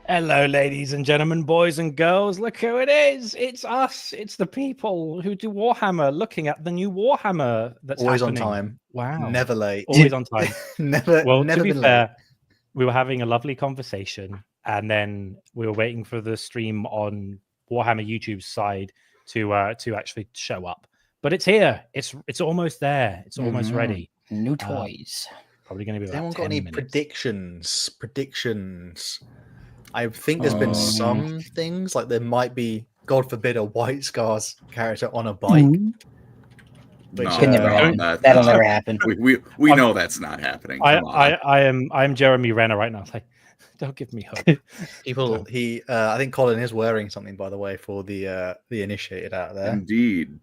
Hello, ladies and gentlemen, boys and girls. Look who it is. It's us. It's the people who do Warhammer, looking at the new Warhammer that's always happening. on time. Wow. Never late. Always on time. never to be been fair, late. we were having a lovely conversation, and then we were waiting for the stream on Warhammer YouTube's side to actually show up. But it's here. It's almost there. It's almost ready. New toys. Probably going to be Has about anyone 10 got any minutes. predictions? I think there's been some things, like there might be, God forbid, a White Scars character on a bike. Which that'll never happen. We know that's not happening. I am Jeremy Renner right now. It's like, don't give me hope. People, I think Colin is wearing something, by the way, for the initiated out there. Indeed,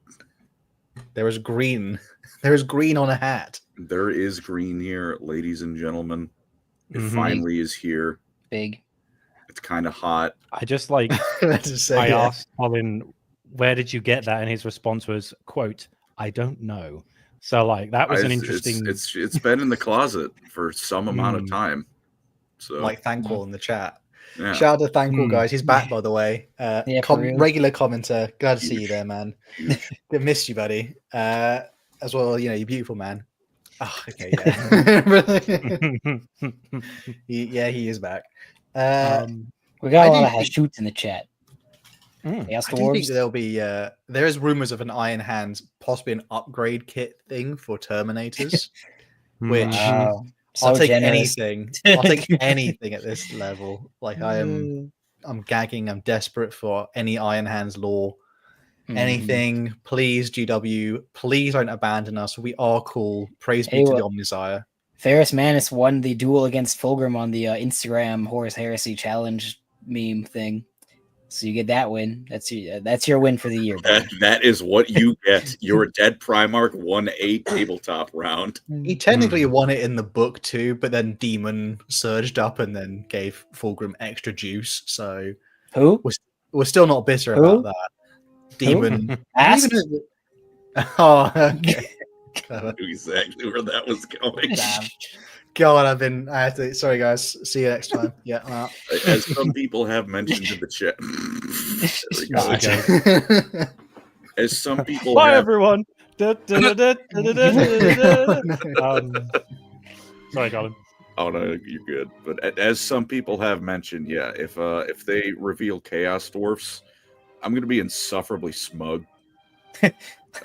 there is green. There is green on a hat. There is green here, ladies and gentlemen. It finally is here. Big. It's kind of hot. I just like I asked Colin, where did you get that? And his response was, quote, I don't know. So like that was an interesting it's been in the closet for some amount of time. So like Thankful in the chat. Yeah. Shout out to Thankful, guys. He's back, by the way. Regular commenter. Glad to see you there, man. Missed you, buddy. As well, you know, you're beautiful, man. Oh, okay, yeah. He is back. We got a lot of shoots in the chat. I do think there'll be there is rumors of an Iron Hands, possibly an upgrade kit thing for Terminators, which I'll take anything. I'll take anything at this level. Like I'm gagging. I'm desperate for any Iron Hands lore. Anything, please, GW. Please don't abandon us. We are cool. Praise be to the Omnisire. Ferris Manus won the duel against Fulgrim on the Instagram Horus Heresy challenge meme thing. So you get that win. That's your win for the year. That is what you get. Your Dead Primarch won a tabletop round. He technically won it in the book too, but then Demon surged up and then gave Fulgrim extra juice. So we're still not bitter about that. Demon. Oh, okay. I knew exactly where that was going. God, sorry guys. See you next time. Yeah. As some people have mentioned in the chat. As some people Bye, have... everyone. Sorry, Colin. Oh no, you're good. But as some people have mentioned, yeah, if they reveal Chaos Dwarfs, I'm going to be insufferably smug.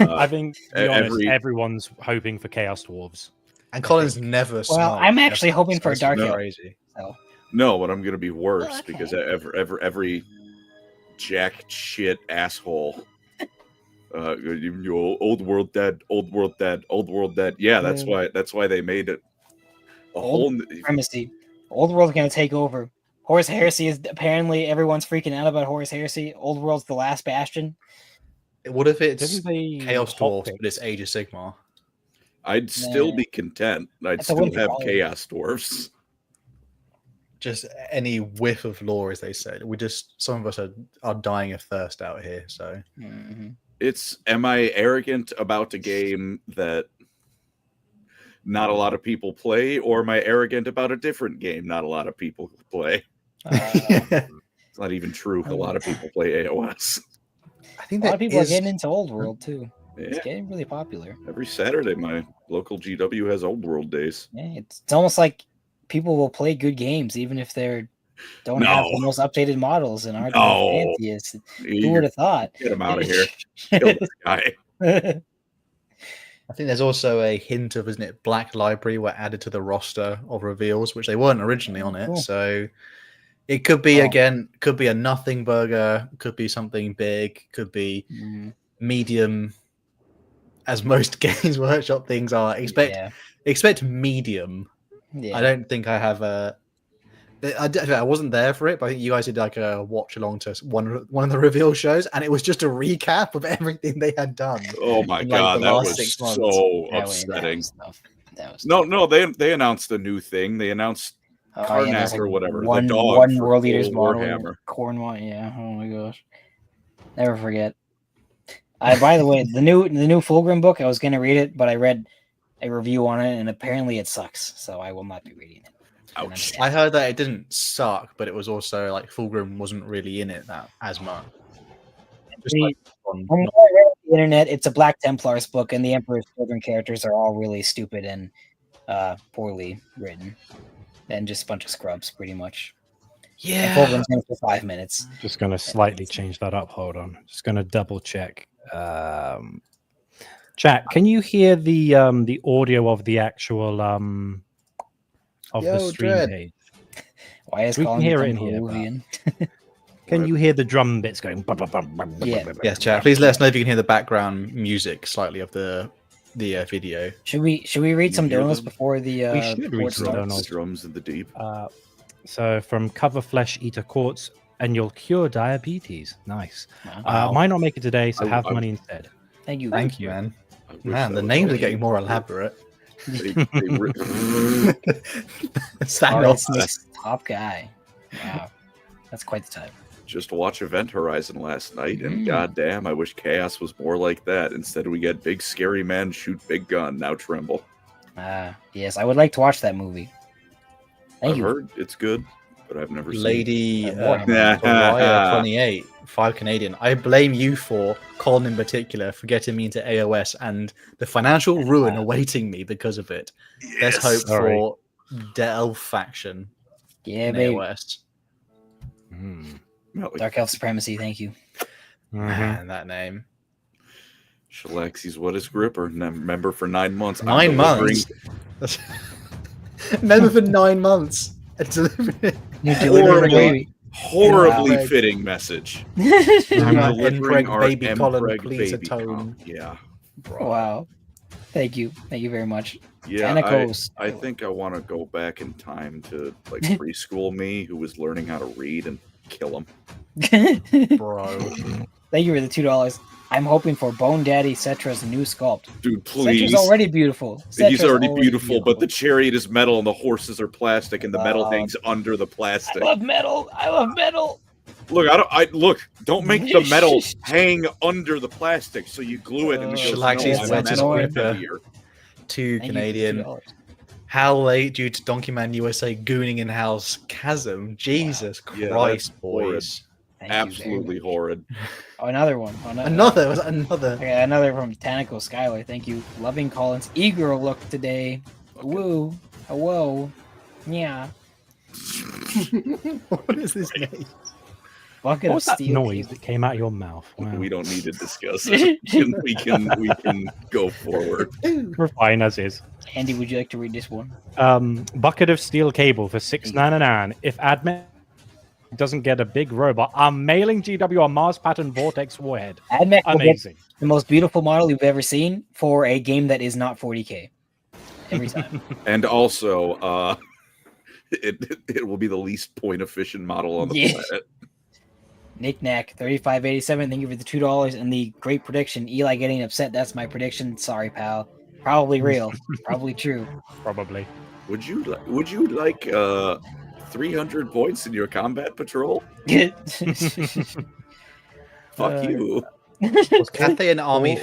I think, to be honest, everyone's hoping for Chaos Dwarves. And Colin's never smug. Well, I'm actually hoping for a Dark Elf. Crazy. So. No, but I'm going to be worse because every jack shit asshole. Old world dead. Yeah, that's why they made it a whole supremacy. Old world's going to take over. Horus Heresy is apparently everyone's freaking out about Horus Heresy. Old world's the last bastion. What if it's Chaos Dwarfs, but it's Age of Sigmar? I'd still be content. I'd still have Chaos Dwarfs. Just any whiff of lore, as they said. Some of us are dying of thirst out here. So am I arrogant about a game that not a lot of people play, or am I arrogant about a different game not a lot of people play? It's not even true. A lot of people play AOS. I think a lot of people are getting into Old World too. Yeah. It's getting really popular. Every Saturday, my local GW has Old World days. Yeah, it's almost like people will play good games even if they don't have the most updated models and aren't fanciest. Who would have thought? Get him out of here. Kill this guy. I think there's also a hint of, isn't it, Black Library were added to the roster of reveals, which they weren't originally on it. Cool. So it could be, could be a nothing burger, could be something big, could be medium, as most Games Workshop things are. Expect medium. Yeah. I don't think I have I wasn't there for it, but I think you guys did like a watch along to one of the reveal shows, and it was just a recap of everything they had done. Oh my god, that was so upsetting. No, they announced a new thing. They announced Karnak or whatever. One World Eaters model, Warhammer. Corn one. Yeah. Oh my gosh, never forget. By the way, the new Fulgrim book, I was going to read it, but I read a review on it, and apparently it sucks. So I will not be reading it. Ouch. I heard that it didn't suck, but it was also like Fulgrim wasn't really in it that as much. Just like From what I read on the internet, it's a Black Templars book, and the Emperor's children characters are all really stupid and poorly written, and just a bunch of scrubs, pretty much. And Fulgrim's in it for 5 minutes. Just going to slightly change that up. Hold on. Just going to double check. Chat, can you hear the audio of the actual of the stream Dread. page? Why is We can Colin hear it become in here, Peruvian? Can you hear the drum bits going? Yeah. Yes, chat. Please let us know if you can hear the background music slightly of the video. Should we read some hear donuts them? before the We should read report some starts? donuts. Drums in the deep. So from Cover Flesh Eater Quartz, and you'll cure diabetes. Nice. Wow. Might not make it today, so have I- money instead. Thank you. Thank you, man. I wish Man, that the was names all are getting you. more elaborate. They Forrest Nick's top guy. Wow. That's quite the type. just watch Event Horizon last night, and Mm. goddamn, I wish Chaos was more like that. Instead, we get big scary man shoot big gun. Now tremble. Yes, I would like to watch that movie. Thank I've you. heard it's good, but I've never seen. Lady Warhammer. Pariah 28, 5 Canadian. I blame you for, Colin in particular, for getting me into AOS and the financial ruin awaiting me because of it. Let's hope Sorry. for Delve faction Yeah, in baby. AOS. Dark Elf Supremacy, thank you. Man, that name. Shalaxi's what is Gripper? Member for 9 months. 9 months. Member for 9 months. It's delivering. You delivered a baby. Horribly Wow. fitting message. I'm I'm Enpreg delivering our baby Colin, Empreg please baby atone. com. Yeah. Wow. Thank you. Thank you very much. Yeah, Tentacles. I think I want to go back in time to like preschool me, who was learning how to read, and kill him. Bro. Thank you for the $2. I'm hoping for Bone Daddy Cetra's new sculpt. Dude, please. Cetra's already beautiful. He's Cetra's already beautiful, but the chariot is metal and the horses are plastic, and the metal Oh. hangs under the I plastic. love metal. I love metal. Look, don't make the metal hang under the plastic, so you glue it and it goes, Shalaxi's no, I'm wettest metal gripper. heavier. 2 Thank you for Canadian. $2. How late due to Donkey Man USA gooning in house chasm? Jesus Yeah, Christ, that's horrid. boys. Thank you very Absolutely much. horrid. Oh, another one. Another was another. Okay, another from Tanico Skylar. Thank you. Loving Collins. E-girl look today. Woo. A whoa. Yeah. What is this name? Bucket What of was that steel. noise that came out of your mouth? Wow. We don't need to discuss it. We can go forward. We're fine as is. Andy, would you like to read this one? Bucket of steel cable for $6.99. If admin doesn't get a big robot, I'm mailing GW a Mars pattern Vortex warhead. Admech will get Amazing. the most beautiful model you've ever seen for a game that is not 40k. Every time. And also, it will be the least point efficient model on the Yeah. planet. Nick Knack, 3587. Thank you for the $2 and the great prediction. Eli getting upset. That's my prediction. Sorry, pal. Probably real. Probably true. Probably. Would you like 300 points in your combat patrol? Fuck you. Was Cathay an army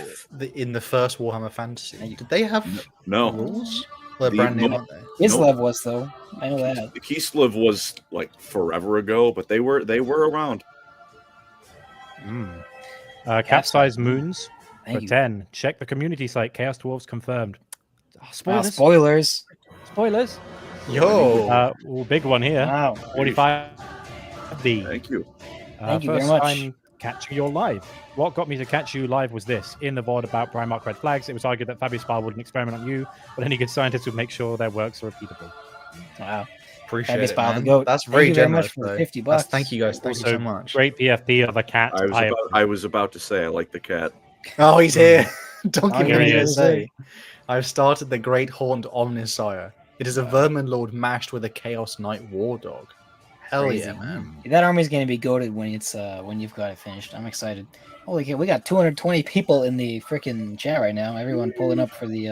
in the first Warhammer Fantasy? Did they have No. rules? They're The- brand new, no. aren't they? Islev was though. I know that. Kislev was like forever ago, but they were around. Capsized moons Thank for you. 10. Check the community site. Chaos Dwarfs confirmed. Oh, spoilers. Spoilers. Spoilers. Yo. Big one here. Wow. 45. The Thank you. Thank you very first much. time catching you live. What got me to catch you live was this. In the VOD about Primarch Red Flags, it was argued that Fabius Spar wouldn't experiment on you, but any good scientist would make sure their works are repeatable. Wow. Appreciate Fabius it, Pile the man. Goat. That's Thank very you very generous. much for though. $50. That's- Thank you guys. Thank you so Also, much. Great PFP of a cat. I was about to say I like the cat. Oh, he's here. Donkey Oh, here Man he is. USA. I've started the Great Haunt Omnisire. It is a Vermin Lord mashed with a Chaos Knight War Dog. Hell Crazy. yeah, man. That army's gonna be goated when it's when you've got it finished. I'm excited. Holy cow, we got 220 people in the freaking chat right now. Everyone pulling up for the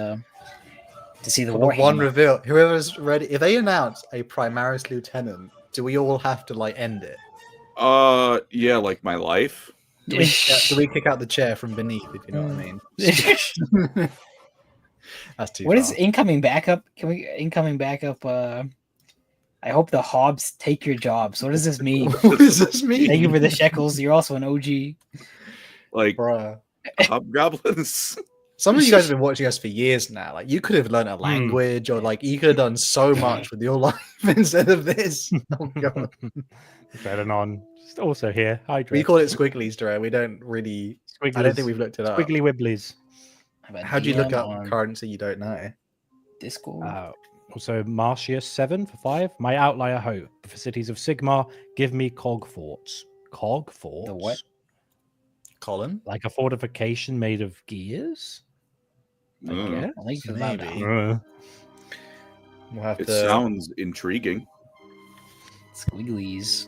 to see the For the one Warhammer. reveal. Whoever's ready. If they announce a Primaris Lieutenant, do we all have to like end it? Yeah, like my life. Do we kick out the chair from beneath? If you know what I mean. That's too. What far. is incoming backup? Can we incoming backup? I hope the Hobbs take your jobs. What does this mean? What does this mean? Thank you for the shekels. You're also an OG. Like Bruh. hobgoblins. Some of you guys have been watching us for years now. Like, you could have learned a language, or like you could have done so much with your life instead of this. Oh god. Better on. Just also here. Hydra. We call it squigglies, Dre. We don't really. I don't think we've looked it up. Squiggly wibblies. How do you look up on currency you don't know? Discord? Also, Martius 7 for 5. My outlier hope. For cities of Sigmar, give me cog forts. Cog forts? The what? Colin? Like a fortification made of gears? I guess. I think it's Maybe. Uh, We'll have It to. sounds intriguing. Squigglies.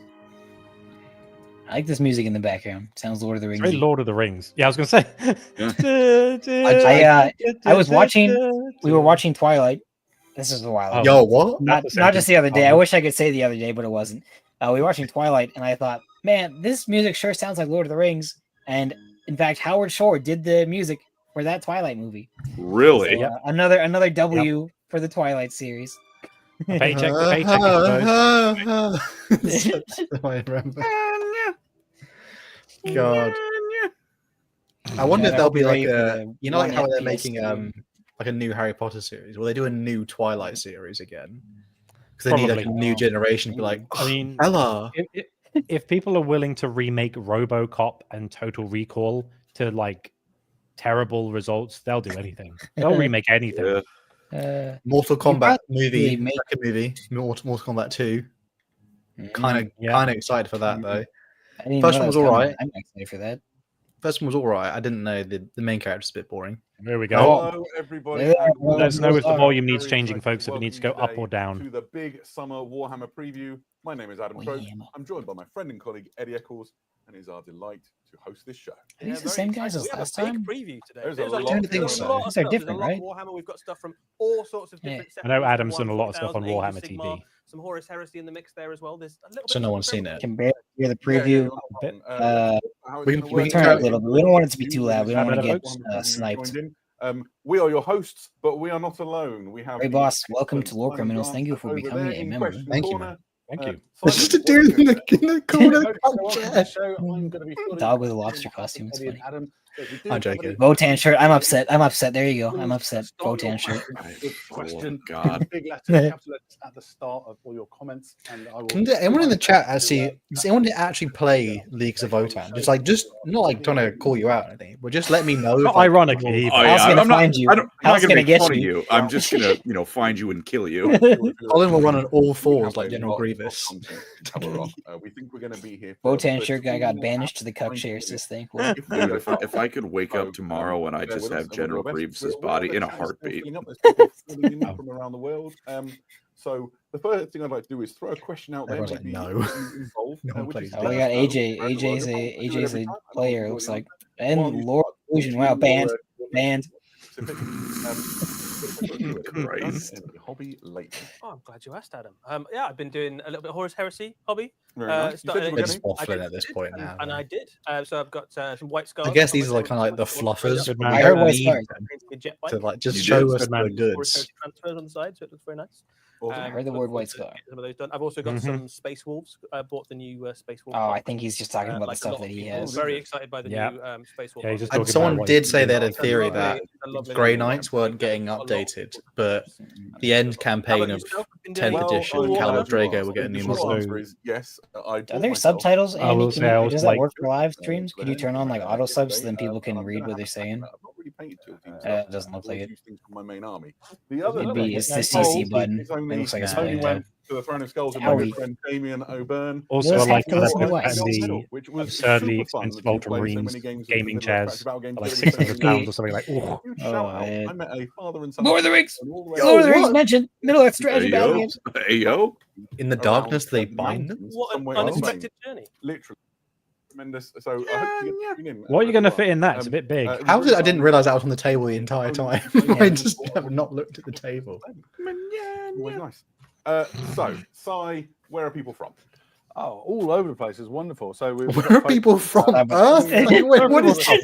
I like this music in the background. Sounds Lord of the it's Rings. very Lord of the Rings. Yeah, I was going to Yeah. say. I was watching. We were watching Twilight. This is a while ago. Yo, what? Not just the other day. I wish I could say the other day, but it wasn't. We were watching Twilight, and I thought, man, this music sure sounds like Lord of the Rings. And in fact, Howard Shore did the music for that Twilight movie. Really? So, another W for the Twilight series. Paycheck to paycheck. I remember. God. I wonder if there'll be like a, you know, like how they're making like a new Harry Potter series. Will they do a new Twilight series again? Because they need like a new generation to be like, I mean, Ella. if people are willing to remake RoboCop and Total Recall to like terrible results, they'll do anything. They'll remake anything. Yeah. Mortal Kombat movie, make- second movie, Mortal Kombat 2. Mm, Kind of excited for that though. I didn't First know one that was coming. alright. I'm excited for that. First one was alright. I didn't know the main character's a bit boring. There we go. Hello, everybody. Yeah, and well, Let us know if the Very volume needs very changing, excited folks, to if it needs to go welcome up you or today down. To the big summer Warhammer preview. My name is Adam Croak. Warhammer. I'm joined by my friend and colleague Eddie Eccles, and it is our delight to host this show. Are these the same guys as last time? Preview today. There's a There's lot- lot, I don't think there's so. a lot of They're stuff. different, There's a lot right? of Warhammer. We've got stuff from all sorts of Yeah. different. I know sectors, Adam's from done a lot of stuff on 1000, Warhammer Age of TV. Sigmar, some Horus Heresy in the mix there as well. There's a little So bit no of one's seen it. Can barely hear the preview. We can Turn it up a little bit. We don't want it to be too loud. We don't want to Better, get folks? sniped. We are your hosts, but we are not alone. We have Hey, the boss. Welcome to excellent Lore Simon Criminals. Grant Thank you for over becoming there a in member. question Thank you, corner. man. Thank you. It's just a dude in the corner. Dog with a lobster costume. It's funny. I'm joking. Votann shirt. I'm upset. I'm upset. There you go. I'm upset. Votann shirt. Good question. Oh, God. Big letter, capital letters at the start of all your comments, and I will. Can anyone in the chat actually? Does anyone actually play Leagues of Votann? Just not like trying to call you out or anything, but just let me know. Not ironically, Oh, How's yeah, gonna I'm not, find you? I'm not How's gonna gonna make get fun of you? you. I'm just gonna, find you and kill you. Colin will run on all fours like General Grievous. We think we're going to be here. Votann shirt guy got banished to the cuck shares this thing. Well, Dude, if I could wake up tomorrow and I just have General Grievous' body in a heartbeat. From around the world. So the first thing I'd like to do is throw a question out there. Everyone's like, maybe no. involved, No one which plays is that. oh, we let got us know AJ. around the world. AJ's We'll a do it every time, player. and It looks we'll like. do it. While And you Lord start, Illusion. Wow, your, banned. your Banned. Christ. Hobby lately. Oh, I'm glad you asked, Adam. Yeah, I've been doing a little bit of Horus Heresy hobby. Very nice. You said you were They're getting- just waffling at this point and, now. and I did. So I've got some white scars. I guess these are like kind of like the fluffers. Good but man. we I heard don't white need scars. them Jet to bike. like just You show did. us Good man. the Horus goods. Heresy transfers on the side, so it looks very nice. Awesome. I heard the look word forward white to scar. getting some of those done. I've also got some Space Wolves. I bought the new Space Wolf. Oh, I box. think he's just talking about the Like a stuff lot that of he people. has. Very excited by the Yeah. new Space Wolf. Yeah, box. he's just And talking someone about did say they had a It's a theory lovely- that it's a lovely Grey little Knights box. weren't getting Got a lot of updated, people. but the end campaign of 10th edition, Caliber Drago will get a new short model. answer is yes. I Are bought there myself- subtitles? I will Andy? say I was Does that like- work for live streams? Could you turn on like auto subs so then people can read what they're saying? I've not really painted till team It doesn't look like Always it. use things from my main army. The other It'd thing be it's the is CC Skulls button. is only- It looks like it's only playing went to the Throne of Skulls with my Howie. good friend Damien O'Byrne. Also, Let's I like have to listen to that Wes. and the which was absurdly super fun, expensive that you play so Ultramarines many games with gaming the middle of chairs battle games, for like killing £600 somebody. or something like. Oh, Huge Oh, shout out. man. I met a father and son. Lord of the Rings! and all the Yo, Lord of the Rings what? mentioned Middle Earth strategy Hey, battle yo. games. Hey, yo. In the around darkness, they the bind them. mountains, What an somewhere unexpected journey. Literally tremendous. So I hope you get to tune in. what are you going to as fit in well. that? It's a bit big. it was How really did I didn't fun. realize that was on the table the entire time? I Yeah. just have not looked at the table. Always nice. So, Si, where are people from? Oh, all over the place. It's wonderful. So we've Where got are folks- people from? Uh, Earth? Like, wait, what is I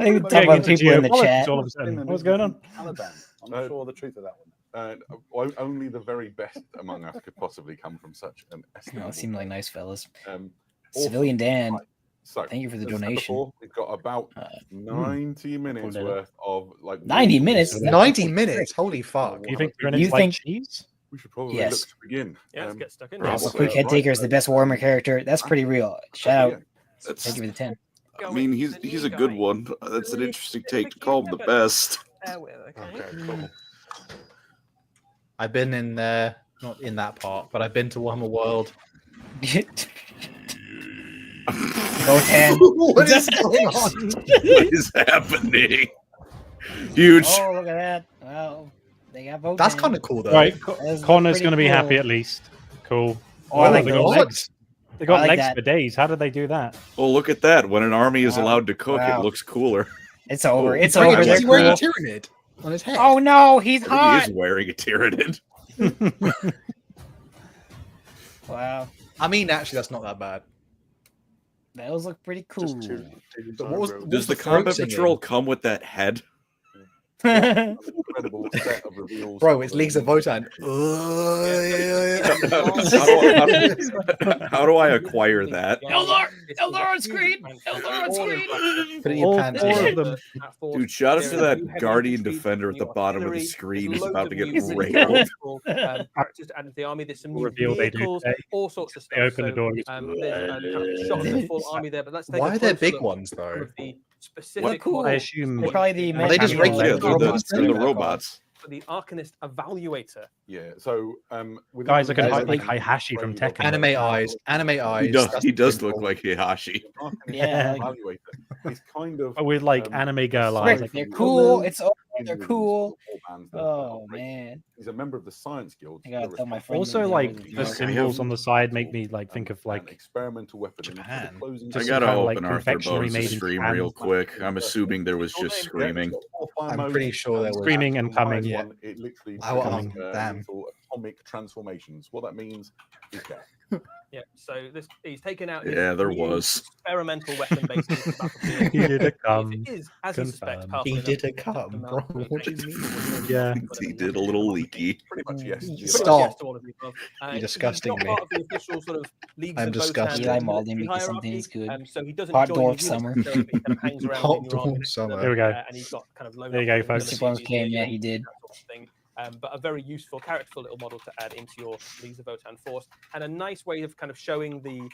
think Talk talk about into people in the geopolitics chat. all of a sudden. What's going on? Taliban. I'm not sure the truth of that one. only the very best among us could possibly come from such an No, estimable it seemed like place. nice fellas. Awesome. Civilian Dan, Right. So, thank you for the as I said donation. before, we've got about 90 minutes that up. worth of like 90 real- minutes? 90 minutes. Holy fuck. You think You Tyranids like think- cheese? We should probably Yes. look to begin. Yeah, let's get stuck in. Probably. Well, Also, Quick Head Taker is the best Warhammer character. That's pretty real. Shout out. That's, Thank you for the 10. I mean, he's a good one. That's an interesting take to call him the best. Okay, cool. I've been in there, not in that part, but I've been to Warhammer World. Votann. What is going on? What is happening? Huge. Oh, look at that. Well, they got Votann. That's kind of cool, though. Right, That's Connor's pretty going to be cool. happy at least. Cool. Oh, I like they those. got legs. They got I like legs that. for days. How did they do that? Well, look at that. When an army is Wow. allowed to cook, Wow. it looks cooler. It's over. It's Wait, over. is They're he wearing a cool. Tyranid on his head? Oh no, he's He hot. is wearing a Tyranid. Wow, I mean, actually, that's not that bad. those look pretty cool. But what was, Does the throat combat singing? patrol come with that head? Incredible set of reveals. Bro, it's Leagues of Votann. How do I acquire that? Eldar on screen! Eldar on screen! Put it in your All pants. four yeah. of them. Dude, shout out to that Guardian Defender at the bottom of the screen. He's about to get railed. Characters to add to the army. There's some new Reveal they do vehicles, today. all sorts of stuff. They open the door. There's kind of a shot of the full army there, but let's take Why a are there closer big look ones, at though? some of the specific cool. I models. assume. They're probably the Are they just mechanical regular? robots. They're the robots. For the Arcanist Evaluator. Yeah, so within Guys the looking Guys, like Arcanist Hayashi from Evaluator, Tekken. Anime eyes. Anime eyes. That's He does simple. look like Heihachi. Arcanist Yeah. Evaluator is kind of With like anime girl eyes. Rick, Like, they're cool. It's over. They're in cool. the bands that Oh operate. man, He's a member of the Science Guild. I gotta the tell my responsible friends. also, that they like always the know. symbols on the side make me like think of an like experimental weapon. and Japan. the closing I Just gotta some kind of, like, open Arthur confectionery Bones' made in stream Japan. real quick. I'm assuming there was just screaming. I'm pretty sure there was. Screaming and coming, yeah. It literally Oh, triggers, damn. little atomic transformations. What that means is that Yeah, so he's taken out. his Yeah, there new was. experimental weapon based on the battlefield. He did a cum. It is, as you suspect, Confirmed. powerful He enough did to a cum, knock them bro. out. What do you mean? Yeah. He did a little leaky. pretty much yes. Pretty much Stop. yes to all of the above. You're He's disgusting not me. part of the official sort of Leagues I'm of Votann disgusted. Eli military mauled him because something hierarchy, is good. so he doesn't Hot join Dwarf the Summer. units, so he kind of hangs around Hot in your army Dwarf next to them, Summer. There we go. And he's got kind of low. There you go, level folks. Super abilities, came, yeah, he did. that sort of thing. But a very useful, characterful little model to add into your Leagues of Votann force, and a nice way of kind of showing the.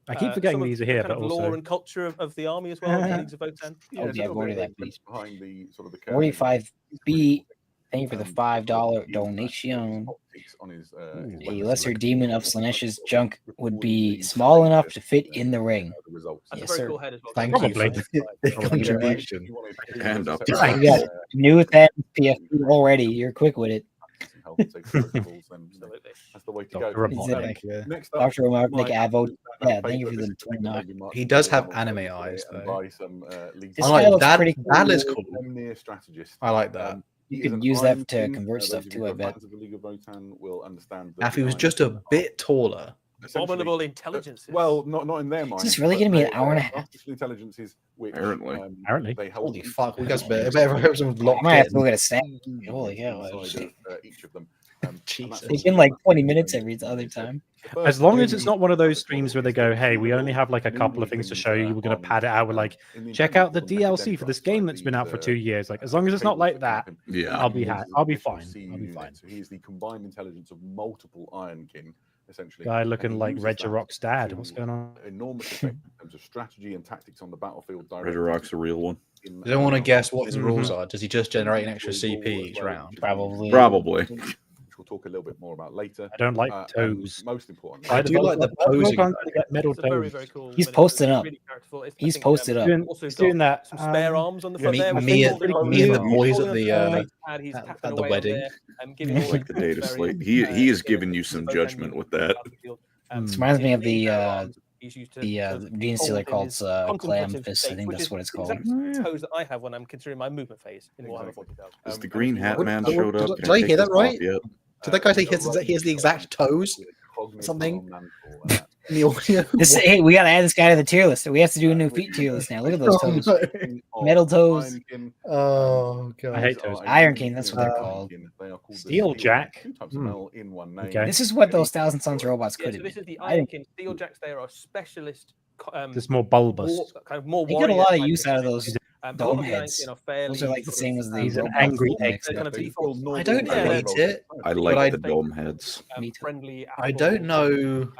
I keep forgetting some of these are the here, kind but of also lore and culture of the army as well. The Leagues of Votann. Yeah, Oh, there's a yeah, little go bit to of that, a please. behind the sort of the curtain. 45 B. Thank you for the Um, $5 his donation. optics on his, his A weapons lesser selection. demon of Slaanesh junk would be Recording small the enough to fit in the ring. the results. That's Yes, a very sir. cool head as well. Thank Probably. you for the contribution. If you wanted Hand up. separate, We got new Than PFP already. You're quick with it. some health and safety protocols, then Absolutely. that's the way to Dr. go. Robotnik. Thank you. Next up, Dr. Remarknik my Avo. Yeah, favourite thank you for the list of 29. maybe Mark He does have Hamill anime and eyes, though. buy some, Leagues This of I guy like looks that. pretty That is cool. cool. Lemnir strategist. I like that. You He could is an use that Iron to King. convert Those stuff of you too, who I are bet. fans of the League of Votann will understand. Now, if he was just a bit taller, Abominable intelligence. well, not in their mind. this really but gonna be an they- hour and a they are half? artificial intelligences, which Apparently. Apparently. they hold holy each fuck, we of guys them better. on Better hope someone's I locked might have to in. look at a snap. Holy hell. inside of, each of them. And Jesus. that's They get like 20 minutes every other The time. first As long as thing it's not one of those is streams where they go, hey, we only have like a couple of things to show you. We're going to pad it out with like, check out the DLC for this game that's been out for 2 years. Like, as long as it's not like that, Yeah. I'll be fine. I'll be fine. So he is the combined intelligence of multiple Ironkin, essentially. Guy and looking he like uses Reg that Rock's dad. to What's going on? Enormous effect in terms of strategy and tactics on the battlefield. Regirock's a real one. I don't want to guess what his Mhm. rules are. Does he just generate an extra CP each round? Probably. Probably. Which we'll talk a little bit more about later. I don't like And toes. most importantly, I do like the posing. I'm going to get metal It's a very, toes. very cool. He's miniature. posting It's up. really characterful. It's- I He's think, posted up. also He's got doing that. some spare arms on the front there. Me, which me, is and, holding on me and to the boys at holding the on to his pad, he's tapping at the away on wedding. there, giving all Like the data very, slate. He is giving you some Votann judgment with that. battlefield. This reminds me of the he's used to the sort of Gene hold Stealer in called his Clam contemplative Fist. I state, think which that's is what it's the called. exact pose that I have when I'm considering my movement phase in Warhammer 40,000. Has the Green Hat What- Man what- showed up? did Can I take hear that this off right? Yet? Did that guy say he has the exact toes? Something? in the audio. Hey, we gotta add this guy to the tier list. We have to do a new feet tier list now. Look at those toes. Metal toes. Oh god, I hate toes. Iron King, that's what they're called. They are called Steel Jack. Two types of metal in one name. Okay. This is what those Thousand Sons robots Yeah, could so have this been. is the Iron King Steel Jacks. They are a specialist. Just more bulbous. Kind of more They get a warrior lot of type use out of unit. those A lot dome of the Iron heads. King are fairly Those are like the sort same of, as the He's an robot angry foot mix. they're kind of default I don't normal hate it. I But like I- the dome heads. Me too. friendly. I don't know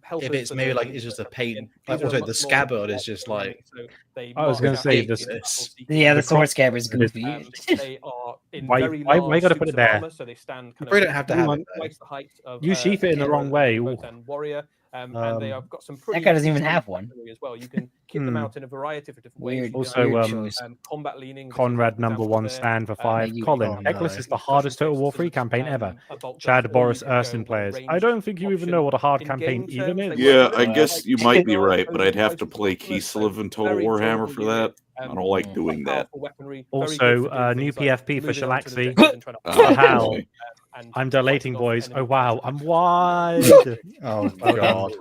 Helpers if it's for maybe the- like it's just a pain. These Like are also much the more scabbard is like just enemy, like so they I was mark gonna out say the this- battle sequence. Yeah, the The sword scabbard's it is- goofy. They are in Why- very why large you gotta put suits it of there? armor, so they stand you kind probably of don't have to You have want- it though. twice the height of You sheath it in the hero wrong way. and Ooh. Votann warrior, and they have got some pretty. That guy doesn't even decent have one. weaponry as well. You can kit them out in a variety of different ways. Weird. You can Also, either weird um, choice. combat leaning. Conrad number one stand for 5. Thank you. Colin, Oh, Eggless no. is the hardest Total War 3 campaign ever. Chad, Boris, Erskine players. I don't think you even know what a hard campaign even is. Yeah, I guess you might be right, but I'd have to play Keyslev in Total Warhammer for that. I don't like doing that. Also, new PFP for Shalaxi. Wow. I'm delating, boys. Oh wow, I'm wide. Oh Well god. done.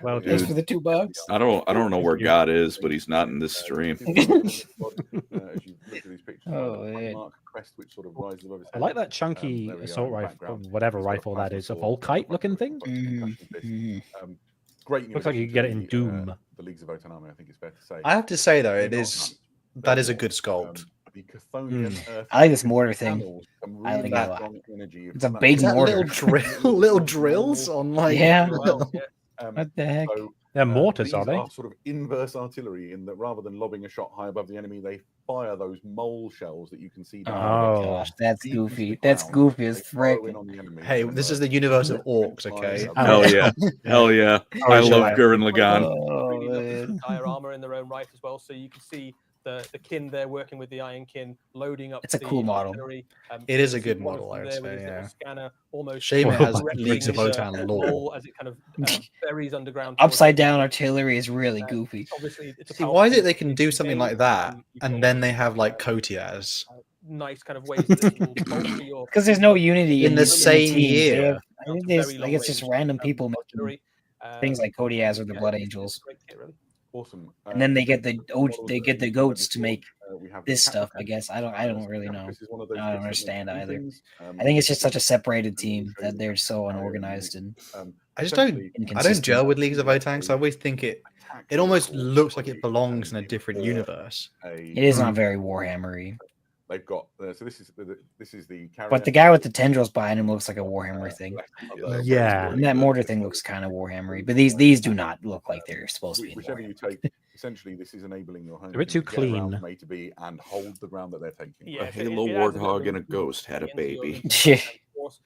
Well Thanks done. for the $2. I don't know where God is, but he's not in this stream. Oh, yeah. I like that chunky assault rifle, whatever rifle that is, a Volkite looking thing. Great. Looks like you could get it in Doom. The Leagues of Votann army, I think it's fair to say. I have to say though, that is a good sculpt. The Chthonian Earth I like this mortar thing. panels, some I like really that a lot. strong energy of It's a that. big Is that mortar. little drills on like Yeah. Um, What the heck? so, They're mortars, these are they? sort of inverse artillery in that rather than lobbing a shot high above the enemy, they fire those mole shells that you can see Oh, down. Oh. gosh, that's deep into goofy. the That's ground. goofy They as fire frick. in on the enemy, Hey, and, this is the universe of orcs, okay? Hell yeah. Hell yeah. I love Gurren Lagann. Oh, Really lovely man. dire armor in their own right as well, so you can see the kin there working with the Iron Kin, loading up. It's a the cool model. artillery. It is you a can good see one of model, them I would there with say, his little yeah. Scanner, almost Shame it has directing Leagues of the Votann lore. mole as it kind of buries underground. towards Upside the down enemy. artillery is really goofy. Obviously, it's a See, why is it powerful they can do something game, like that you and can, then they have like Kotias nice kind of ways that you will bolster your Because there's no unity in the same teams. They year? have- I think there's like it's just random people making artillery. things like Kodiaz or the Yeah, Blood it's Angels, great kit, really. Awesome. and then they get the goats to make we have this the stuff. I Capricorn. guess I don't really know. This is one of those I don't kits that understand makes two either. things. I think it's just such a separated team that they're so unorganized and I just don't essentially, I don't gel with Leagues of Votann, so I always think it almost tactical looks like it body belongs in a and different or universe. it is not very Warhammery. They've got so this is the But the guy with the tendrils behind him looks like a Warhammer thing, Yeah. and that mortar thing looks kind of Warhammery. But these do not look like they're supposed to be. In Whichever you Warhammer. take, essentially, this is enabling your home They're a bit team too to get around clean. from A to B and hold the ground that they're taking. Yeah, A so it- Halo it adds a little Warthog bit and a of Ghost had a into your baby. force.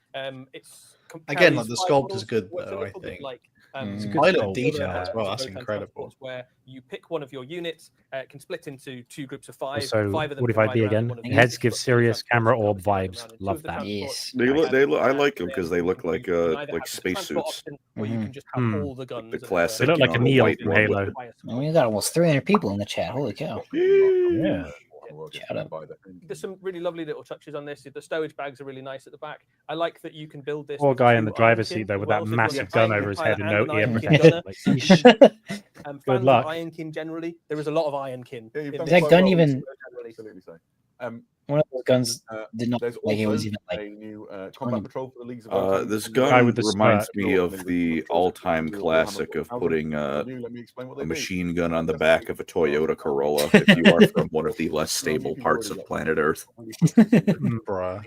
It's Again, carries like, the 5 sculpt is models, good, works a though, I little bit think. like, It's a good Pilot sculpt. detail as well, that's Votann incredible. transports, where you pick one of your units, it can split into 2 groups of 5. Also, 5 of them 45D can ride around in again. one of The these Heads give transports, serious camera orb obviously vibes. around in 2 Love of the that. transports. Yes. They look. I like them because they look like You can either have the spacesuits. transport option, or you can just have Mhm. all the guns. The and classic, They look like you a know, Neo white from one with Halo. the- We got almost 300 people in the chat. Holy cow! Yeah. Shout out. There's some really lovely little touches on this. The stowage bags are really nice at the back. I like that you can build this. Poor with guy in the 2 driver's Iron seat Kin though, as with well, that so if you're massive an gun Iron over his Kin head pilot and no an ear Iron Kin protection. gunner, Like, fans Good of luck. Iron Kin generally, there is a lot of Iron Kin. Yeah, you've in done Is that this. quite gun well. even- Absolutely so. One of those guns did not There's look like it was also even like. a new Turning. combat patrol for the Leagues of Votann. This Guy gun with the reminds smirk. me of the all-time classic of putting Let me explain what they a do. machine gun on the back of a Toyota Corolla if you are from one of the less stable parts of planet Earth. Bruh.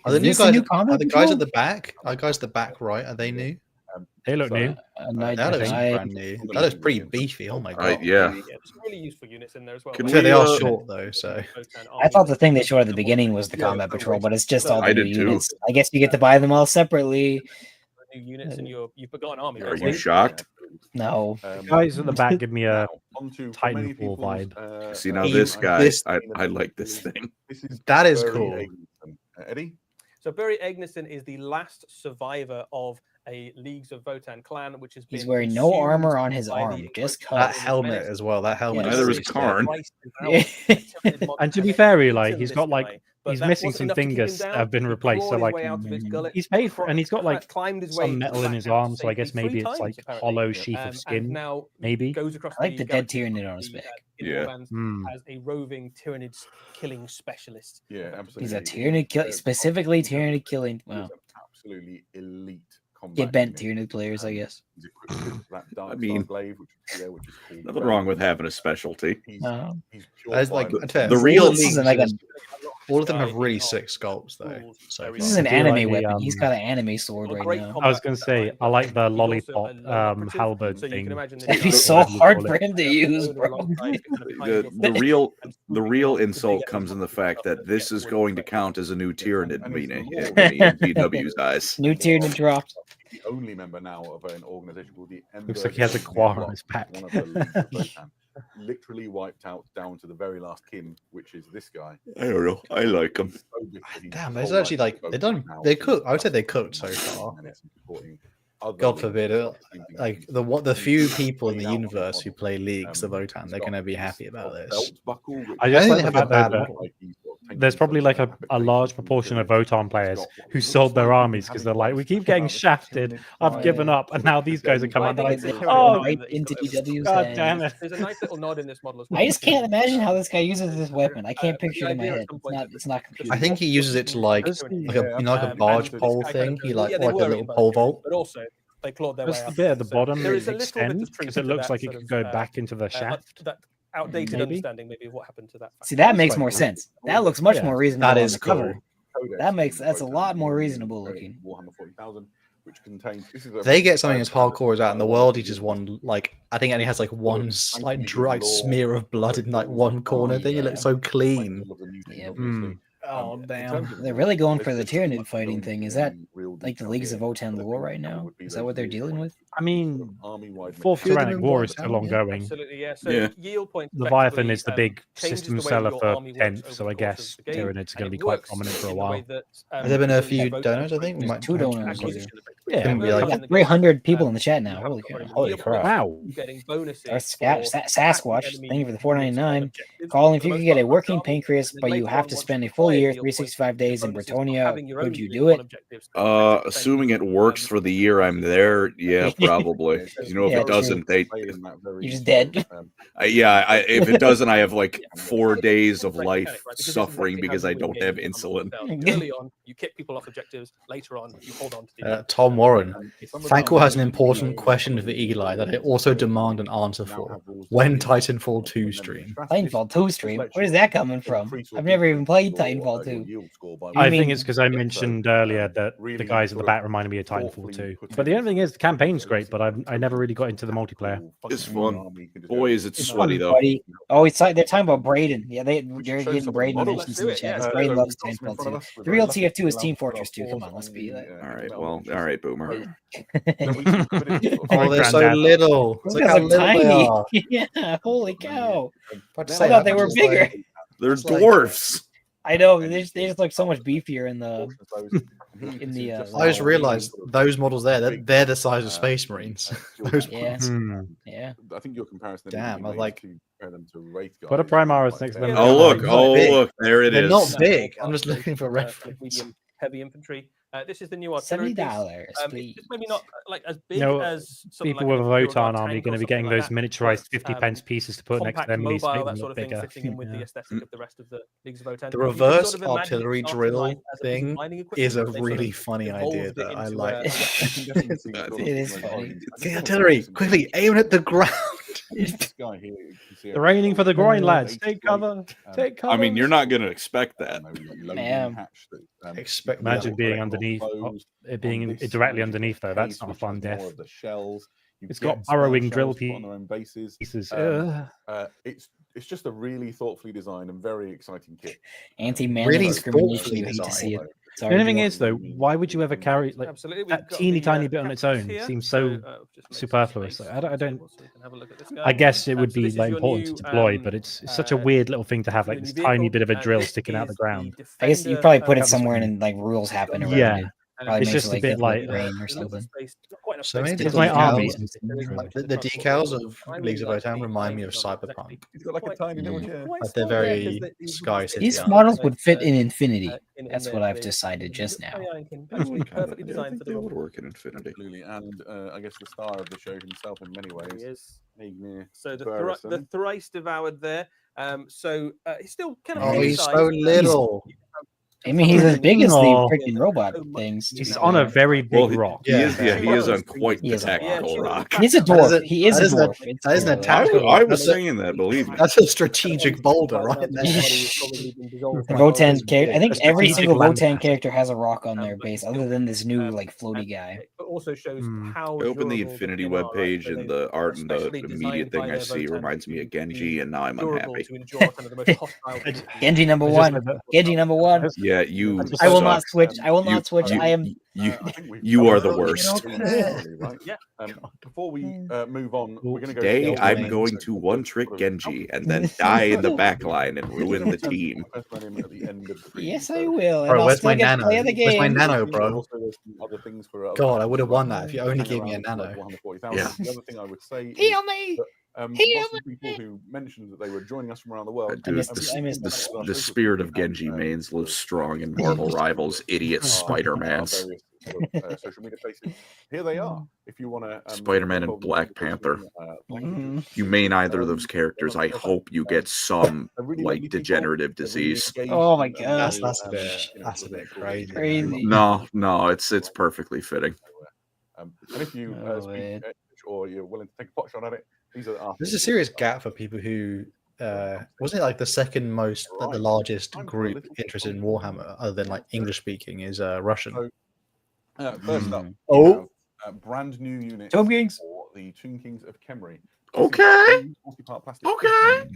Are the Is new this the guys? new combat Are the guys patrol? at the back? Are guys at the back right? Are they new? They look new. That looks I- brand new. That looks pretty beefy. Oh my god. Right, yeah. Yeah, there's some really useful units in there as well. Can Like, So they are we, short though. So I thought the thing they showed at the beginning was the Yeah, combat no, patrol, wait. but it's just all I the new did too. units. I guess you get to buy them all separately. new units and you've got an army. Are basically. you shocked? No. Guys at the back give me a onto Titanfall vibe. See now He- this guy, this- I like this thing. That is Barry cool. Eggleston. Eddie? So Barry Eggleston is the last survivor of a Leagues of Votann clan, which has been He's wearing no consumed armor on his by the arm, just encroachment That cut. of helmet menace. as well. That helmet. Yeah, is neither is really sick. Karn. Christ, Yeah. And to be fair, like, he's This got, like, guy, But he's that missing wasn't some enough to keep him fingers down. have been He replaced. So clawed his like way out of its gullet, he's paid for, and he's got like climbed his way some metal in his back out arm. So I guess safely maybe 3 it's times, like apparently. hollow sheath of And skin. now Maybe. goes across I like the dead galaxy Tyranid on his the, back. Yeah. Warlands as a roving Tyranid killing specialist. Yeah, absolutely. He's a Tyranid kill, specifically Tyranid killing. He's Wow. an absolutely elite combat. Get bent unit. Tyranid players, I guess. He's equipped with that dark I mean, star glaive, which is cool. Nothing wrong with having a specialty. He's pure As like violence. the real- This isn't like a, all of them have really sick sculpts though. So this is an I do anime like the, weapon. He's got an anime sword right now. I was going to say, I like the lollipop halberd So you thing. can imagine That'd be Whatever so you hard call for it. him to use, bro. The real insult comes in the fact that this is going to count as a new Tyranid meaning in BW's eyes. New Tyranid dropped. The only member now of an organization called the Looks like he has a quar on his back. One of the leaders of Votann, literally wiped out down to the very last kin, which is this guy. I don't know. I like him. damn, there's actually like they cook. I would say they cooked so far. God forbid, like the few people in the universe who play leagues of Votann, they're going to be happy about this. I just think like they the have a fact bad that model. there's probably like a large proportion of Votann players who sold their armies because they're like, we keep getting shafted. I've given up, and now these guys are coming. They're like, oh, right into DW's God hands. damn it! There's a nice little nod in this model as well. I just can't imagine how this guy uses this weapon. I can't picture it in my head. It's not computed. I think he uses it to like a barge pole thing. He like a little pole vault. But also, they clawed their way Just the out. bit at the So bottom there it is a little bit extends of truth because it to looks that like it sort could of, go back into the shaft. that outdated Maybe. understanding maybe of what happened to that. See, that makes quite more cool. sense. That looks much Yeah. more reasonable. That on is the cover. cool. That's a lot more reasonable looking. Warhammer 40,000, which contains. They get something as hardcore as that in the world. He just one like I think it only has like one slight dry smear of blood in like one corner thing. It looks so clean. Yep. Oh damn! They're really going for the Tyranid fighting thing. Is that like the Leagues of Votann lore right now? Is that what they're dealing with? I mean, Fourth Few of them Tyrannic in War is Warhammer, still ongoing. Absolutely, yeah. So Yeah. yield point. Leviathan is the big changes system the way seller your for army works 10th, over so the I course guess of the game, Tyranids are going and to be it quite works prominent for a in the way while. that, Have there been a Leagues few of Votann donors? I think we There's might 2 have donors. acquisition Yeah. Can be like- We got 300 people in the chat now. Holy cow! Holy crap. Wow. Getting bonuses Or for Sasquatch, attacking thank you for the enemy $4.99. objectives. Colin, if For you the could most get a part, working army, pancreas, then but you later have on, to once spend a you full play year, yield 365 points, days in bonuses for Bretonia, having your own would you units do on it? objectives. Assuming it works for the year I'm there, yeah, probably. You know, if Yeah, it doesn't, they. You're just dead. If it doesn't, I have like 4 days of Great life mechanic, right? Because this is suffering exactly because how I you win don't games have when it comes insulin. down. Early on, you kick people off objectives. Later on, you hold on to the Tom Warren. Thankful has an important question for Eli that I also demand an answer for. When Titanfall 2 stream? Titanfall 2 stream? Where's that coming from? I've never even played Titanfall 2. I mean- think it's because I mentioned earlier that the guys at the back reminded me of Titanfall 2. But the only thing is, the campaign's great, but I never really got into the multiplayer. It's fun. Boy, is it It's sweaty fun, though. buddy. Oh, they're talking about Braden. Yeah, they're show getting some Braden models. mentions in the Let's do chat. it, yeah. Braden loves we've got some in Titanfall front 2. of us. We're The very real lucky TF2 is to Team allow Fortress 2. for Come on, let's be like. All right, well, all right, boomer. Oh, they're so Granddad. little. Those Look guys how look little they tiny. are. Yeah, holy cow. About to I say, thought they were just like- bigger. They're It's like- dwarfs. I know, they just look so much beefier in the. in the, I just realised those models they're the size of Space Marines. Those Yeah. Yeah. I think your comparison. Damn, I was like- to compare them to Wraith Put a guys, Primaris like next to they're- them. Oh look! They're Oh big. look! There it They're is. not big. I'm just looking for for reference. medium heavy infantry. This is the new artillery $70, piece. please. It's maybe not like as big You know, as something People like with a Imperial Votann Guard army are tank going or to be getting something those like that, miniaturized but, 50 pence pieces to put next to compact, them. And these mobile, make that them sort look of thing, bigger. fitting in with the Yeah. aesthetic of the rest of the Leagues of Votann. The You can reverse sort of imagine artillery it started drill life as a piece of thing mining equipment, is a but they sort of really funny evolved idea it that I into like. a weapon. It is funny. The artillery, quickly aim it at the ground. This guy here, you can see They're aiming for the groin, lads. 80 Take cover. weight, Take cover. I mean, you're not going to expect that. Ma'am. Expect Imagine that. being underneath, it being directly underneath though. That's not a fun death. Of the shells. It's got burrowing drill on their own bases. pieces. It's just a really thoughtfully designed and very exciting kit. Anti-man Really discrimination. thoughtfully You hate to see it. designed. The only thing Sorry. is, though, why would you ever carry like Absolutely. We've that got teeny the, tiny bit on its capsules own? here. Seems so just make some superfluous. space I don't. so we can have a look at this guy. I guess it would So be this is like your important new, to deploy, but it's such a weird little thing to have, like new this tiny vehicle, bit of a and drill this sticking out the is ground. I guess you Defender, probably put it That was somewhere funny. and like rules happen around Yeah. it. Probably It's makes just it a bit like like, rain or There's a little bit of something. space, not quite enough So space maybe to It's the my do army. decals, that. the decals of I Leagues of really Votann like remind me the of design of Cyberpunk. actually He's got like a quite- tiny little Mm. chair. quite Like they're small, yeah, 'cause very they- Sky City. These Yeah. models would fit in Infinity. in That's the- what I've the- decided just now. Iron can They actually would be kinda- perfectly yeah, I designed think for the they role. would work in Infinity. Absolutely, and I guess the star of the show himself in many He ways. is. Ignir So the Thoresen. thrice devoured there. So he's still kind of Oh, mini he's size. so little. I mean, he's as big as the No. freaking robot things. He's too. on a very big Well, he rock. he is. Yeah, he is Yeah. on quite He the is on a rock. tactical Yeah, rock. He's a That dwarf. isn't- He is that a isn't a- dwarf. It's that isn't a clearly- I, tactical. I was That's a- saying that. Believe me. That's a strategic boulder right there. The Votann character. I think A every strategic single land Votann pass. character has a rock on their but base, still, other than this new like floaty guy. But also shows Hmm. how I open the durable Infinity Votann are, right? webpage So and they the art and the especially immediate designed by thing I their see Votann reminds me to of Genji, be and now I'm durable unhappy. to endure kind of the most hostile. Genji number I just one. read that. Genji number one. Yeah, you. just- I will suck. not switch. I will You- not switch. you- I am. You. I think we've You covered are the it worst. really, right? Yeah. Before we move on, we're going to go. Today, to I'm going to one-trick Genji and then die in the back line and ruin the team. Yes, I will. And Bro, I'll where's still my get to nano? play the Where's my game. nano, bro? God, I would have won that if you only hang gave me a around nano. for 140,000. Yeah. The other thing I would say is Heal me. that, Heal lots of people who mentioned that they were joining us from around the world. Dude, missed the, it. I missed the, it. the spirit of Genji mains lives strong in Marvel Rivals, idiot Spider-Mans. Social media places. Here they are. If you want to, Spider-Man and Black Panther. You main either of those characters. I hope you get some like degenerative disease. Oh my God. That's a bit crazy. Crazy. No, it's perfectly fitting. And if you Oh, speak man. English or you're willing to take a pot shot at it, these are our There's a serious gap for people who wasn't it like the second most, like the largest group interested in Warhammer, other than like English speaking, is Russian. First up, Oh. brand new unit Tomb Kings. for the Tomb Kings of Khemri. Okay. Okay.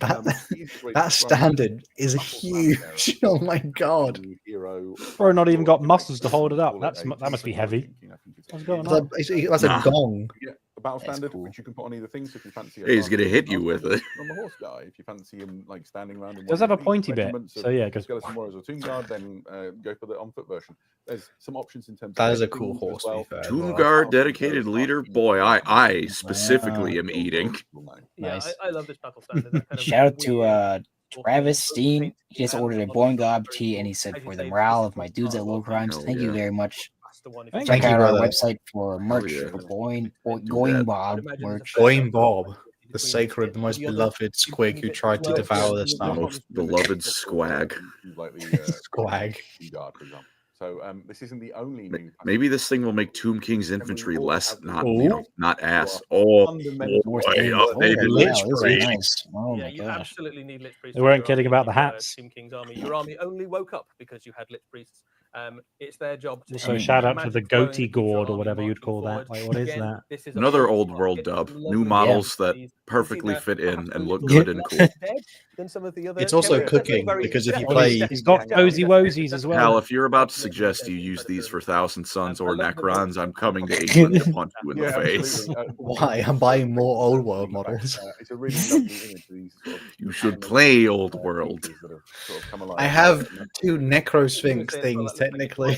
That standard is huge. Oh my god! Bro, not even got muscles to hold it up. That must be heavy. What's going on? That's Nah. a gong. Yeah, the battle That's standard, cool. which you can put on either thing. So if you fancy, He's gonna hit you with it. On the horse guy, if you fancy him like standing around, in Does one have a of the pointy bit. regiments of So yeah, because skeleton warriors or tomb guard, then go for the on foot version. There's some options in terms. That of is a editing cool as horse. well. To be fair, as Tomb well. Guard dedicated leader. Boy, I specifically am eating. Yeah, Nice. I love this battle standard. That kind of Shout out to weird, Travis Steen. He just and ordered a on Boing the Gob very tea, cool. and he said As you for say, the morale this of my is dudes at part of LoreCrimes, Hell thank you yeah. very much. That's the one. If Thank Check you, out our brother. website for merch yeah. for Do Going that. Bob I'd imagine merch. there's a fair Boing amount Bob, of the sacred, the most beloved squig who tried to devour the snow. Most beloved swag. Squag. So this isn't the only new. Maybe this thing will make Tomb King's infantry less, not Ooh. not ass. Oh, Fundamental Horse boy, Kings. updated Oh, Lich wow, this is Priest. nice. Oh yeah, my you gosh. absolutely need Lich Priests. They weren't for kidding your about the army, hats. Tomb King's army. Your army only woke up because you had Lich Priests. It's their job to Also, keep shout out to magic the flowing goatee and keep your gourd or army whatever you'd marching call forward. that. Like, what is Again, that? this is a another full old target. world It's dub. lovely. New models Yeah. that You've perfectly seen fit that in perhaps and a look little good and bit cool. less dead than some of the other It's also characters. They're cooking, very because if you dead. play- He's got cozy wozies as well. Hal, if you're about to suggest you use these for Thousand Suns or Necrons, I'm coming to England to punch you in the face. Why? I'm buying more old world models. It's a really lovely image. These sort of You should play Old World. creatures that have sort of come alive. I have two Necrosphinx things, technically.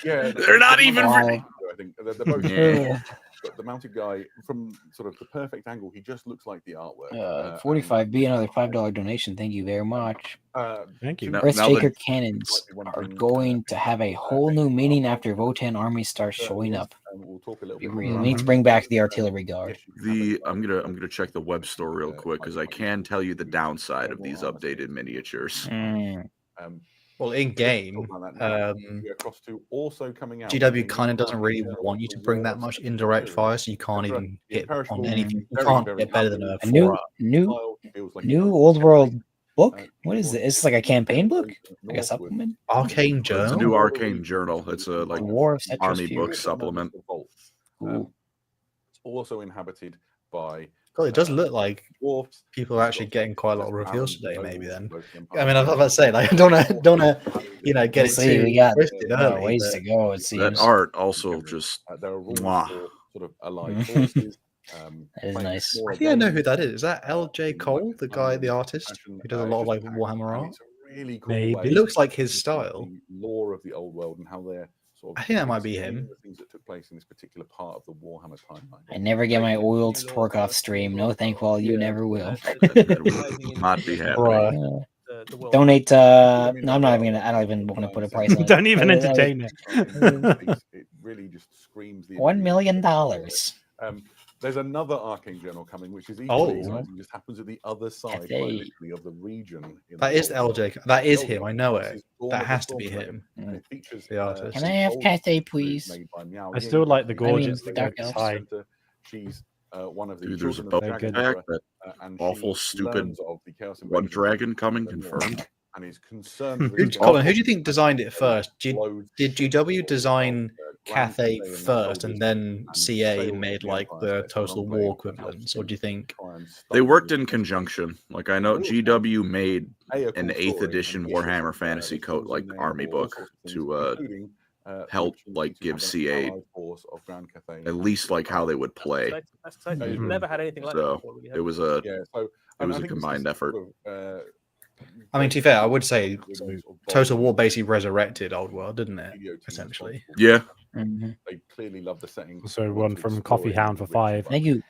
Yeah, They're not even Wow. I think they're both. Yeah. But the mounted guy, from sort of the perfect angle, he just looks like the artwork. 45B, another $5 donation. Thank you very much. Thank you. Now Breathshaker that- cannons are going to have a whole new meaning after Votann army starts showing up. We'll talk a little Be bit real. more We need to bring back the artillery guard. I'm gonna check the web store real quick because I can tell you the downside of these updated miniatures. Well, in game, across to also coming out. GW kind of doesn't really want you to bring that much indirect fire, so you can't even hit on anything. You can't get better than a A new 4-up. new old world book. What is it? It's like a campaign book, like a supplement. Arcane It's a Journal. new arcane journal. It's a like War of army Cetrus book Fury. supplement. It's also inhabited by God, it does look like dwarfs. people are actually getting quite a lot of reveals today. Maybe then. I mean, I was about to say, like, I don't wanna, get We'll it see. too We got twisted early. ways but- to go. It That seems. art also just There are rules Mwah. for sort of allied forces. That is playing nice. smaller I think I know who games, that is. Is that LJ Cole, the guy, the artist, who does a lot of like Warhammer art? It's a really cool Maybe. way. It looks like his to style. the lore of the old world and how they're sort of I think that might be explaining him. the things that took place in this particular part of the Warhammer timeline. I never get my oiled torque off stream. No, thank well, you Yeah. never will. That will not be happening. Bruh. The world. Donate. I mean, No, I'm not like, even gonna. I don't even want to put a price on it. Don't even Uh, entertain it. It really just screams the $1 million. There's another Arcane Journal coming, which is Oh. equally exciting. Just happens at the other side, quite Cathay. literally, of the region. in That the is world. LJ. That is him. I know This it. is Dawn That of the has to be Stormdragon, him. and it features, The artist. Can I have Gold, Cathay, who's please? made by Meow I Ying, still like the who's gorgeous the Dark Elf Elf. Center. She's one of the Dude, there's a children of bug the Very Dragon good. fact Emperor, that and awful, she stupid learns of the Chaos one Invasion dragon coming of the confirmed. and is concerned with Colin, who do you think designed it Loads first? of Did GW design Grand Cathay Cathay first and then and CA sailed made the like Empire the State Total Enclave War and helped equivalents, or do you think? try and They stop worked the- in conjunction. Like I know GW made A, a an cool 8th story, edition and Warhammer B, Fantasy the Code, tools like in there army for all book, sorts of to things, including, help, the like, opportunity to give have an CA allied force of Grand Cathay at least like how they would play. That's exciting. We've Mhm. never had anything like So, that before. Really, It was a Yeah, so it was I a think this combined is effort. sort of, I mean, to be fair, I would say with those sort of Total War volumes basically resurrected Old World, didn't it? studio team Essentially. responsible Yeah. for it. Mhm. They clearly love the setting. Also, They one want to from explore Coffee it in Hound for rich 5. Thank you.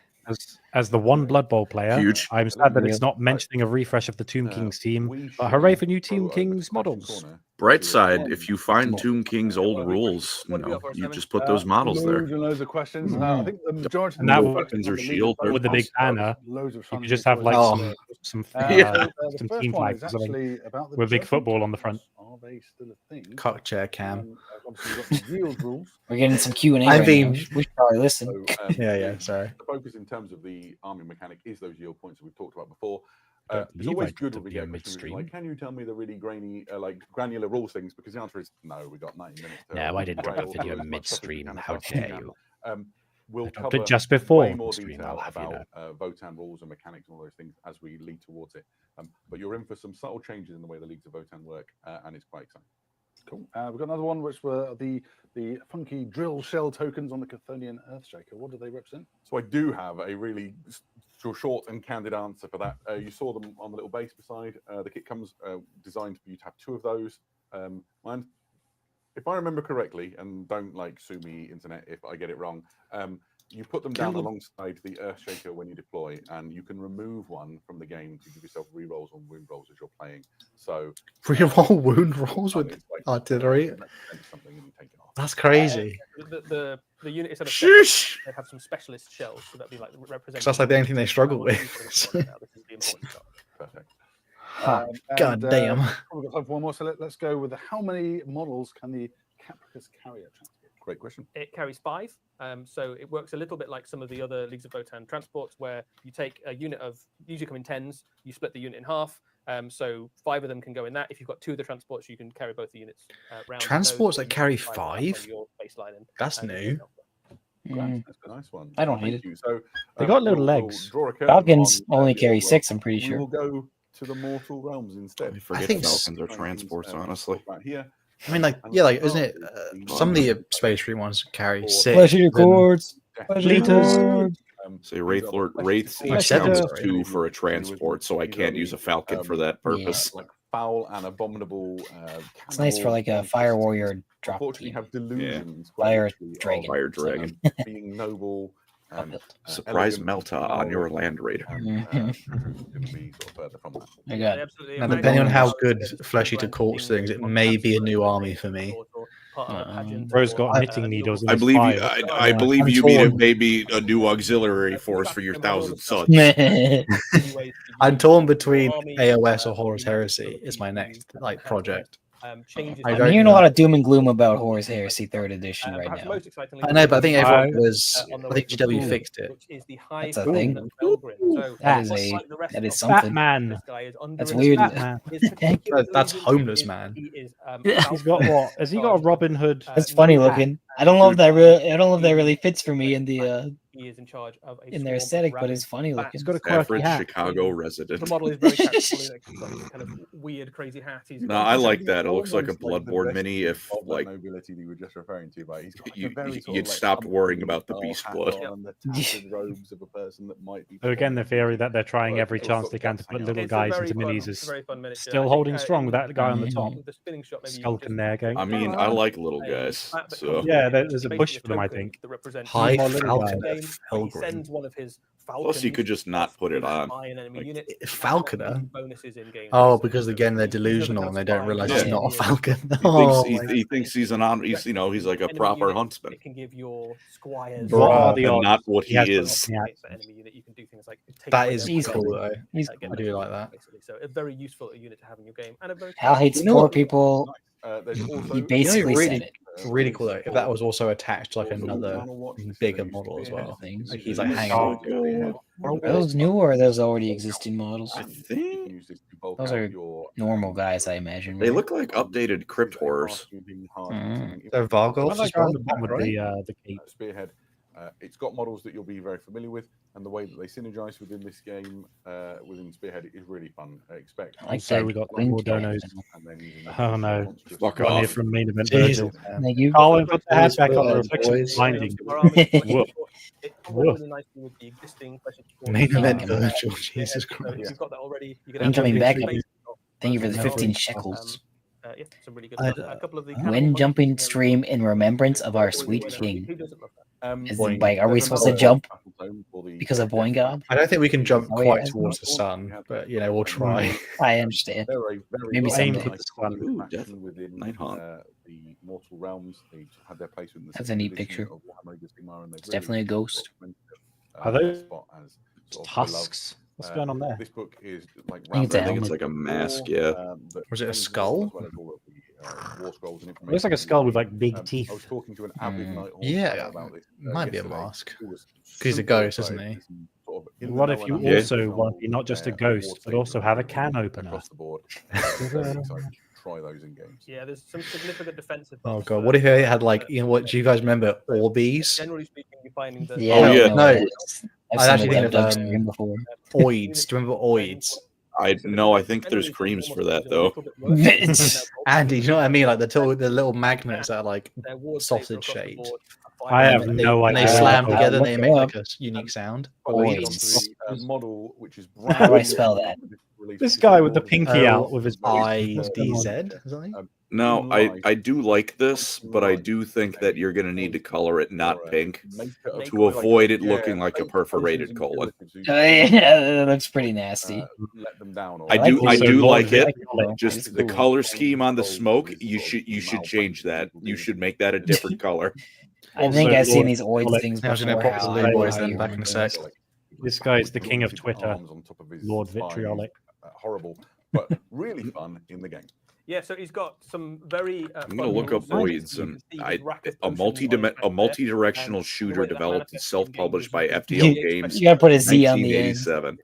As the one Blood Bowl player, Huge. I'm sad that Real. it's not mentioning a refresh of the Tomb Kings team. we But hooray for should new go Tomb over to Kings Question models. Corner Bright to side, respond if you find to Tomb King's Yeah, old what are the rules, what have you got for us, you Simon? just put those models there. Loads and loads of questions. I Mhm. think the majority And of that them would- are Weapons or on the shield, league, with the big but banner, loads of You shiny could just have like choices. some Yeah. The some first team one flags is or something. actually about the with big judgment football on the front. rules. Are they still a thing? Cock chair cam. Obviously, we've got the yield rules. We're getting some Q&A I right mean- now. We should probably listen. So, Yeah, sorry. The focus in terms of the army mechanic is those yield points that we've talked about before. Don't It's believe always I good did when we the get questions midstream. like, can you tell me the really grainy, like granular rules things? Because the answer is no. We got 90 minutes. to No, I didn't drop a rail video through as much stuff as we midstream. can as How fast as we dare can. you? We'll I dropped cover it just before way more the stream, detail I'll have you know. about Votann rules and mechanics and all those things as we lead towards it. But you're in for some subtle changes in the way the leagues of Votann work, and it's quite exciting. Cool. We've got another one, which were the funky drill shell tokens on the Chthonian Earthshaker. What do they represent? So I do have a really short and candid answer for that. You saw them on the little base beside. The kit comes designed for you to have 2 of those. Mine, if I remember correctly, and don't like sue me, internet, if I get it wrong. You put them down alongside the Earthshaker when you deploy, and you can remove one from the game to give yourself rerolls on wound rolls as you're playing. So Reroll wound rolls with it's like, artillery. represent something and you take it off. That's crazy. The unit is Shush! they have some specialist shells, so that'd be like representing. That's like the only thing they struggle with. This is the important stuff. Perfect. God And, damn. We've got time for one more, so let's go with how many models can the Capricus carrier transport? Great question. It carries 5, so it works a little bit like some of the other Leagues of Votann transports, where you take a unit of, usually come in 10s, you split the unit in half, so 5 of them can go in that. If you've got 2 of the transports, you can carry both the units round. Transports that carry on 5? your baseline That's and new. Mm. That's a nice one. I don't Thank hate it. you. So They got little we'll legs. draw a curtain Falcons on, only the carry old 6, world. I'm pretty We sure. will go to the mortal realms instead. I forget think Falcons are Things, transports, we'll honestly. talk about here. I mean, like, And yeah, like, the isn't it? last Some of is the Space Marine ones carry Or- 6. Flesh your then- cords. definitely- Liters. Say Wraith Lord Wraiths Oh, each seven, counts sorry. 2 for a transport, so I can't use a Falcon for that purpose. like foul and abominable. It's nice for like a fire warrior drop. Unfortunately, team. have delusions. Fire quite literally, of, dragon. Fire Dragon. being noble. Uphill. Surprise elegant, Melta on your land raider. and, Mhm. couldn't be sort of further from that. I got it. Absolutely. Now, amazing. depending on how good There's Flesh Eater Corpse things, it may be a new army for me. Bro's got knitting needles in I his believe you. file. I believe I'm you mean it torn. may be a new auxiliary force for your 1,000 sons. I'm torn between AOS or Horus Heresy. Is my next like project. Changes. I I'm don't hearing a know. lot of doom and gloom about Horus Heresy 3rd edition right Perhaps now. most excitingly, I know, but I think everyone Uh, was. on the I think Wraith of GW Thor, fixed it. which is the high That's a Thorn thing. of Belgrin. So, That is unlike the rest that is of something. Batman. this guy is under That's his weird. skin. Batman. His particular That's delusion homeless is man. He is, He's got what? Has he got a Robin Hood? It's funny no looking. I don't love that. I don't love that really fits for me in the he is in charge of a in swarm their of aesthetic, but rabid it's funny looking. He's got a quirky Average hat. Chicago resident. The model is very characterful. He's got this kind of weird, crazy hat. He's No, I like that. It looks like a Bloodborne mini. If of that like nobility that you were just referring to, but he's got like you, a very sort you'd of, like, stopped worrying humpy about the style beast hat blood. on, the tattered robes of a person that might be. So again, the theory that they're trying Well, every it's chance got they can to guts put hanging little It's guys a into very minis fun, is very fun miniature. still I think, holding strong with in- that guy on the top. with the spinning shot, maybe you Skulking just there going. I mean, I like little guys. So Yeah, there's a basically push for them, I token think. that represents High more little Falconer game where he Felgrim. sends one of his plus you could just not put it on. by an enemy Like, unit. Falconer? Bonuses in game. Oh, because again they're delusional and they don't realize it's Yeah. not a falcon. He thinks Oh, he thinks he's an on. He's he's like a Enemy proper unit, huntsman, It can give your squires. What are the and odds not what he has got is. the hat? For enemy unit, you can do things like take that away is their He's cool weapons, though. He's get I do them like that. basically. So a very useful unit to have in your game, and a very Hal hates You know poor what? people. There's also He basically really- said it. Really cool though. If that was also attached to like another bigger model as well. Things. Like he's like hanging Oh, on. Are those new or are those already existing models? I think Those are normal guys, I imagine. they right? look like updated crypt horrors. They're Vargulfs I as like well. around the bottom of right? the cape. Spearhead. It's got models that you'll be very familiar with, and the way that they synergize within this game, within Spearhead, is really fun. Expect. I like Also, that we got green more cat. donos. And then using Oh, no. monstrous- Fuck One here off. from main event Jesus, Virgil. man. Thank you. Colin, put the hat back on. The Boys. reflection's blinding. Woof. It Woof. really nicely with the existing Main event Yeah. Virgil, Jesus So Christ. if you've got that already, you can Incoming have backup. space. Thank you for the Um, 15 um, shekels. Yeah, some really good I- stuff. A couple of the When jumping stream in remembrance of our sweet king. Who doesn't love that? Is Boing. it like, are we There's supposed to another jump battle zone for the- because of Boingob? I don't think we can jump Oh, yeah. quite towards the sun, but you know we'll try. I understand. They're a very Maybe nice someday. kind of Ooh, attraction within Nighthawk. the mortal realms. They had their place in the That's a neat second edition picture. of Warhammer Age of Sigmar, and they've It's definitely a ghost. Are those spot as sort of Tusks. What's going on there? This book is like I think it's a I think it's helmet. like a mask. Yeah. Was it a skull? War scrolls and It looks like a skull with like big I was teeth. talking to an avid Nighthawk Yeah, about this. might be a yesterday, mask. who was He's a super ghost, isn't excited he? to see sort of in the What if know you and Yeah. also want to be not just a ghost, but also have a can opener? across the board. Very excited to try those in games. Yeah, there's some significant defensive. Oh buffs god, for- what if it had like you know what? Do you guys remember Orbeez? Generally speaking, you're finding that. Yeah, Oh, I yeah. don't know what No. it is. I've I'd seen actually the think Dub of, stream before. Oids. Do you remember Oids? I think there's creams for that though. Andy, do you know what I mean? Like the little magnets that are like sausage shaped. I have And they, no and they idea. slam I'll together and look they it make up. like a unique sound. Oids. Model which is How do I spell that? This guy with the pinky out with his IDZ. Is that it? No, I do like this, but I do think that you're gonna need to color it not pink to avoid it looking like a perforated colon. That looks pretty nasty. Let them down. I like do this. do Lord like it. Vitriolic. Just the color scheme on the smoke, you should change that. You should make that a different color. I think Also, I've seen Lord these Oids Vitriolic. things I was gonna before. pop the Hal. Blue I Boys don't know then how back you in a remember sec. This guy's the king of Twitter, Lord Vitriolic. Horrible, but really fun in the game. Yeah, so he's got some very. I'm gonna look up Voids, and a multi-directional shooter developed and self-published by FTL Games, You gotta put a Z on the end. 1987.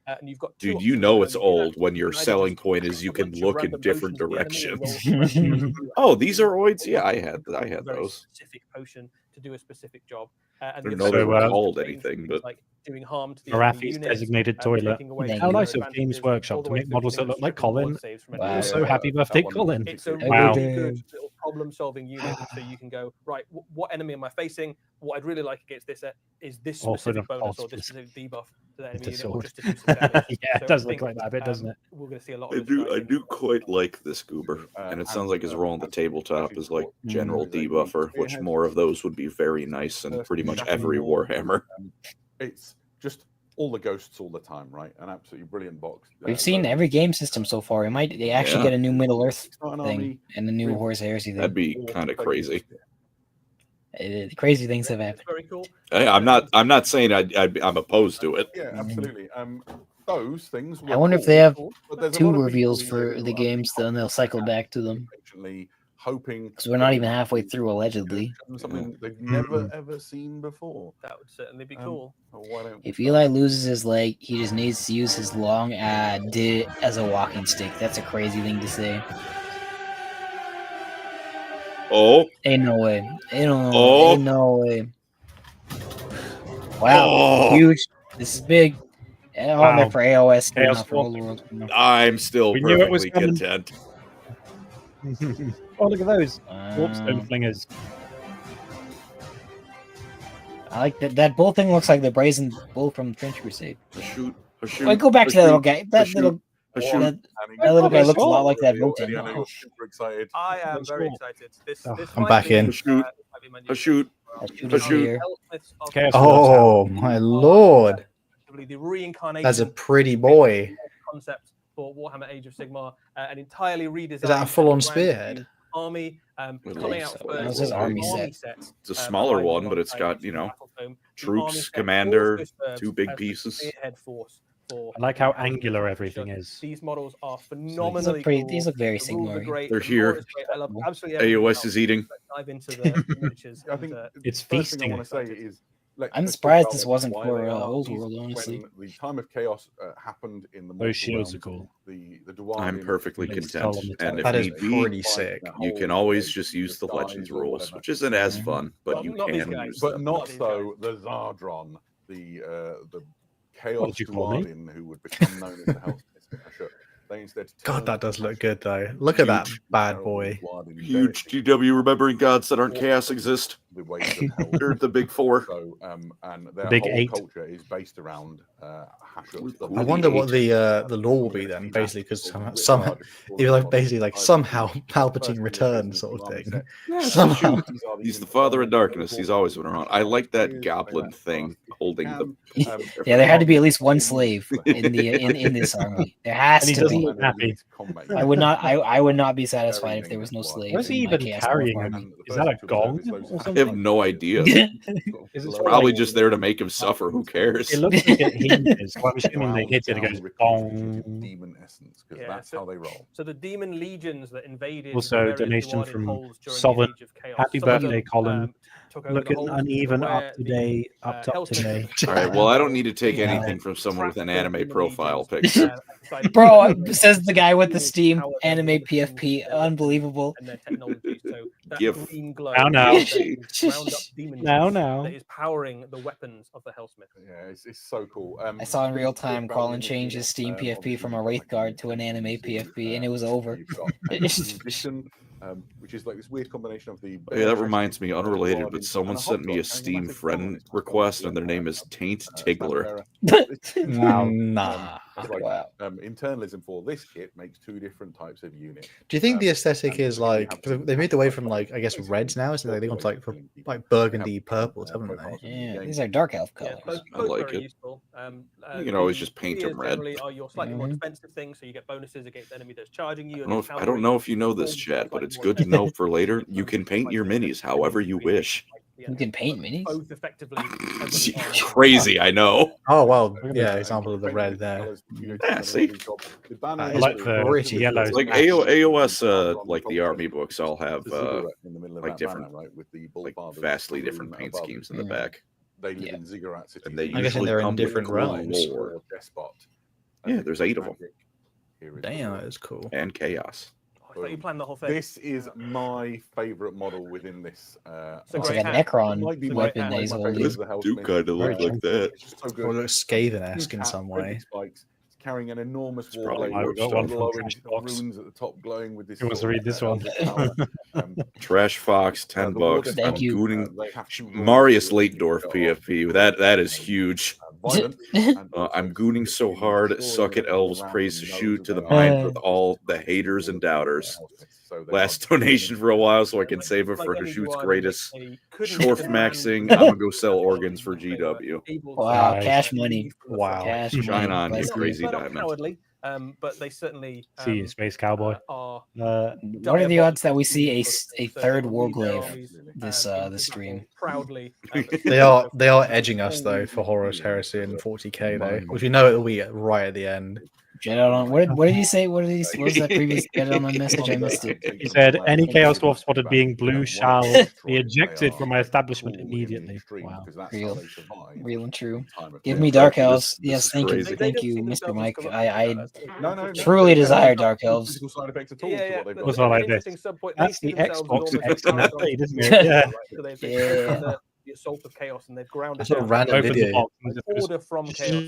And you've got Dude, two you options know for it's them to do that. old when your Either selling just point a is you can bunch of look in random different potions to the enemy directions. and roll Oh, these are Oids? or Yeah, I you had can I had very those. Specific potion to do a specific job. I And didn't the know they other were option called is anything, things but like doing harm to the Marafi's enemy units, designated toilet. taking away Thank How you. nice of advantages, Games all Workshop the to way make to models that finishing look like stripping Colin. board saves from Wow. enemies. Also, happy birthday, that one Colin. It's a Wow. really good little problem-solving unit, so you can go right. What enemy am I facing? What I'd really like against this is this Oh, for specific the bonus or odds, this specific debuff to that It's enemy a unit, or sword. just to do some damage. Yeah, it So does I look think, like that a bit, doesn't it? We're going to see a lot I of this. do quite like this goober, and it sounds like his role on the tabletop is like general debuffer, which more of those would be very nice in pretty much every Warhammer. It's just all the ghosts all the time, right? An absolutely brilliant box. We've seen every game system so far. They actually Yeah. get a new Middle Earth Kickstarter thing army, and a new with- Horus Heresy That'd thing. be kind of crazy. Crazy things have It's happened. very cool. Hey, I'm not saying I'm opposed to it. Yeah, absolutely. Those things. I were wonder if cool, they have but there's a 2 lot of reveals people for who the are games, then they'll cycle back to them. patiently hoping Because we're not even halfway through, allegedly. something they've never ever seen before. That would certainly be Um, cool. Well, why don't we If Eli loses his leg, he just needs to use his long did it as a walking stick. That's a crazy thing to say. Oh, Ain't no way. Ain't no, Oh. ain't no way. Wow, Oh. huge. This is big. Oh, Wow. meant for AOS, Chaos not for Dwarf. Overworld. No. I'm still We knew it was perfectly coming. content. Oh, look at those warpstone Wow. flingers. I like that. That bull thing looks like the brazen bull from French Crusade. A shoot. A shoot. Wait, go back a to that little shoot, guy. That shoot, little. a shoot. That, that little guy looks a lot like that Reveal, Votann. Eddie, I know you're super excited. I am very Sure. excited. This Oh, this I'm might back be, in. A shoot. might be my new A shoot. That shoot A is shoot. here. Elspeths of Chaos the- Oh my lord, effectively the reincarnation. that's a pretty boy. Concept for Warhammer Age of Sigmar, an entirely redesigned. Is that a full-on brand spearhead? new army It coming looks out so. first. This is the army set. It's a smaller behind one, the but it's got, alongside you know, Battle Foam. The troops, army set commander, also serves 2 big as the pieces. spearhead force for I like how the Age of angular Sigmar. everything is. These models are These phenomenally look pretty. cool. These look very The rules are Sigmar. great. They're the lore here. is great. I love absolutely everything AOS else. is eating. Dive into the miniatures. I think It's the first thing feasting. I want to say is I'm let's talk surprised about this wasn't why for they are. Old These- World, honestly. When the time of chaos happened in the Those mortal shields are realms, cool. The Dwarf I'm perfectly Big content. skull on the And top. if That is need be, pretty sick. you can always just use the Legends rules, which isn't as fun, but Well, you not these can guys, use but them. not these so the Zardron, the chaos did you call me? Dwarven who would become known as the Hellsmith. They instead God, turned that does to look good though. Look at that Huge. bad terrible boy. Dwarven Huge deity, GW remembering gods that aren't chaos exist. the ways of hell. They're the big 4. So, and their Big whole 8. culture is based around Hashut. Cool. I wonder what the lore will be then, basically, because somehow you're like basically like somehow Palpatine returns sort of thing. Somehow. He's the father of darkness. He's always been around. I like that goblin thing holding the. Yeah, there had to be at least one slave in the in this army. There has And he to doesn't be. look happy. I would not. I would not be satisfied if there was no slave. What is he in my even Chaos carrying Dwarf him? army. Is that a gong or I have no idea. Is it Probably like- just there to make him suffer. Who cares? It looks like it hinges. So I'm assuming they hit it. It goes bong. Demon essence, because Yeah, that's so- how they roll. So the demon legions that invaded Also, the various donation Dwarven from holds during Sovereign. the Age of Chaos. Happy Some of birthday, them, Colin. took over the Looking holds, uneven, where up the, today, up Hellsmith today. All right. Well, I don't need to take Yeah. anything from someone with an trapped anime demon profile legions, picture. decided Bro, to says the guy with the use Steam power anime their weapons, PFP. their weapons, Unbelievable. and their technology. So that GIF. green glow Now, now. is the ground up demon Now, juice now. that is powering the weapons of the Hellsmith. Yeah, it's so cool. I saw in real time Colin Colin change his Steam PFP from a Wraith Guard to an anime PFP, and it was over. Which is like this weird combination of the. Yeah, that reminds me, unrelated, but someone sent me a Steam friend request, and their name is Taint Tiggler. Nah. Wow. Internalism for this kit makes 2 different types of units. Do you think the aesthetic is like 'cause they moved away from like I guess reds now, so they want like burgundy purples, haven't they? Yeah, these are dark elf Yeah, colors. both, I both like are very it. useful. You can always the just paint spears them red. generally are your slightly more Mhm. expensive things, so you get bonuses against the enemy that's charging you. I and don't know then if, I don't know if you know this, countering chat, but slightly it's more good to expensive. know for later. You can paint your minis however you wish. You can paint minis. Both effectively. Crazy, I know. Oh well, Look at yeah, that. example of the red there. Yeah, see? That I like the pretty yellow. It's like AOS, like the army books, all have like different, like vastly different paint schemes in the Yeah. back. They live Yeah. in Ziggurat City. And they I'm guessing usually they're in come with different cool realms. lore Despot. Yeah, there's 8 of them. Damn, that is cool. and chaos. I thought you planned the whole thing. This is my favorite model within this. It's a Looks great like a hat. Necron Might be weapon my that he's favorite holding. This do kind of look like that. It's just so Or good. looks Skaven-esque in Hat, some friendly way. spikes. It's carrying an enormous It's probably warblade. I've got one from glowing Trash Box. runes at the top, glowing with this. Who wants to sort read of, this one? elven power. Trash Fox, $10. the Warden, Thank I'm you. gooning they have to roll Marius to Late Dwarf PFP. That is huge. violent, and I'm also gooning so hard. story Suck at that elves. around Praise to knows shoot that to the they are mind with all the haters and doubters. So they Last are- donation for a while, so I can save it for Like any Hashoot's Dwarven, greatest. they couldn't Shorf demand maxing. the I'm gonna go sell organs for they were GW. able Wow, to cash money. leave from the Wow. front. Cash Shine money. on, you Bless crazy They're not diamond. cowardly, but they certainly See you, Space Cowboy. are. What are the odds that we see a third So Warglaive armies, this into this stream? proudly. They are edging us though for Horus Heresy and 40k though, which we know it'll be right at the end. Jedi on what did he say? What was that previous Jedi on message? I missed it. He said, any Chaos Dwarf spotted being blue shall be ejected from my establishment immediately. Wow. Real and true. Give me Dark Elves. This Yes, is thank you, crazy. thank you, Mr. Mike. I No, truly desire Dark Elves. Physical side effects at all Yeah, to yeah. what they've but got. Was all an like this. interesting subpoint, they That's see the themselves Xbox as almost X in that power blade, isn't gods, it? Yeah. right? So they've taken Yeah. the Assault of Chaos, and they've ground I it saw a down. random Open the video. box. Order from Chaos.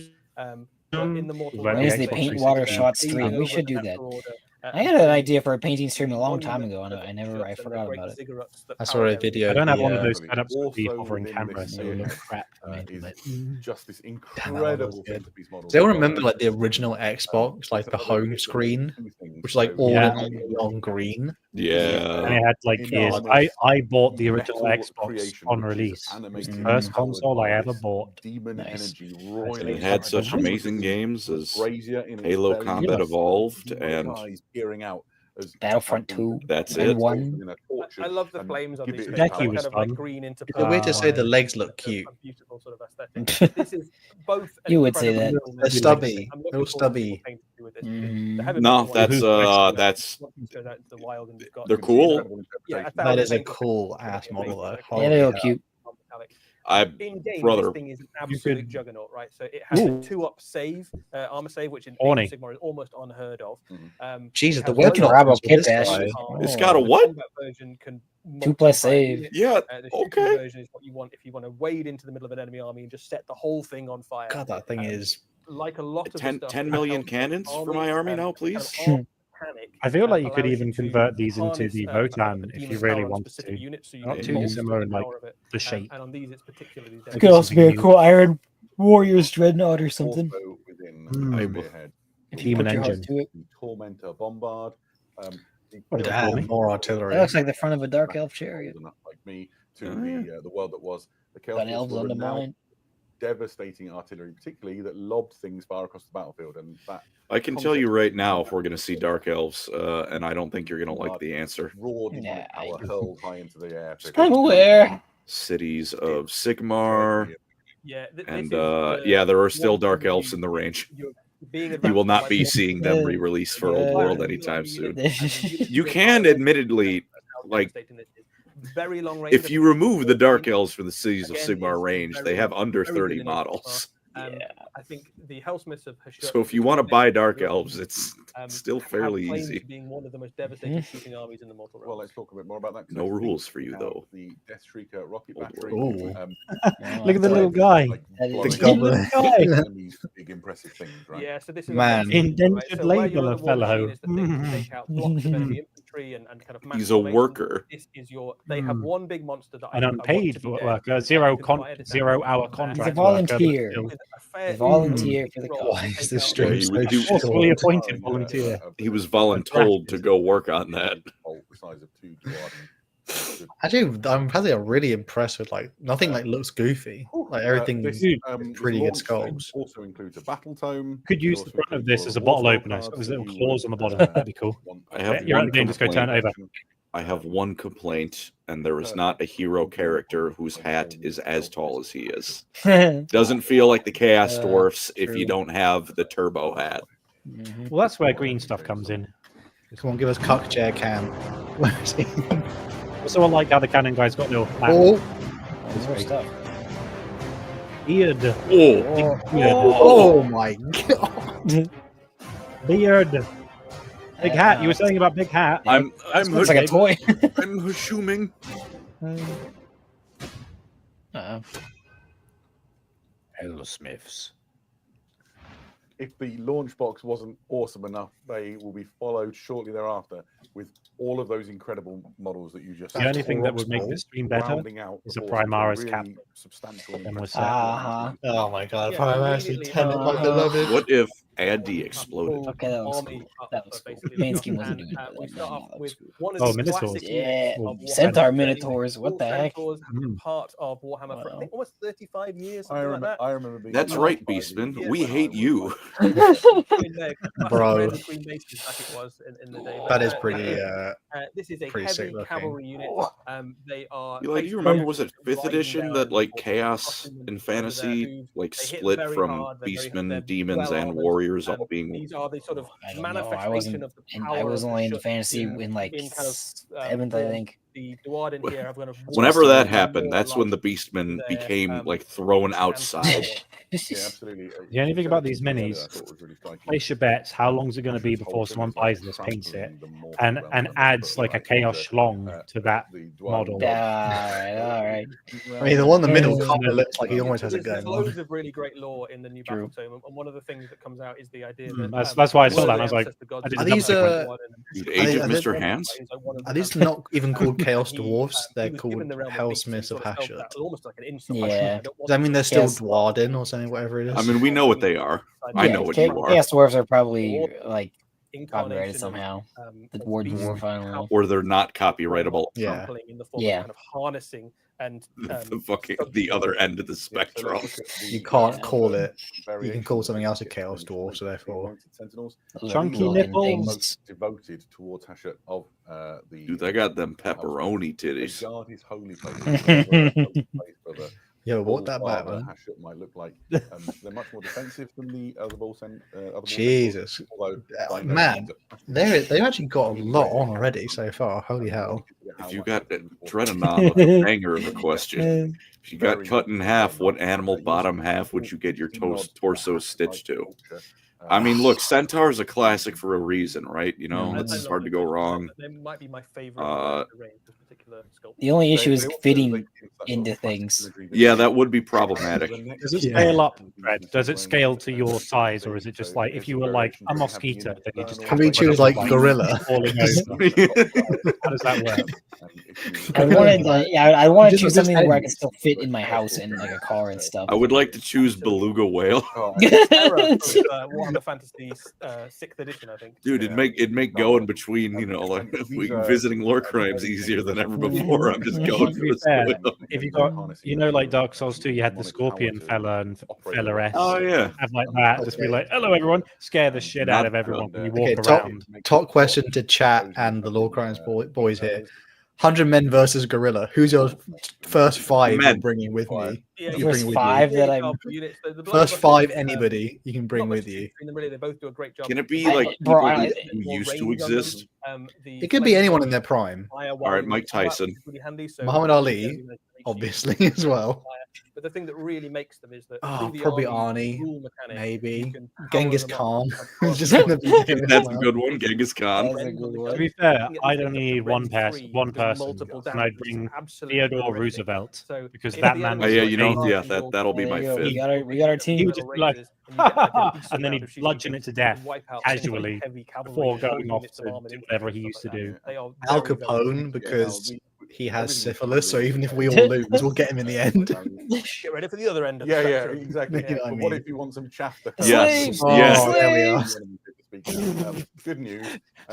But in the Mortal When When is the the Xbox paint water 360 shot stream? paving We over should the do that. Natural Order, I and had an putting idea for a painting stream a long monument time ago, and of I ships and the forgot great about it. ziggurats that I saw power a their video. I don't have one of Yeah. those setups with the Also hovering within camera, this so it'll look series, crap for me. is but- just this one incredible was good. centerpiece model. Do you all remember like the original Xbox, like the home screen, which is like all Yeah. in neon green? And Yeah. it had like years. I bought the original metal Xbox creation, on which is release. It was animated the and first powered console I by ever this bought. Demon Nice. energy And roiling it had inside such of it. amazing games as Brazier in its Halo belly, Combat Yes. Evolved, demonic and eyes peering out as Battlefront something 2 that's and it. 1. within a torture I love the and flames on give these it things. its Jackie That power. was kind of fun. like green into It's a way to say the legs look a cute. beautiful sort of aesthetic. This is both. an You would say incredible that. film They're and stubby. I'm They're looking all forward to stubby. what Paint do with this. Mhm. The heavy No, metal one that's is- that's once it goes out into the wild and you've got they're Can see cool. incredible Yeah, interpretation. That is a painted cool picture, ass amazing, model though. like, Yeah, Holy they look hell. cute. metallic. I In game, brother. this thing is an absolute could- juggernaut, right? So it has a Ooh. 2-up save, armor save, which in Horny. Age of Sigmar is almost unheard of. Jesus, it the has weapon low Bravo options for kit this bash. guy. It's got a Oh. the what? combat version can 2+ multiply save. units. Yeah. The shooting Okay. version is what you want if you want to wade into the middle of an enemy army and just set the whole thing on fire. God, that thing Um, is. Like a lot of the 10 stuff 10 that million helps cannons for my armies, army now, kind please. of armed panic, I feel like you could allows even to convert these into harness, the kind of Votann a if you demon's really power on wanted specific to. units, so you Not get too multiple dissimilar in the like power of it. the shape. And on these, it's particularly It Could Something also be a new. cool Iron Warriors Dreadnought or something. Also within Mm. Spearhead, If Demon you put your heart engine. to it. the Tormentor Bombard. The What Killer damn, Bombard more is artillery. That looks like the front of a Dark Elf chariot. old enough like me to Oh, yeah. the world that was. The Chaos Got Forces elves were under now mine. devastating artillery, particularly that lobbed things far across the battlefield, and that I can tell you right now if we're going to see Dark Elves, and I don't think you're going to like the answer. raw demonic Yeah, power hurled high into the air. I'm aware. Cities of Sigmar, Yeah, and yeah, there are still Dark Elves in the range. You will not be seeing them re-released for Old World anytime soon. You can, admittedly, like, very long range. if you remove the Dark Elves from the Cities of Sigmar range, they have under 30 models. I think the Hellsmiths of Hashut, So if you want to buy Dark Elves, it's still have fairly claimed easy. to being one of the most devastating shooting armies in the Mortal Well, Realms. let's talk a bit more about that. 'cause No I think rules for we you, have though. The Death Shrieker rocket Old battery. Ooh. Look at the little guy. That blowing is- up goblin. enemies, big impressive things, right? Yeah, so this is Man. a Indentured so where your labour, other war machine fellow. is the thing to take out blocks of enemy infantry and kind of mass He's a formation, worker. This is your. They have one big monster that An I want unpaid to be dead. worker, You zero can fire this at 0 hour him. contract. He's a worker, but volunteer. still With a fair Volunteer for the roll, cause. Why is take this out stream Yeah, you so would do- Forcefully short? appointed volunteer. He was voluntold to go work on that. The size of 2 Dwarf. Actually, I'm probably really impressed with like nothing like looks goofy. Like everything This, is this pretty good launch thing sculpts. Also includes a battle tome. Could It use also the front of includes this as all a the bottle war opener, cards so there's that little you claws would, on the bottom. That'd be cool. want. I have You're one at the end, just go turn it over. I have one complaint, and there is not a hero character whose hat is as tall as he is. Doesn't feel like the Chaos Dwarfs if you true. don't have the turbo hat. Mhm. Well, that's where green stuff comes in. Come on, give us cock chair cam. Where is he? Also, I like how the cannon guy's got little Oh, More stuff. beard. Oh, Beard. oh my god! Beard. Big hat. You were saying about big hat. I'm Looks like a toy. I'm assuming. Uh-oh. Hellsmiths. If the launch box wasn't awesome enough, they will be followed shortly thereafter with all of those incredible models that you just. The only thing that would make this stream better rounding out is the a force of Primaris really cap. substantial. Then we're impressive set. Uh-huh. Oh my god! Yeah, Primaris immediately, Lieutenant, my uh, beloved. What if Andy exploded? Okay, that was Army cool. up That for was cool. basically Main the scheme wasn't and, doing that, we but start no, off that with was cool. one of Oh, the Minotaurs. classic Yeah. units of Warhammer. Centaur Minotaurs, what All the heck? Centaurs have been part of Warhammer for I Wow. think almost 35 years, I something remember. like that. I remember being. That's young right, by the- Beastman. Yeah, We when I hate was you. Bro. Red and Green Masons, like it was in the day. That But, is pretty. this is a pretty heavy sick looking. cavalry unit. They are. You like? You basically remember? Was it riding fifth edition down that like horses, Chaos crossing them and under their Fantasy hooves. like They hit split very from hard, they're Beastmen, Demons, well and armored. Warriors all being. These are the sort of I don't know. I manifestation wasn't. of the And power. I was of the only in Shut fantasy in in like kind of, seventh, I warm think. the Dwarf in here have kind of Whenever that more happened, that's when the life Beastmen to their, became like thrown and outside. Yeah, absolutely. The only thing about these I minis, thought was really striking. place your bets. How long is it going to be before someone buys this, paints it, and adds like a chaos schlong to that model? All right. I mean, the one in the middle Yeah. kind of looks like he almost has it There's going on. loads of really great lore in the new True. Battle Tome, and one of the things that comes out is the idea that That's why I saw one that. of And I the was like, ancestor gods I did Are the these, double is click. Dude, Are Age they- of are they- Mr. Hands? Are these not even called Chaos He, Dwarfs? They're he was given called the realm of beasts, and he Hellsmiths of sort of felt Hashut. that almost like an insult. Yeah. I don't want Does that mean to they're still Yes. Dwarden or something, whatever it is? I mean, we know what they are. I know what you are. Chaos Dwarves are probably like copyrighted incarnation somehow. of, The of Dwarf beasts Dwarf, I don't know. Or they're not copyrightable. Yeah. trampling in the form Yeah. of kind of harnessing and The other end of the spectrum. You can't Yeah. call it. You can call something else a Chaos Dwarf, so therefore. Sentinels. Those are Chunky cool nipples. things. Most devoted towards Hashut of the. Dude, I got them pepperoni They titties. guard his holy place. For the Yo, full what that back, father man? Hashut might look like. They're much more defensive than the other other Jesus. although by no Man, means a- They've actually got a lot on already so far. Holy hell. If you got Dreadnought, a banger of a question. If you got cut in half, what animal bottom half would you get your torso stitched to? I mean, look, Centaur's a classic for a reason, right? You know, Mhm. it's hard to go wrong. They might be my favorite range, this particular sculpt. The only issue is They also fitting like such a into classic things. imagery that Yeah, that would be problematic. Does it Yeah. scale up, Fred? Does it scale to your size, or is it just like if you were like a mosquito, then you just Can we have choose to like like gorilla? falling over? How does that work? I wanted, I want to Just- choose just something where I end. can still fit in my house and like a car and stuff. I would like to choose beluga whale. Era of Warhammer Fantasy 6th edition, I think. Dude, it'd make going between, you know, like visiting LoreCrimes easier than ever before. I'm just going To for be the fair, swim. if you got, you know, like Dark Souls 2, you had the Scorpion fella and fella S. Oh yeah. Have like that, just be like, "Hello, everyone!" Scare the shit out of everyone when you walk Okay, around. top question to chat and the LoreCrimes boys here. 100 men versus gorilla. Who's your first 5 you're Men. bringing with me? Yeah, You First bring with 5 you. that I'm. First 5 anybody you can bring Not much with you. between them, really. They both do a great job. Can it be I- like bro, people I- who More used to range on them. exist? The It could be flames anyone on in their prime. fire All right, while Mike you fire Tyson. is really handy, so Muhammad you Ali, know, they reach you obviously, with as well. fire. But the thing that really makes them is that Oh, through the probably army Arnie, rule mechanic, maybe. you can power Genghis them up Khan. and It's just gonna be him as That's a well. good one, Genghis Khan. That's a good To one. be fair, Looking at I'd the only thing need up to one range person, 3 one does person, multiple and I'd damage, which is bring absolutely Theodore horrific. Roosevelt So because if that the man enemy was Oh, yeah, like you know, charging yeah, your that'll be There my you go. fifth. We got our team. He would just be like, races, and you get, like, a decent and then round he'd of shooting, bludgeon you it to can death wipe out casually heavy cavalry, before whole going off units to of do armored whatever infantry he and used to stuff like do. that. They are Al very, very Capone, because he has syphilis, so even if we all lose, we'll get him in the end. Get ready for the other end of Yeah, the yeah, spectrum. exactly. You know what I But what mean? if you want some chaff? To Yes. Slaves! Yes. Oh, there we are. Good news.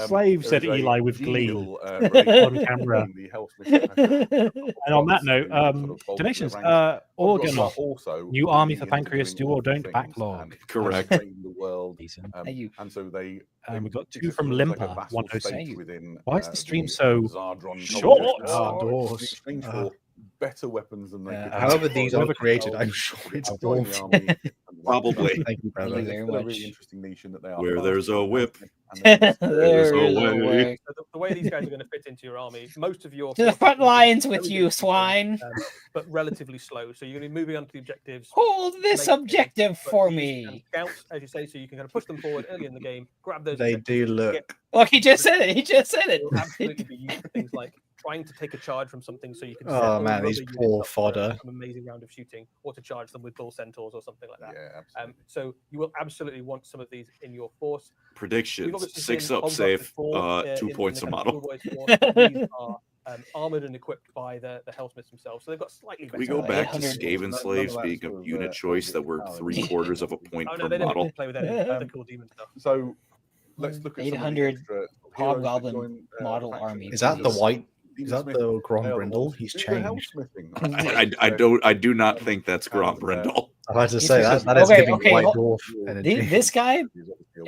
Slave, said there is a Eli with glee genial, on relationship camera. between the Hellsmith Hashut And on that note, sort of bolster donations, their ranks. Organoff, Also new army leaning for into Pancreas doing do or awful don't things backlog. and Correct. train the world. Thank you. And so they We got 2 exist from almost like a Limper, vassal 106. state within, Why is the stream the so Zardron short? culture. Ah, In Dwarfs. exchange for better weapons than they could have. However these are Whoever created, I'm sure it's Join the awful. army and Probably. Thank you, Thank brother. you very It's a much. really interesting niche in that they are Where fast there's a whip, and they're There no is a way. way. So the way these guys are going to fit into your army, most of your To the forces front will be lines with very you, good, swine. but relatively slow. So you're going to be moving on to the objectives. Hold this late game, objective but for these, me. Scouts, as you say, so you can kind of push them forward early in the game, grab those. They objectives, do look. get- Look, he just said it. He just said it. will absolutely be used for things like trying to take a charge from something, so you can. set Oh all man, your these other units poor up for fodder. An amazing round of shooting, or to charge them with bull centaurs or something like that. Yeah, absolutely. So you will absolutely want some of these in your force. We've predictions, obviously 6 seen up, Olga save, before, 2 in points the a kind of model. Schoolboys force. These are armored and equipped by the Hellsmiths themselves, so they've got slightly better. We go back to 800. Skaven slaves being a unit choice that were 3/4 of a point Oh per no, they model. don't play with any the cool demon stuff. So let's look at some of the 800 extra heroes that Hobgoblin join, model faction. army. Is that the white? Is that Demonsmith, the they are Grom the Brindle? ones who He's do the changed. hellsmithing. I do not think that's Grombrindle. I had to He's say just- that is okay, giving okay, white hold- dwarf energy. This guy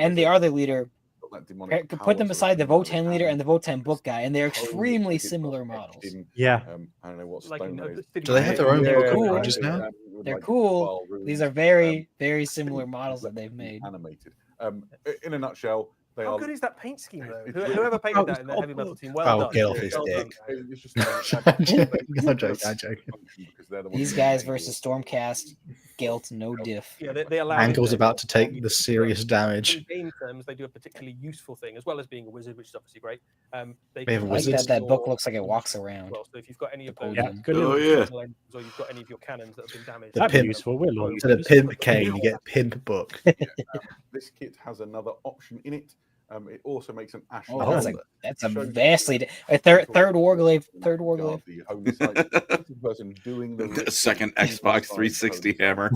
and the other leader, put them beside the Votann leader and the Votann book guy, and they're extremely similar models. Yeah. I don't know what Like in stone that is. the Do they have their own They're book of cool. ranges now? They're cool. These are very, very similar models that they've made. Animated. In a nutshell, They How are. good is that paint scheme though? Whoever painted that in the heavy metal team, well Oh, done. get off his Well done. dick. It's just I'm joking. because they're the ones These who guys enable versus Stormcast, guilt, no diff. Yeah, they allow Ankle's you about to take you the to- serious damage. In game terms, they do a particularly useful thing, as well as being a wizard, which is obviously great. They We have can a I like wizard. that book your looks like it walks as around. well. So if you've got any of those, Yeah, good Oh, little- yeah. lenses, or you've got any of your cannons that have been damaged, The That'd be pimp- useful. We're loyal. Instead of pimp cane, you get pimp book. This kit has another option in it. It also makes an ash. Oh, that's helmet. That's a Shows vastly a third warglaive. Third Guard warglaive. the holy site. This is the person doing the A ritual second inside Xbox the 360 holy site. hammer.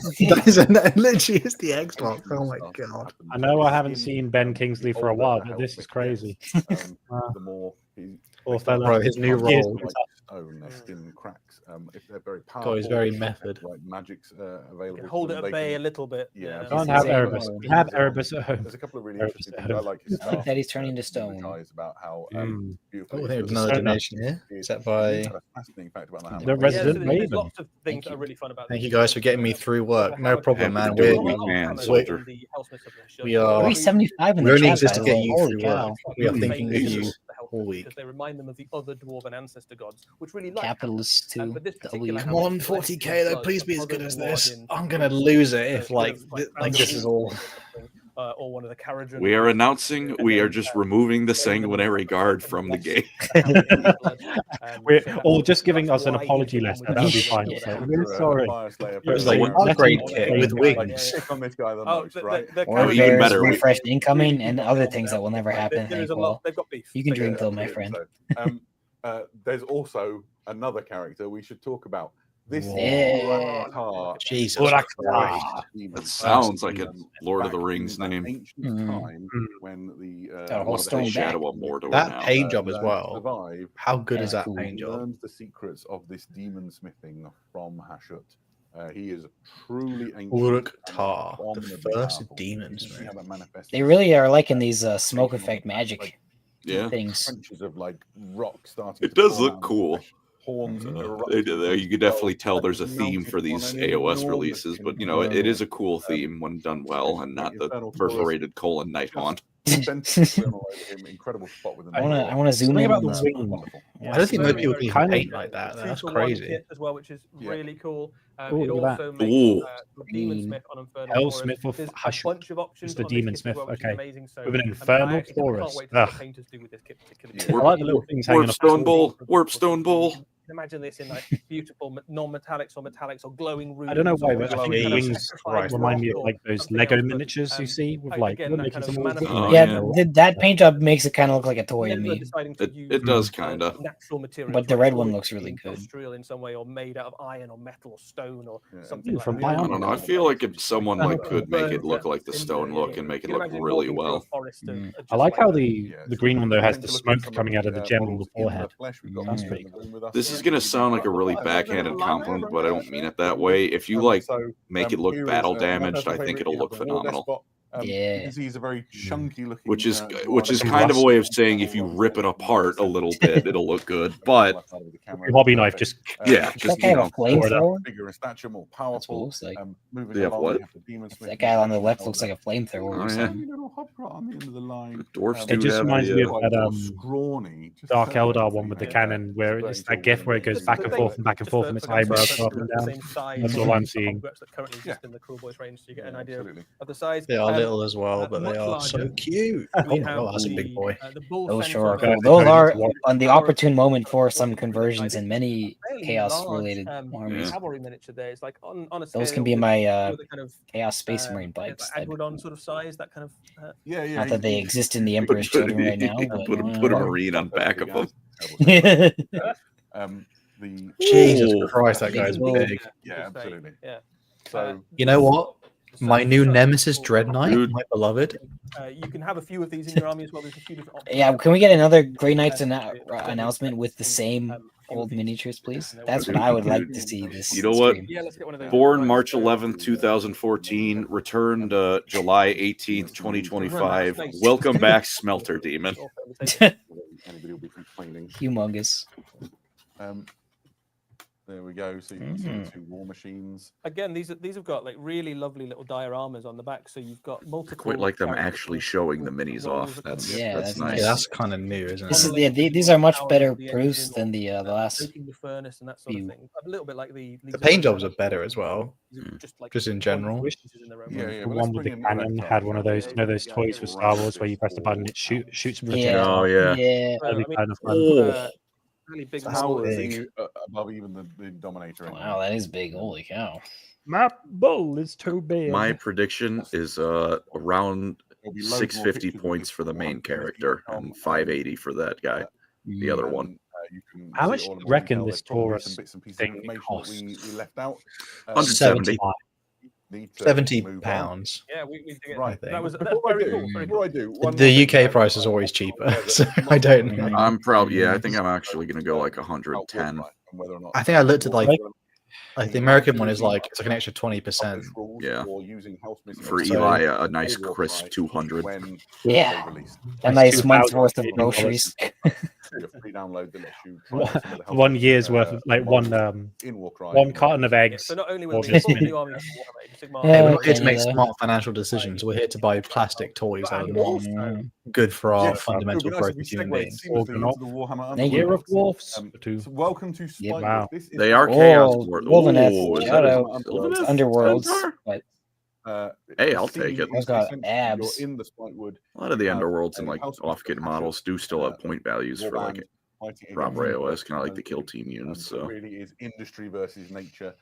That literally is the Xbox. Oh my Stuff that god. happens I know I haven't in, seen Ben the Kingsley for a older while, a but help this is gets, crazy. the more he Poor they start fella. Bro, his new to role. like stone, their skin cracks. If they're very powerful, God, he's very they have, method. Like magic's You available. can hold to it them, at they bay a can- little bit. Yeah, Can't He's have insane. Erebus. We have Erebus at home. There's a couple of really Erebus interesting at things. I home. like his I like staff, that he's turning to stone. advertise about how Mm. beautiful. Oh, it there's is. another So- donation here. Is that He by? had a fascinating fact about the hammer. The Yeah, so Resident there's Raven. lots of Thank things that you. are really fun about Thank this. you guys for getting me through work. No problem, Happy man. to do We're, what we can, soldier. we are- 375 in we the only chat, exist to by get the way. you Holy through cow. work. We are Mm, thinking of Jesus. you all week. Because they remind them of the other dwarven ancestor gods, which really like Capitalists too. but this W. particular Come hammer on, is 40k though. blood Please of be as other good as this. dwarven I'm gonna priests. lose it if So like it's like this is all. or one of the Caradron. We are announcing we are just removing the sanguinary guard from the game. We're all just giving us an apology letter. That'll be fine. It's like, we're sorry. It's like an upgrade kit with wings. Pick on this guy the Oh, most, right? Or even there's better, we- refresh incoming and other things that will never happen. There is a Thank lot. well. They've got beef. You can They- drink till, my Absolutely. friend. So, there's also another character we should talk about. This Yeah. is Tar. Jesus Uraktar. Christ. That sounds like a Lord of the Rings Back in name. that ancient Mm. time when the Got a whole What the stone back. Shadow of Mordor That now. paint job as well. Survive, How good is That's that cool. paint job? learns the secrets of this demon smithing from Hashut. He is truly ancient. Uraktar, and the abominably first powerful. demon You can see smith. how that manifests They really are liking these smoke effect magic Like, Yeah. things. trenches of like rock starting. It to does fall look out, cool. Horns and You eruptions could definitely tell like there's a theme mounted for on these an AOS enormous releases, but you know, it is a cool theme when done well and not the Infernal Taurus. perforated colon night haunt. Incredible spot with the I wanna zoom Something in about on the that. wing. Wonderful. I don't think most Very, people very can kind of- paint like that. That's 2-for-1 crazy. kit as well, which is Yeah. really cool. Ooh, It look at also that. makes Ooh. the Demon Green. Smith on Infernal Hell Taurus. Smith of There's Hashut. a bunch of options It's the on Demon this kit as Smith, well, which is okay. amazing. So, With an I Infernal actually Taurus. can't wait to see what Ugh. painters do with this kit particularly. Yeah. I like the little things hanging off. Warpstone Bowl. Warpstone Bowl. Imagine this in like beautiful non-metallics or metallics or glowing runes. I don't know why, or but I glowing think kind of wings petrified remind me rock of or like those something Lego else, but, miniatures you see with like again, you're that making kind of some manifest- Oh, Yeah, yeah. that paint job makes it kind of look like a toy to Never me. deciding to It use, does uh, kinda. natural materials, But the right? red Or one it looks really being good. industrial in some way or made out of iron or metal or stone or Yeah. something From like that. Bionic. I don't know. I feel like if someone like could make it look Burnt like the cinder, stone yeah. look and make it You can look imagine really walking through a well. forest of- Mm. of I just like how that. Yeah, the so green one though has having the to look at smoke some of coming out of the the, gem on the models in forehead. flesh. We've got That's one pretty in the room with us. This is gonna sound like a really backhanded compliment, but I don't mean it that way. If you like make it look here is, battle my damaged, personal I think favourite. it'll You look have the War phenomenal. Despot. You Yeah. can see he's a very chunky looking. Which is dwarf. kind of a way of saying if you rip it apart a little bit, it'll look good. But Your hobby knife just yeah, Does just that guy you have a know, flamethrower? bigger in stature, more That's what it powerful. looks like. Moving They have along, what? you have the Demon Smith That guy on the who's left got looks like a flamethrower Oh, or yeah. something. tiny little hobcrot on the end of the line. Dwarfs It do just have reminds the, me of quite that scrawny. Just Dark so Eldar nice, one you with the know, cannon where very it's that gif where it goes Just back the and thing, forth and back and just forth for- and its for context, eyebrows that's go up the and same down. size That's as all I'm the seeing. hobgrats that currently exist in the Cruel Boys range, so you get an idea Absolutely. of the size. They are little as well, but they much are so larger. cute. We Oh my have god, that's a big the, boy. the bull Those centaur sure are that cool. is Those are Tony's on the power- opportune moment for some conversions in many fairly chaos-related large, armies. cavalry miniature there. It's like on a Those scale can be in with my some of the kind of Chaos Space Marine like bikes. That'd be Agrodon cool. sort of size, that kind of. Yeah, yeah. Not that they he's- exist in the Emperor's put, Children right now, but put a marine on back of them. The Jesus Ooh. Christ, that guy's Big. big. Yeah, absolutely. Yeah. So You know what? So- My new so nemesis cool. Dread Knight, Dude. my beloved. You can have a few of these in your army as well. There's a few different options. Yeah, can we get another Grey Knights announcement with the same old miniatures, please? That's what I would like to see this You know what? stream. Yeah, let's get one of those. Born March 11th, 2014, returned July 18th, 2025. Welcome back, Smelter Demon. anybody will be complaining. Humongous. There we go. So you can see the 2 war machines. Again, these have got like really lovely little dioramas on the back, so you've got multiple. Quite like them characters actually with showing the multiple minis roles off. that can That's be Yeah, that's that's nice. nice. Yeah, that's kind of new, isn't This it? is these are much Power better of the proofs engine than the last. making the furnace and that sort few. of thing. A little bit like the paint jobs are better as well, just in general. Yeah, The one with the cannon had one of those, you know, those toys for Star Wars where you press the button, it shoots projectiles. Yeah, Oh yeah. yeah. That'd be kind of fun. Really big So how model. is big. he above even the Dominator? anyway? Wow, that is big. Holy cow! My bull is too big. My prediction is around There'll be loads more 650 pictures of points this for the Warhammer main Fantasy character Realm, and 580 for that guy, the other and, one. you can How see much it do all in you more reckon detail. this There's probably Taurus some bits and pieces of thing information that costs? we left out. 170. Need to £70. move on. Yeah, we did get Right. that was that's Before I very do, cool. Very before cool. I do, one The more UK thing, price is always cheaper, so I don't know. I'm probably, yeah, I think I'm actually going to go like 110. I think I looked at like the American one is like it's like an extra 20%. Yeah. For So- Eli, a nice crisp 200. Yeah. A That's nice 2,000 month's worth of Canadian groceries. Free download that lets you try One- out some of the health 1 year's missions, worth of like one in Warcry. one carton of Yeah, eggs. so not only or will we this full mini. new army of Warhammer Age of Sigmar, Hey, we're Yeah, not here to okay, make though. smart financial decisions. We're here to buy plastic toys that are And not also, good for our Yes, fundamental it would be nice growth if we as human segued beings. seamlessly Or into the Warhammer Thank you. Year of Underworlds. Dwarfs. So welcome to Spike. wow. This is They are Chaos Dwarf. Wolveneth, Oh, is shout that out. a It's Sylvaneth Underworlds, Centaur? but Hey, I'll take it. Those got abs. You're in the Spikewood. A lot of the have Underworlds and a like house off-kit that models do still have point values for like warband fighting Rob against Rayo the is kind of like the person. kill team units. So it So really is industry versus nature.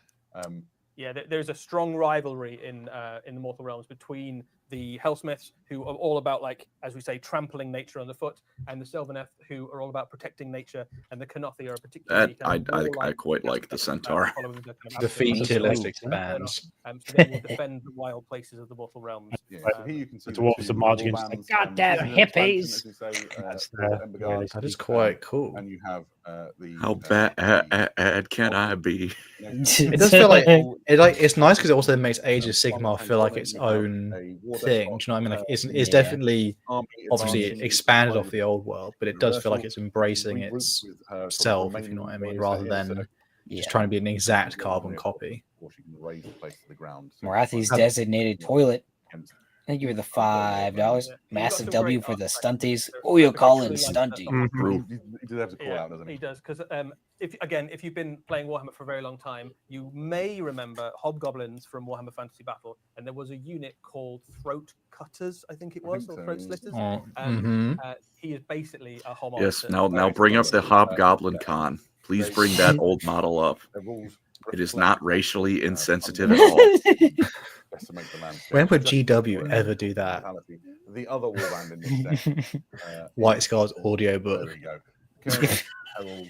yeah, there's a strong rivalry in the Mortal Realms between the Hellsmiths, who are all about, like, as we say, trampling nature underfoot, and the Sylvaneth, who are all about protecting nature, and the Kanothi are particularly that I quite like the Centaur. Defeat till it Cool. expands. So they will defend the wild places of the Mortal Realms. Yeah, so here you can see The dwarves are marching in, warbands, "Goddamn seasonal hippies!" expansion, as we say, That's for the Emberguard, really That is quite cool. and you have the How bad can I be? It does feel like it's nice because it also makes Age of Sigmar feel like its own thing. Do you know what I mean? Like it's Yeah. definitely obviously expanded off the old world, but it does feel like it's embracing its self, if you know what I mean, rather than just trying to be an exact carbon copy. Morathi's designated toilet. Thank you for the $5. Massive W for the stunties. Oh, you're calling stunty. He deserves a call out, doesn't He he? does, because if you've been playing Warhammer for a very long time, you may remember hobgoblins from Warhammer Fantasy Battle, and there was a unit called Throat Cutters, I think it was, or Throat Slitters. He is basically a homage. Yes. to- Now bring up the Hobgoblin Con. Please bring that old model up. It is not racially insensitive at all. When would GW ever do that? The other warband in this set. White Scar's audiobook. There we go. Harold,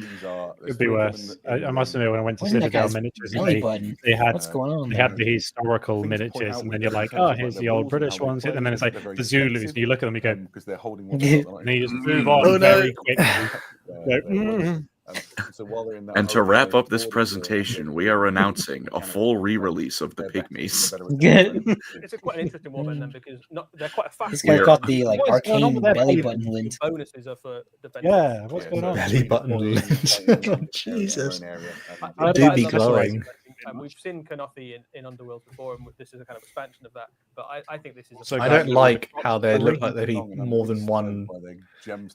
these are It'd be worse. I must admit, when I went to Wasn't that Citadel guy's Miniatures, belly button? they had What's going on? they had the historical miniatures, and then you're like, oh, here's the old British ones, and then it's like the Zulus. And you look at them, you go, because they're holding and then you just move on Oh, no. very quickly. So while they're in that And to hotel, wrap they up this order presentation, we are announcing a full re-release of the Pygmies. It's quite an interesting warband then, because they're quite a fast. This guy's got the like What's going on arcane with that belly belly button lint. Bonuses are for defending. Yeah, what's going on? Belly button lint. Oh, Jesus. I do be glowing. We've seen Kanothi in Underworlds before, and this is a kind of expansion of that. But I think this is. So I don't like how they look like they be more than one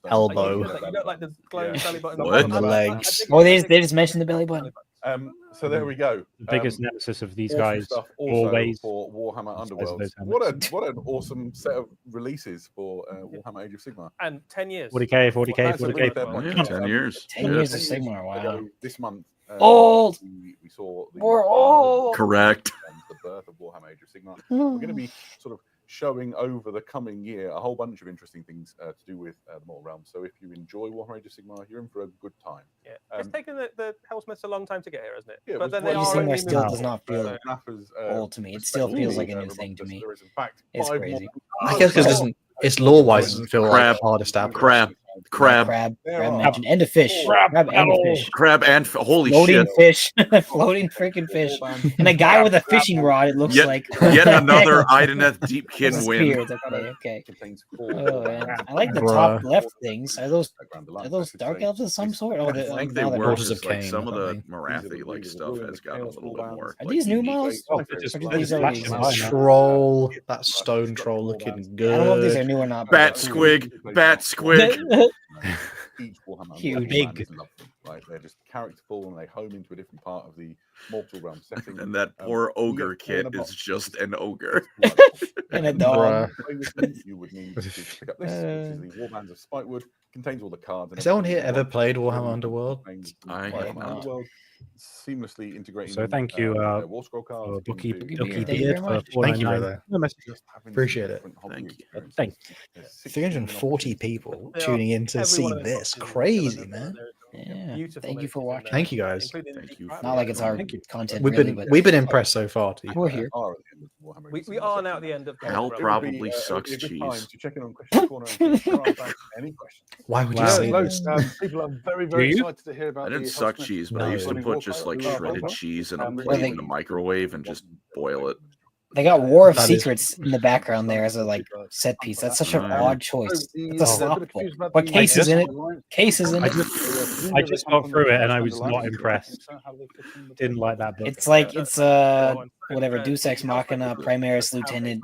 elbow. You don't like the glowing belly button What? on the legs. Oh, they just mentioned the belly button. So there we go. The biggest nemesis of these Awesome guys stuff also always. for Warhammer Says Underworlds. those What an awesome set of releases for Warhammer Age of Sigmar. And 10 years. 40k, 40k, That's a really 40k. fair Oh, point. yeah, 10 years. 10 Yeah. years of Sigmar, wow. Ago this month, Old. we saw the, We're old. Correct. the birth of Warhammer Age of Sigmar. We're going to be sort of showing over the coming year a whole bunch of interesting things to do with the Mortal Realms. So if you enjoy Warhammer Age of Sigmar, you're in for a good time. Yeah. It's taken the Hellsmiths a long time to get here, hasn't it? Yeah, but then they Age of are Sigmar only still moving does not feel forward. Snappers, old to me. It still feels like a new respectively, thing to me. there is, in fact, It's 5 crazy. more- I guess because it's lore-wise doesn't feel Crap. like hard established. Crap. Crab. Crab There are mentioned, and a fish. Crab, Crab and a fish. Crab and holy Floating shit. fish, floating freaking fish, and a guy with a fishing rod. It looks Yet, like yet another Ideneth Deepkin Those win. spears, okay. Contains Oh, man. I like the Bruh. top left things. Are those dark elves of some sort? Oh, I think they now they're were not. Daughters just of like Cain, some of the aren't Marathi like stuff has gotten a little bit more. Are like, these new unique. models? Oh, they just, Or did they these just already flash them exist? by now. Troll, that stone troll looking good. I don't know if these are new or not. Bat but- squig, bat squig. Each Warhammer Huge. fans Big. love them, right? They're just characterful and they home into a different part of the mortal realm setting. And that poor you ogre get four in kit a is box. just an ogre. And a dog. You would need to pick up this, which is the Warbands of Spitewood. Contains all the cards. and Has anyone here everything. ever played Warhammer Underworld? I have Warhammer not. Underworld, seamlessly integrating. So thank you, their War Scroll cards. for Bookie into Bookie Ducky Beard, thank you Beard very for much. Thank you, $4.99. brother. No message. just having Appreciate it. different hobby Thank you. experiences. Thank There's 16 340 different options. people They are- tuning in to every see one of those this. boxes is Crazy, delivered. man. They're Yeah. beautiful Thank you for miniatures in watching. there, Thank you, guys. including Thank the you. crab Not like it's our Thank you. content, We've really, been but we've been impressed so far. To be We're fair. here. Are at the end of the Warhammer We Extreme are section. now at the end of Hal It would probably be, sucks a good cheese. time to check in on Question Corner and see if there are, in fact, any questions. Why would you Wow. say loads. this? People are very, very you? excited to hear about I the didn't suck Hellsmith cheese, but I used to running put war just pilot. like Oh, shredded well, cheese in a Um, plate they- in the microwave and just boil it. they got War of That is- Secrets in the background there as a like set piece. That's such an Right. odd choice. So It's a they're slop bit book. confused about What the- case is in it? Alliance. Cases in I it. just got through it and I was not impressed. Didn't like that book. It's like it's whatever Deus Ex Machina, Primaris Lieutenant,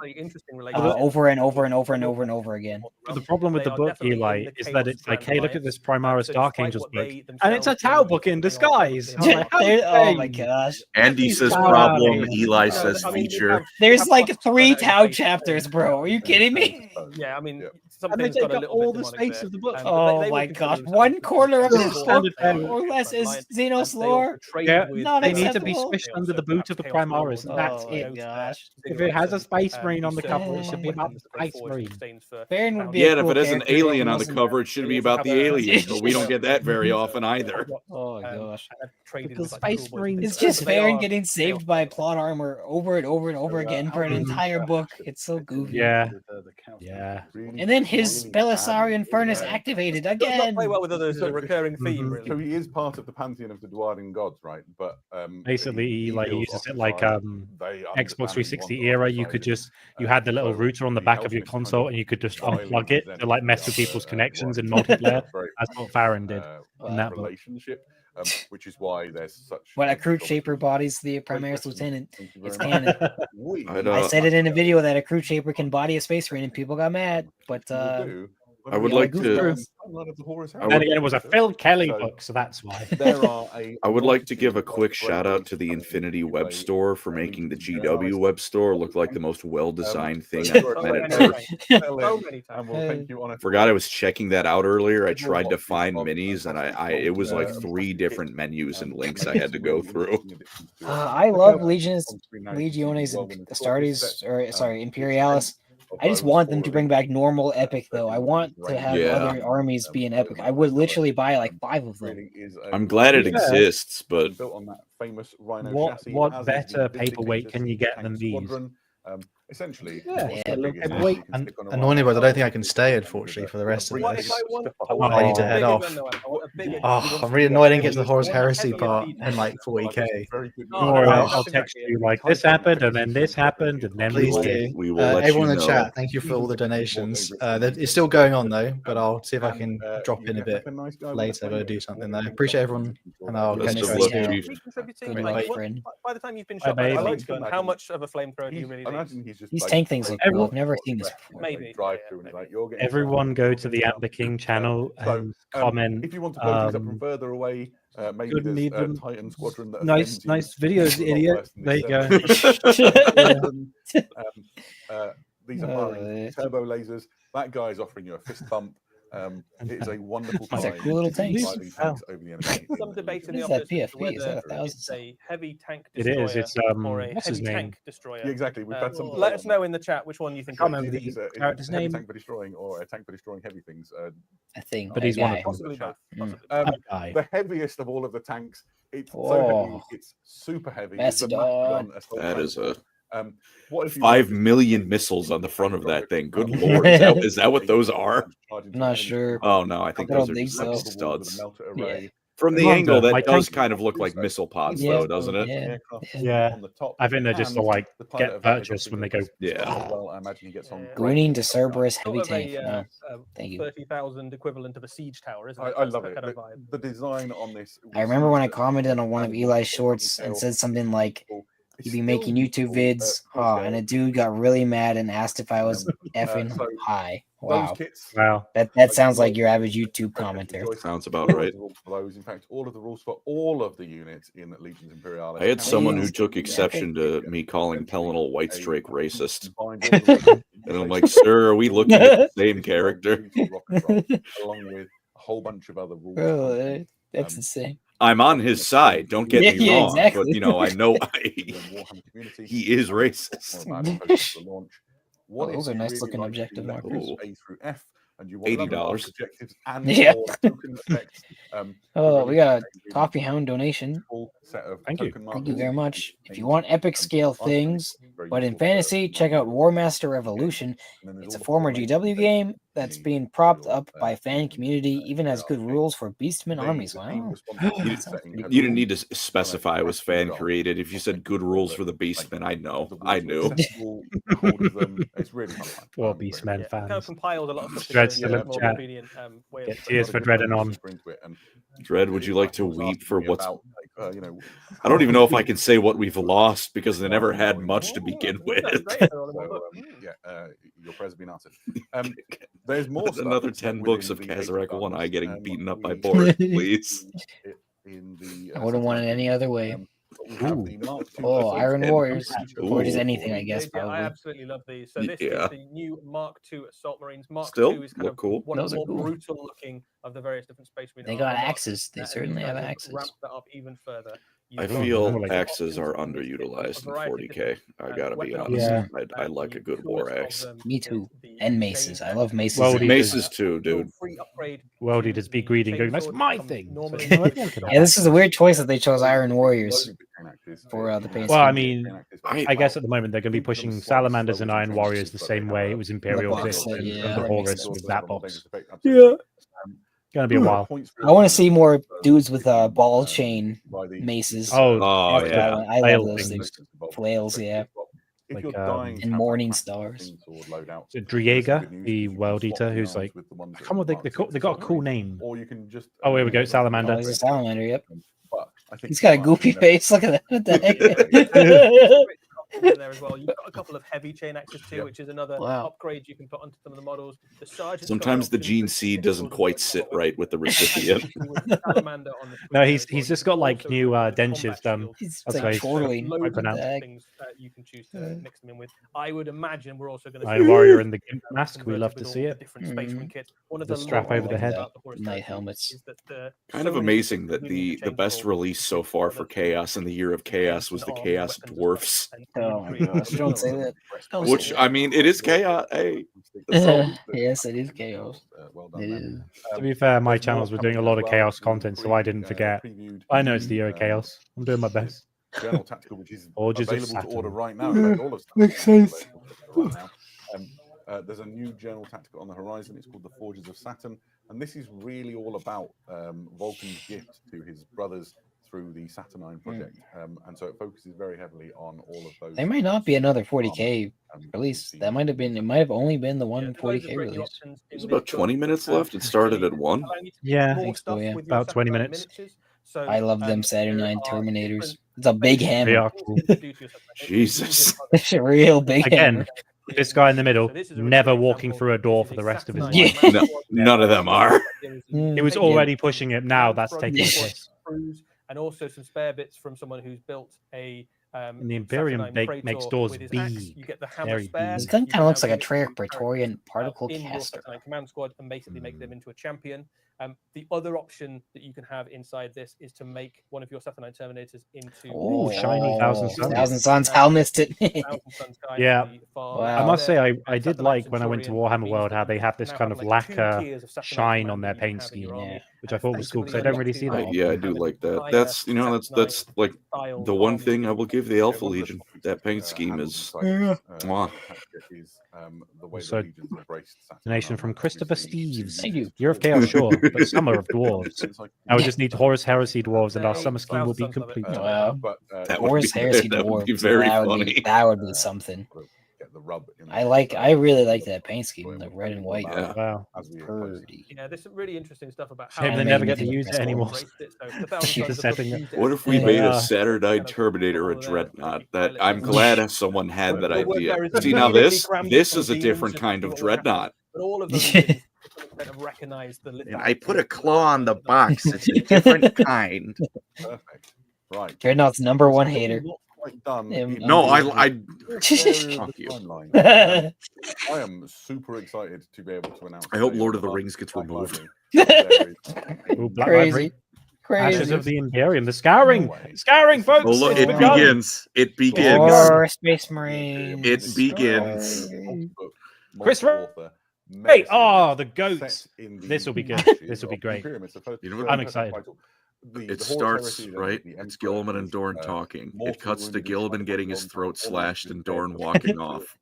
over and over and over and over and over again. But the problem with the book, Eli, is that it's like, hey, look at this Primaris Dark Angels book, and it's a Tau book in disguise. I'm like, how Oh my dare you? gosh! Andy says Wow. problem, Eli says feature. There's like 3 Tau chapters, bro. Are you kidding me? Yeah, I mean, And they something's got take a up little all bit the demonic space there. of the book. But Oh they my would gosh! consider 1 themselves corner of the this standard book Tau. or less is Alliance, Xenos and they also lore. traded Yeah, with Not They need to be acceptable. squished under the boot of the Primaris, and that's Oh, it. gosh. If it has a space marine on the cover, cover, it should be about the space marine. Baron would be Yeah, a and if cool it has an character if alien it on the wasn't- cover, it should be about the alien, but we don't get that very often either. Oh gosh! Because Space Marines It's just They Farron are- getting saved by plot armor over and over and over again for an entire book. It's so goofy. Yeah. Yeah. And then his Belisarian furnace activated Does not again. play well with others as a recurring theme, Mhm. So really. he is part of the pantheon of the Dwarven gods, right? But Basically, like, he feels uses it like ostracized. They Xbox understand 360 and want era. to You could ostracize just you had the little so router on the the back of your Hellsmith kind console, of and you could just styling unplug it presents to like mess the with people's other, connections in Dwarven multiplayer. very, That's what Farron did in that book. relationship, which is why there's such. When a crude shaper bodies the Primaris Lieutenant, Thank you it's very much. canon. I said it in a video that a crude shaper can body a space marine, and people got mad. But I would Yeah, like like to. And then again, it was a Phil Kelly book, so that's why. I would like to give a quick shout out to the Infinity Web Store for making the GW Web Store look like the most well-designed thing on So planet many Earth. times. So many times. Forgot I was checking that out earlier. I tried to find minis, and it was like 3 different menus and links I had to go through. I love Legiones and Astartes, or sorry, Imperialis. I just want them to bring back normal epic though. I want to have Yeah. other armies be an epic. I would literally buy like 5 of them. I'm glad it Yeah. exists, but built on that famous Rhino What- chassis, what as is better the paperweight Vindicators can you get tank than these? squadron. Essentially, Yeah. what's Yeah, the look, biggest paperweight. you can stick on a Annoyingly, Rhino? but I don't think I can stay, unfortunately, for the rest of What this. if I want? I need to head off. Oh, I'm really annoyed I didn't get to the Horus Heresy part in like 40k. Very good. Oh, Or no, I'll that's text exactly you like this happened, and then this happened, and then Please we do. did. we will let you Everyone in know. the chat, thank you for all the donations. It's still going on though, but I'll see if I can drop in a bit later. I've got to do something though. Appreciate everyone, and I'll Best catch of you luck, guys Chief. Good Like, luck, what- friend. by the time you've been Bye, shot by baby. the I like light to gun, imagine- how much of a flamethrower do you I really need? imagine he's just These like, tank things look cool. I've never seen this before. Maybe, drive yeah, through and maybe. like, you're getting Everyone go to the Amber King channel So, and comment. if you want to blow things up from um, further away, maybe good there's a medium. Titan squadron that Nice, avenge nice you. videos, It's a lot idiot. worse than There you this go. These are firing turbo lasers. That guy's offering you a fist bump. It is a wonderful These time. are cool little to be tanks. fighting tanks over the enemy. Some debate in What the is that office as to PFP? Is that whether 1,000? it's a heavy tank It destroyer is. It's or a what's his heavy name? tank destroyer. Yeah, exactly. We've had some. Let us know in the chat which one you think. Can't it is. remember Is the it a character's heavy name. tank for destroying or a tank for destroying heavy things? I think. But he's one of them. Possibly both. Mm. Possibly. That guy. The heaviest of all of the tanks. It's so Oh. heavy. It's super heavy. Mastodon. Assault That is tank. a What if you 5 million missiles on the front of that thing. Good lord, is that what those are? I'm not sure. Oh no, I think I don't those are think just like so. studs. Yeah. From the Commander, angle, my that does tank- kind of look like missile pods, Yeah, though, doesn't it? yeah. Yeah. On the top, I think they're just to, like, the pilot get of that is purchased when they obviously go. Yeah. as well. I imagine he gets on. Yeah. great. Greening to Cerberus Sort heavy of tank. a, No, thank you. 30,000 equivalent of a siege tower, isn't it? I That's love the it. kind of vibe. The design on this. I remember when I commented on one of Eli's shorts and said something like, he'd be making YouTube vids, and a dude got really mad and asked if I was effing so high. Those Wow. kits. Wow. That sounds like your average YouTube commenter. Sounds about right. For those, in fact, all of the rules for all of the units in Legions Imperialis. I had someone who Please. took exception to me calling Pellinal Whitestrake racist. And And I'm like, sir, are we looking at the same character? Along with a whole bunch of other rules. Bro, that's insane. I'm on his side. Don't get me Yeah, wrong, exactly. but you know, I know he is racist. What Those if are you nice really looking like objective the letters markers. A through F, and you want $80. objectives and Yeah. or token effects, Oh, we got a really Coffee Hound donation. full set of Thank you. token Thank you markers. very much. If you want epic scale things, but in fantasy, check out Warmaster Revolution. It's a former GW game that's being propped up by fan community, even has good rules for Beastmen armies. Wow. You didn't need to specify it was fan created. If you said good rules for the Beastmen, I know. I knew. It's really fun. Poor Beastmen Yeah, kind of fans. compiled a lot of stuff Dread's together in a still in more chat. convenient way Get of tears for Dread and on. Dread, would you like to weep for what's... you know, I don't even know if I can say what we've lost because they never had much to begin with. Your prayers have been answered. There's more There's stuff another 10 within books of the Kazarek 1 eye getting Guns, beaten up by we- Boris, please. in the, I wouldn't want it any other way. we have the Mark II Oh, assault Iron rifle, Warriors. which Or is just Ooh. anything, I guess, I probably. absolutely love these. So this Yeah. is the new Mark II Assault Marines. Mark Still II is kind look of cool. one of Those the are more cool. brutal looking of the various different Space Marine They got armor. axes. They And certainly these have guys axes. ramped that up even further. I You've got feel more like axes are options on this kit, underutilized in a variety of 40k. different, I gotta be weapon honest. options. I like a good war axe. Me too. And maces. I love maces. Well, and- Maces too, dude. Free upgrade Well, to he just be the greedy and going, that's chainsword my from thing. So, normally you know, everyone can have Yeah, this is a weird choice that they chose Iron Warriors for the paint Well, I scheme. mean, I guess at the moment they're going to be pushing Salamanders and Iron Warriors the same way it was Imperial box Fist set, and yeah, the that Horus makes with that box. Yeah. Going to be a while. I want to see more dudes with ball chain maces. Oh, Oh, That's what yeah. I Flail love those things. things. Flails, yeah. Like, And Morning Stars. So Driega, the World Eater, who's like, I can't remember, they got a cool name. Or you can just Oh, here we go, Salamander. Oh, there's a salamander, yep. But I think He's got a goofy face. Look at that. What the heck? in there as well. You've got a couple of heavy chain axes too, Yep. which is another Wow. upgrade you can put onto some of the models. The sergeant's got Sometimes an the option gene with seed pistols doesn't as quite well. sit right with the recipient. With Salamander on the No, there he's as well. just You got can like also new do the dentures combat done. shield. He's That's like how he's chortling. Loads of pronounced. different things you can choose to mix them in with. I would imagine we're also going to Iron Warrior and the Gimp mask, we love to see it. Different Space Marine kits. One of The the strap lovely over the things head. about the Horus Night Heresy helmets. is that Kind so of many amazing different that units the change best for release so far for Chaos in the year of Chaos was the Chaos Dwarfs. Oh my gosh, don't say that. Don't say Which, that. I mean, it is Chaos. Hey, that's all. Yes, it is chaos. Well It done, is. To be fair, my channels were doing a lot of Chaos content, so I didn't forget. I know it's the year of Chaos. I'm doing my best. Journal Tactical, which is Orgies of available to Saturn. order right now. In fact, all of Makes Saturn is sense. available right now. There's a new Journal Tactical on the horizon. It's called the Forges of Saturn, and this is really all about Vulcan's gift to his brothers through the Saturnine project, and so it focuses very heavily on all of those. There might not be another 40k release. That might have been. It might have only been the one there's loads of 40k great new release. options in There's this about book. 20 minutes left. It started at 1. allowing you to Yeah, I more think so, stuff yeah. with your About 20 Saturnine minutes. miniatures. So, I love them there Saturnine are Terminators. different It's a big They hammer. are cool. things you can do to your Saturnine. Jesus. It's a real big Again, hammer. this guy in the middle, So this is a really never good walking example. through a door This for is the a rest of his Saturnine life. Yeah. No, none of them are. He was Yeah. already pushing it. Now that's taking the Yeah. piss. Crews, and also some spare bits from someone who's built a And the Imperium Saturnine makes Praetor doors with his axe. big, You get the hammer very spare. This big. gun You kind can of looks now like a get Treyarch some Praetorian characters, particle in your caster. Saturnine command squad and basically make them into a champion. The other option that you can have inside this is to make one of your Saturnine Terminators into Oh, shiny Thousand Suns. Thousand Suns. Hal missed it. Thousand Suns guy Yeah. on the far Wow. left I must there. say, I did Saturnine like when I went to Centurion Warhammer means World that how you they have this now kind have, of like, two lacquer tiers of Saturnine shine command on their that you can paint have in your scheme, army. which I thought was cool because I Basically, don't really see that. Yeah, I do like that. That's, you know, that's like the one thing I will give the Alpha Legion. That paint scheme handled is inside mwah. is the way Also, the Legions embraced Saturn. Donation from Christopher Obviously, Steves. Thank you. Year of Chaos, sure, but Summer of Dwarves. Now we just need Horus Heresy Dwarves, and our Hey, summer scheme will be Klaus does love it. complete. Wow. But That would Horus be- Heresy that would be Dwarves. very that would funny. be that would be something. get the rub. In I there. I really like that paint scheme, the red and white. Yeah. Wow. As we approach. Pretty. Yeah, there's some really interesting stuff about how Shame they And never they get to make use it it anymore. embraced it. So the Thousand Keep the Sons of setting. used it What as if we Yeah. made Yeah. a Saturnine kind of Terminator a all, dreadnought? pilot That I'm things. glad someone had that But what idea. there is See a now really this crammed this up is a beams different and kind of all that crap. dreadnought. But all of those things kind of recognize the And I put a claw on the box. It's a different kind. Perfect. Right. Dreadnought's number one hater. Not quite done. Yeah, in No, the I area of Fuck the you. timeline. Crazy. I am super excited to be able to announce. I hope today Lord on of the Black Rings gets Library removed. that there Ooh, Black Crazy. Library. Crazy. Ashes of the Imperium. The scouring. Norway. Scouring, folks. Oh look, it's it begun. begins. It begins. Or Space Marines. It begins. multi-book, Chris multi-author, Wait, mega oh, series the goats. set in the This'll be good. ashes This'll be of great. Imperium. It's the first- You know what- first I'm excited. title. The It Horus starts Heresy, right. the It's Emperor Gilliman and is, Dorn talking. It mortally cuts to wounded Gilliman by getting the his Votann, throat all slashed that and is Dorn dead. walking off.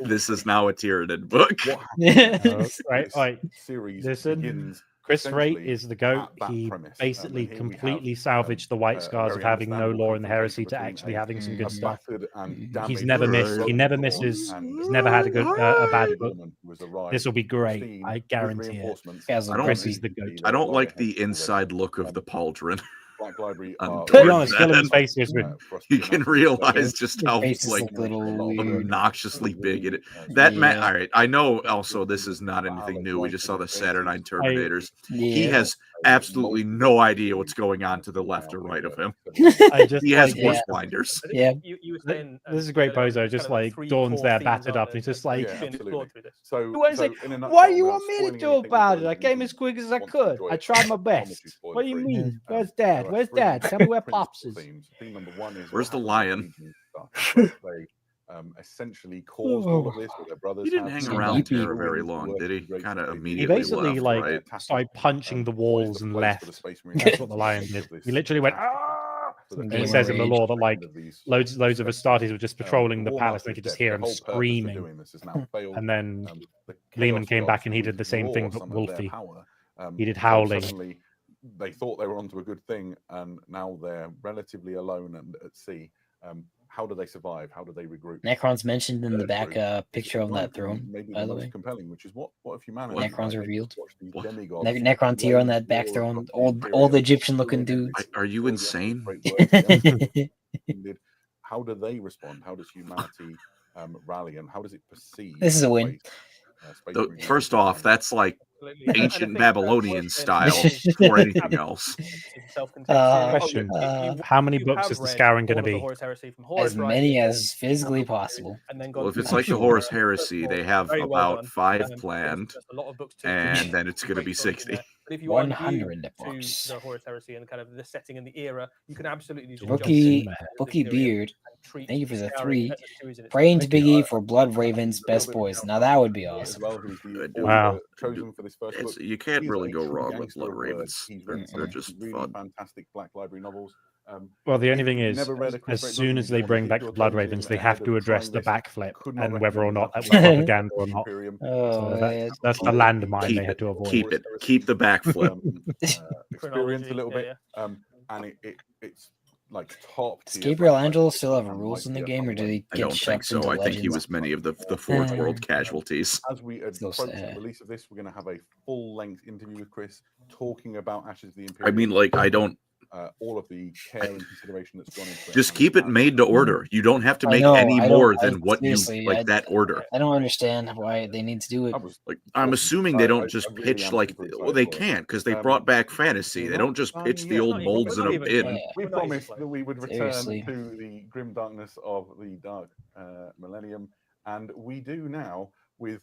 This is now a Tyranid book. What Right. series Listen, begins Chris Wright essentially is the goat. at that He premise. basically And here we completely have, salvaged the white a scars of very having no understandable lore in the heresy to confrontation actually between having some good Mhm. stuff. battered and He's damaged never missed. He never Dorn misses. and He's never had a good a bad book. Gilliman, who has arrived This will be great. pristine I with guarantee it. reinforcements. Guys, I don't- Chris is the goat. I don't like the Loggerheads already. inside look of the pauldron. Black Library on are To To be be honest, Gilliman's face is for us to You be can announced. realize just His how face is like a little weird. obnoxiously big it is. That man. Yeah. All right, I know. Also, this is not anything new. We just saw the Saturnine Terminators. He Yeah. has absolutely no idea what's going on to the left or right of him. I just He has like horse yeah. blinders. I think Yeah. You were Th- saying, this is a great earlier, bozo, kind just of the like three Dawn's core there themes, battered aren't up, and there, he's just that like, have been explored through this. So, You want to say, in a nutshell, why do you without want me to spoiling do anything about for it? I those came who as quick as I want to could. enjoy I it, tried my I promise best. you spoiler What do you free. mean? Um, Where's there Dad? are Where's three Dad? Tell me where principal Pops is. themes. Theme number one is Where's the what lion? happens when the Legion started. Essentially caused all of this with their brothers. He didn't have hang Some around yippee. Terra very long, did he? Kind of He immediately basically left, like right? started punching the walls and left. That's what the lion did. He literally went, ah! And it says in the law that like loads of Astartes were just patrolling the palace, and they could just hear him screaming. And then Lehman came back and he did the same thing, but Wolfie. He did howling. Suddenly, they thought they were onto a good thing, and now they're relatively alone and at sea. How do they survive? How do they regroup? Necron's mentioned in the back It's picture of that ironically throne, maybe by the most way. compelling, which is what if humanity Necron's like, revealed. watch these What? demigods Necron tier on that back roar throne, across the old Imperium, Egyptian looking doing dudes. Are you insane? great work, the Empire. How do they respond? How does humanity rally, and how does it perceive? This is a win. Space Though, Marines first and off, that's like Absolutely. And I ancient think, Babylonian worth style mentioning or is anything else. it's a self-contained series. Question. If How many you books have is the read scouring going to all of the be? Horus Heresy from Horus As Rising, many as physically possible. and then Well, gone if through it's the like the actual, Horus first Heresy, four, they have very well about done. 5 There's planned, just a lot of books to and read. then it's going to be Great books in 60. there. But if you are new 100 to books. the Horus Heresy and kind of the setting and the era, you can absolutely just Rookie, jump in Bookie Beard, thank you for the Scouring 3. as a series in itself. Praying to Thank you. Biggie for Blood Ravens, Best Boys. Now that would be as awesome. well, who's the Good. author Wow. chosen for this first book. You can't He is really a go true wrong with gangster Blood of words. Ravens. He's They're, written they're some just really fun. fantastic Black Library novels. Well, the only If thing you've is, never read a Chris as Wright soon novel, as you they want to bring dip back your the Blood toes Ravens, in they ahead have of to address trying the this. backflip Could not and whether or recommend not that it. was propaganda or not. Imperium. Oh, So man. that's the landmine Keep they had it. to avoid. Keep it. Keep the backflip. Experience a little Chronology, bit. And it's like top Does tier Gabriel Black Angelo Library still have and rules in the might be game, or a did he I get don't think shoved so. into I think he Legends? was many of the Forge World casualties. As we Still approach sad. the release of this, we're going to have a full-length interview with Chris talking about Ashes of the I Imperium. mean, like, I don't. All of the care and consideration that's gone into it. Just and keep it as- made to order. You don't have to I make know, any I more don't- than I- what you seriously, like that order. I don't understand why they need to do it. I was Like, I'm assuming they don't just really pitch am like. super Well, they excited for it. can't because they brought back fantasy. They don't just pitch the old yet. molds in Not a even bin. close. Yeah. We We're not even promised close. that we would return Seriously. to the grim darkness of the dark millennium, and we do now with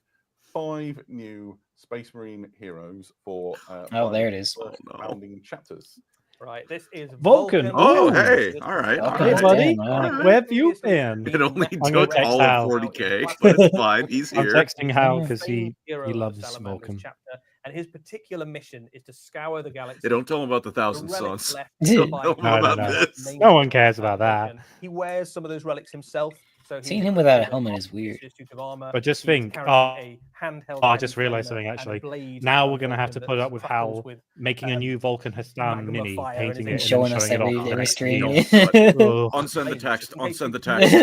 5 new Space Marine heroes for Oh, there it is. first Oh, no. founding chapters. Right, this is Vulcan. Oh, Ooh. hey. All right. All Okay, Hey, right. buddy. Damn, all right. Where have you been? It only I'm gonna took text all Hal. of 40K, but it's fine. He's I'm here. texting Hal Yeah. because he Hero of loves Salamander's Vulcan. chapter, and his particular mission is to scour the galaxy. They don't tell him about the The Thousand relics Suns. left Don't by tell him No, no, about no. this. No one cares about that. He wears some of those relics himself. So Seeing him without a helmet is weird. But just think, I just realized something actually. Now we're going to have to put up with Hal making a new Vulcan Hastan mini, painting it, and showing then us showing it off. every stream. Unsend the text. Unsend the text.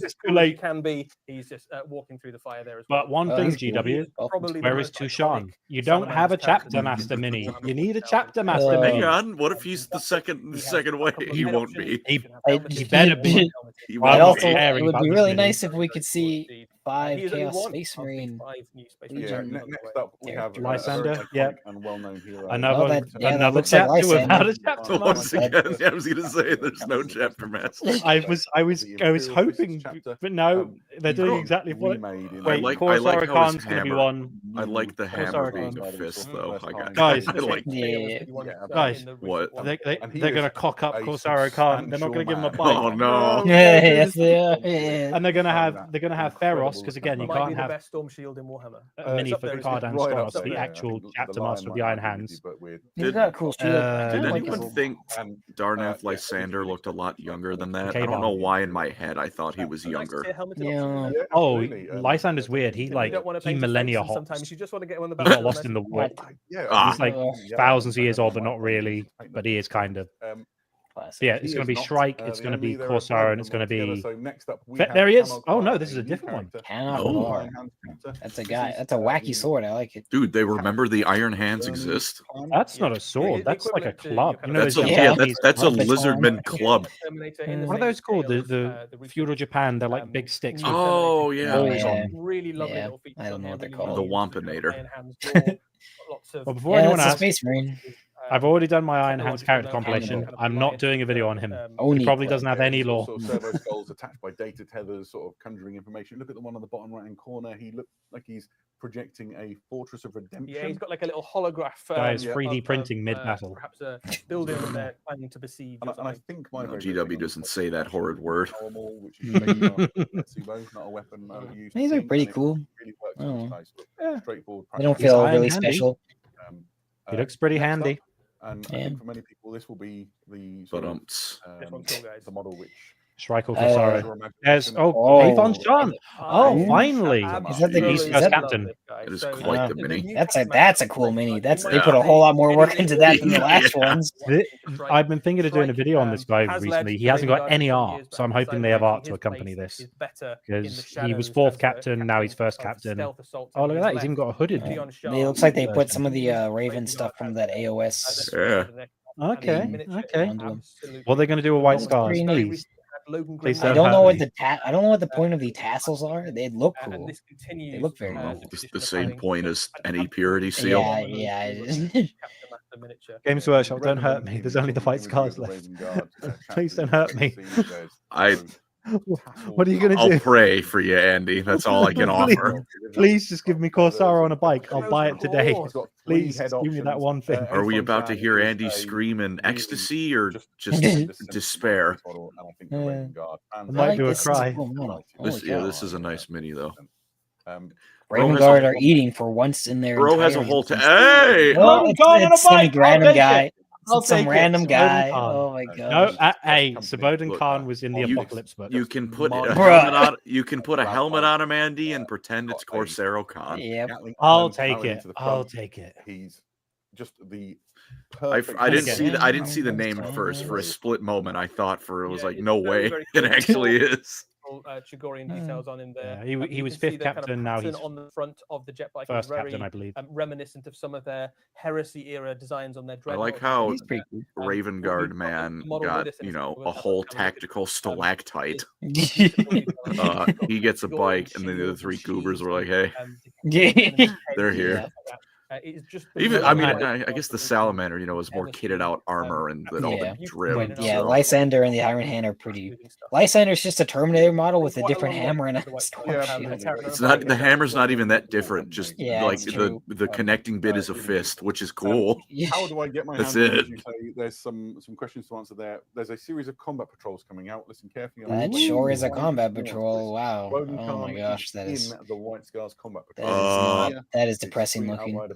As cool as he can be, he's just walking through the fire there as well. But one thing, GW, where is Tushan? You don't have a chapter master mini. You need a chapter master mini. Hang on. What if he's the second way? He won't be. He better be. He But won't also, be. it would be really mini. nice if we could see 5 He's only Chaos one Space of the Marine. 5 new Space Yeah, Legion. Marines. next up we have Lysander, a very yeah. iconic and well-known hero. Another, that another looks like chapter Lysander. without a chapter Once master. again, I was gonna say there's no chapter master. I was Imperial hoping, chapter, but no, they're doing exactly what. remade in Wait, I like Corsair how his Khan's going to be hammer- one. I like the hammer Sorry, being Khan. a fist, though. Guys, I like. Yeah. Guys, What? And he They're is going to cock up a Corsair Khan. They're not going to give him a substantial bike. Oh no! Yes, they are. Yeah. And they're going to have Feros because again you Might be can't the have best Storm Shield in Warhammer. a mini It's up for there, isn't it? Cardan Right up Stross, there, the yeah. I actual think chapter the master of the line Iron might be Hands. but weird. He's got a cool shield. Did like anyone his- think And, Darnath yeah, Lysander looked a lot younger than that? I K-Ball. don't know why in my head I thought he was I'd like to younger. see a helmeted Yeah. option. yeah, Oh, absolutely. Lysander's weird. He You like don't want to he paint his face, millennia and hops. sometimes you just want to get one of the He got lost in the warp. Yeah, Ah. He's like thousands of years old, but not really. But he is kind of. Classic. Yeah, it's going to be Shrike. It's going to be Corsair, and it's going to be. So next up, we There he is. Camo Oh no, Card, this is a different one. character. Cannot Oh. Lore. That's a guy. That's a wacky sword. I like it. Dude, they remember the Iron Hands exist. That's not a Yeah, sword. the That's like a equivalent to club. your You know, kind of- That's a those Yeah. yeah. That's a Trumpet lizardman arm. club. Terminator in the What are same those called? scale as, The recent, feudal Japan. They're like um, big sticks. new with Oh, Terminator. yeah. Oh, holes yeah. on. Really lovely Yeah, little features. I don't on know there, what they're really called. The lovely Wampinator. Iron Hands lore, lots of Well, before Yeah, anyone that's a asks, Space Marine. I've already done my Iron Hands technological character know-how compilation. kind of I'm not reliant doing a video on, on him. Oni He probably Club. doesn't have any There's lore. also servo skulls attached by data tethers, sort of conjuring information. Look at the one on the bottom right hand corner. He looks like he's projecting a Fortress of Redemption. Yeah, he's got like a little holograph. Guys, yeah, 3D of, printing mid-battle. Perhaps a building that they're planning to besiege. And, or and I something. think my No, favourite GW thing doesn't on say that horrid word. normal, which is Mm. not a weapon used. These to are sing, pretty and it cool. Really works Oh. on nice, Yeah. straightforward. They don't He's feel iron really handy. special. Um, He looks pretty next up, handy. And I Yeah. think for many people, this will be the But sort of, This one's cool, guys. the model which Shrike or Uh, Corsair. your imagination There's of- oh, Avon Sean. Oh, I finally. Is that the- absolutely is that- love Captain? this guy. It is So, quite the the mini. new That's Captain a cool Master, mini. like, That's you they might put a not whole lot more think work anything into that than the Yeah. last ones. I've been thinking of doing a Shrike, video on this guy has recently. led He hasn't Raven got Guard any for some art, years, so I'm but hoping they have decided art to his accompany place this. is better in the Because he was shadows fourth as a captain, now he's captain first of captain. stealth assault, Oh, and look at he's that. He's even left got a hooded. Leon It Shaw, looks like they version. put some of the Raven Raven stuff Guard from has that a- AOS. Yeah. Okay, okay. Absolutely. Well, they're going to do a white That's scars, pretty Very neat. please. recently had Logan Please Glenn I don't don't hurt know what me. I don't know what the point of the tassels are. They look and cool. this continues. They look very Well, cool. the same point as any purity seal. Yeah, yeah. Games Workshop, don't hurt me. There's only the white scars left. Please don't hurt me. What are you going to I'll do? pray for you, Andy. That's all I can Please. offer. Please just give me Corsair on a bike. I'll buy it today. He's got Please, three head just give me that options. one thing. Are we Aphon about to Shan hear is Andy a scream in really ecstasy or just the despair? model, and I think the Raven Guard fans I might like do a this. cry. This is a cool model. This, Holy yeah, cow. this is a nice mini though. Raven has a Guard are whole- eating for once in their Bro has a entire whole existence. hey! Well, I'm going on a it's some bike. I'll random take guy. it. I'll It's some take it. random Saboden guy. Khan. Oh my No, god. hey, Saboden Look, Khan was in the you- Apocalypse book. You can put a Bruh. helmet on. You can put a helmet on him, Andy, and pretend it's Corsaro Khan. Yep. I'll take it. I'll take it. He's just the. I didn't Again. see the, I didn't see the name at first. For a split moment, I thought it was Yeah, like it's no very, way very it cool. actually is. Chigorian details on him there. Yeah, he You was can see fifth the kind of captain, now pattern he's on the front of the jet bike. First very, captain, I believe. reminiscent of some of their heresy era designs on their I like dreadnoughts. how He's pretty cool. Raven we've Guard got man the model got with us, and it's a worth whole having a look at. tactical stalactite. Yeah. He gets a bike, and then the other three goobers were like, "Hey, Yeah. they're here." It's just Even I mean, I guess the salamander, is more kitted out armor and all Yeah. the drip. Yeah, so- Lysander and the Iron Hand are pretty. Lysander's just a Terminator model with a Quite a different long way hammer and a from the storm Yeah, shield. It's not the hammer's not even that different. Just Yeah, like it's the true. connecting bit is a fist, which is cool. How do I get my That's hands on it. as you say? There's some questions to answer there. There's a series of combat patrols coming out. Listen carefully. That Ooh. sure is a One combat more. patrol. Wow. Woden Oh my Khan gosh, that is in the White Scars combat that patrol. is Uh, not, that is It's depressing Green looking. Outrider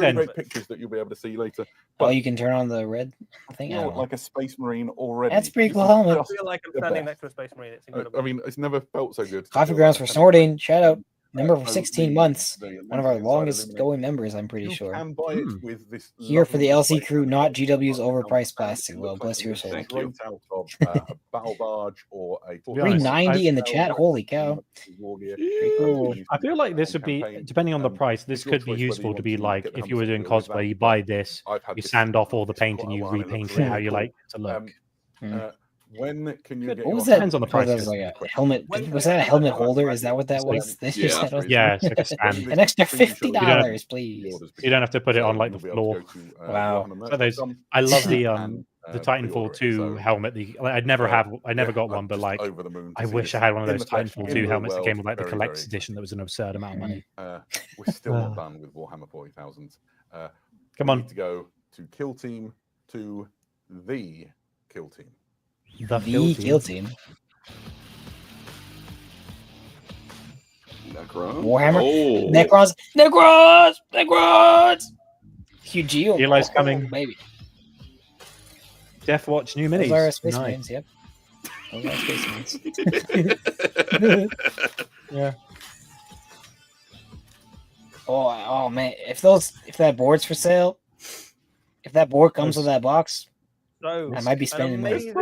send. great pictures that you'll be able to see later. Oh, But you can turn on the red thing. you I know, don't know. like a Space Marine already. That's a pretty This cool is helmet. I just feel like I'm the standing best. next to a Space Marine. It's incredible. I mean, it's never felt so good. to Coffee feel grounds like for a Space Marine. snorting. Shout out. member for So 16 the- months. the One of our Inside longest Illuminate, going members, I'm pretty you sure. can buy it with this Here for the lovely LC crew, not display GW's on the overpriced and plastic. it Well, looks bless like your it was soul. Thank you. straight out of a battle barge or a be honest, 390 in the chat. Holy cow! Pretty cool. I feel like this would be, depending on the price, this it's your could be choice whether you useful to want be to like get the if you were Hummer doing Central with cosplay, that, you buy but this, I've had you this sand off all the for paint quite and a you while and it repaint looks it how really you cool. like it to look. When can you Good. get What your was that? Depends on the Oh, price. that was like a helmet. Was that a helmet holder? Is that what that was? They just Yeah. said was- Yeah, it's like a stand. An extra $50, You don't- please. You don't have to put it on like the floor. Wow. So those, I love the Titanfall 2 helmet. I'd never got one, but like over the moon. I wish I had one of those Titanfall 2 real helmets that world, came with like the very, collector's very edition that was an absurd amount of money. We're still not done with Warhammer 40,000. Come we on. need to go to Kill Team to the Kill Team. The Kill Team. Necron. Warhammer. Oh. Necrons. Hugeo. Eli's coming. Baby. Death Watch new Those are our minis. space Nice. marines. Yep. Those are our space marines. Yeah. Oh man, if that board's for sale, if that board comes with that box, So I might be spending money.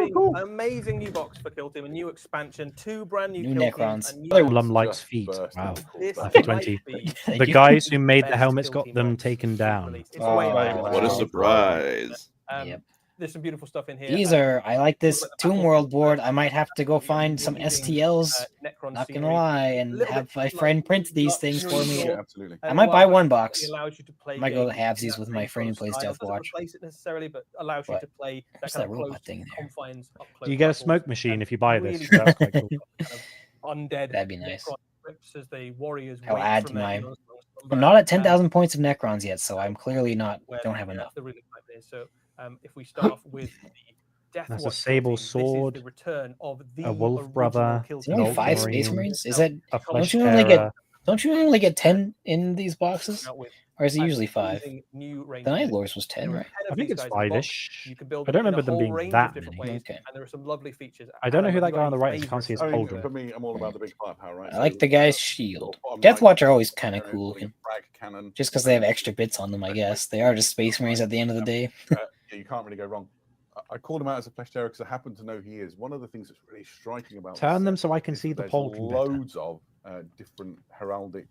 amazing new box for Kill Team, a new expansion, 2 brand new New Kill Necrons. Teams, a new Lum likes Just feet. burst Wow. into cool This stuff. Happy might 20. be Thank The you. guys who made the best helmets Kill got Team them box taken down. released. It's way better than What a the surprise. Yep. There's some beautiful stuff in here. These are. I like this Tomb World board. I might have to go find some STLs. Necron Not scenery. gonna lie, and Little have bit my like friend print these things for me. Yeah, absolutely. I might buy one box. It allows you to play I might go games in halvesies that with same my friend who close plays style. Death Doesn't Watch. replace it necessarily, but allows you What? to play that What's kind that of robot close thing there? confines. Up close Do you get a battles, smoke machine and if you buy really this? That's quite cool. kind of undead. That'd be nice. Necron scripts as the warriors I'll wait add from to their my- heroes to slumber. I'm not at 10,000 points of Necrons yet, so I'm clearly Where don't have enough. the really exciting is. So if we start off with the Death That's a Watch sable Kill Team, this is sword, the return of the a wolf original brother, Kill Is Team. there only An 5 Space Ultramarine, Marines? Is that? a flesh you only get- bearer. Don't you only get 10 in these boxes, Out with or is it an usually 5? amazing new range The of Night units. Lords was 10, There are right? 10 of I think these it's guys in the box. 5-ish. You can build I don't them in a remember them whole being range that of different many. ways, Okay. and there are some lovely features. I don't know who Adam, that guy have on the you got right any is. I can't see his I favourites? folder. mean, for me, I'm all about the big firepower, right? I like the guy's shield. bottom Death right, Watch are always kind of area cool for the looking, frag cannon. just because they have extra bits on them, I guess. They are just Space Marines at the end of the day. Yeah, you can't really go wrong. I called him out as a flesh terror because I happen to know he is. One of the things that's really striking about Turn this them set so I can is see that the there's poultry better. loads of different heraldic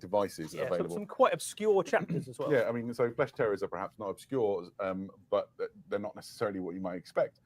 devices Yeah, available. some quite obscure chapters as well. Yeah, I mean, so flesh terrors are perhaps not obscure, but they're not necessarily what you might expect.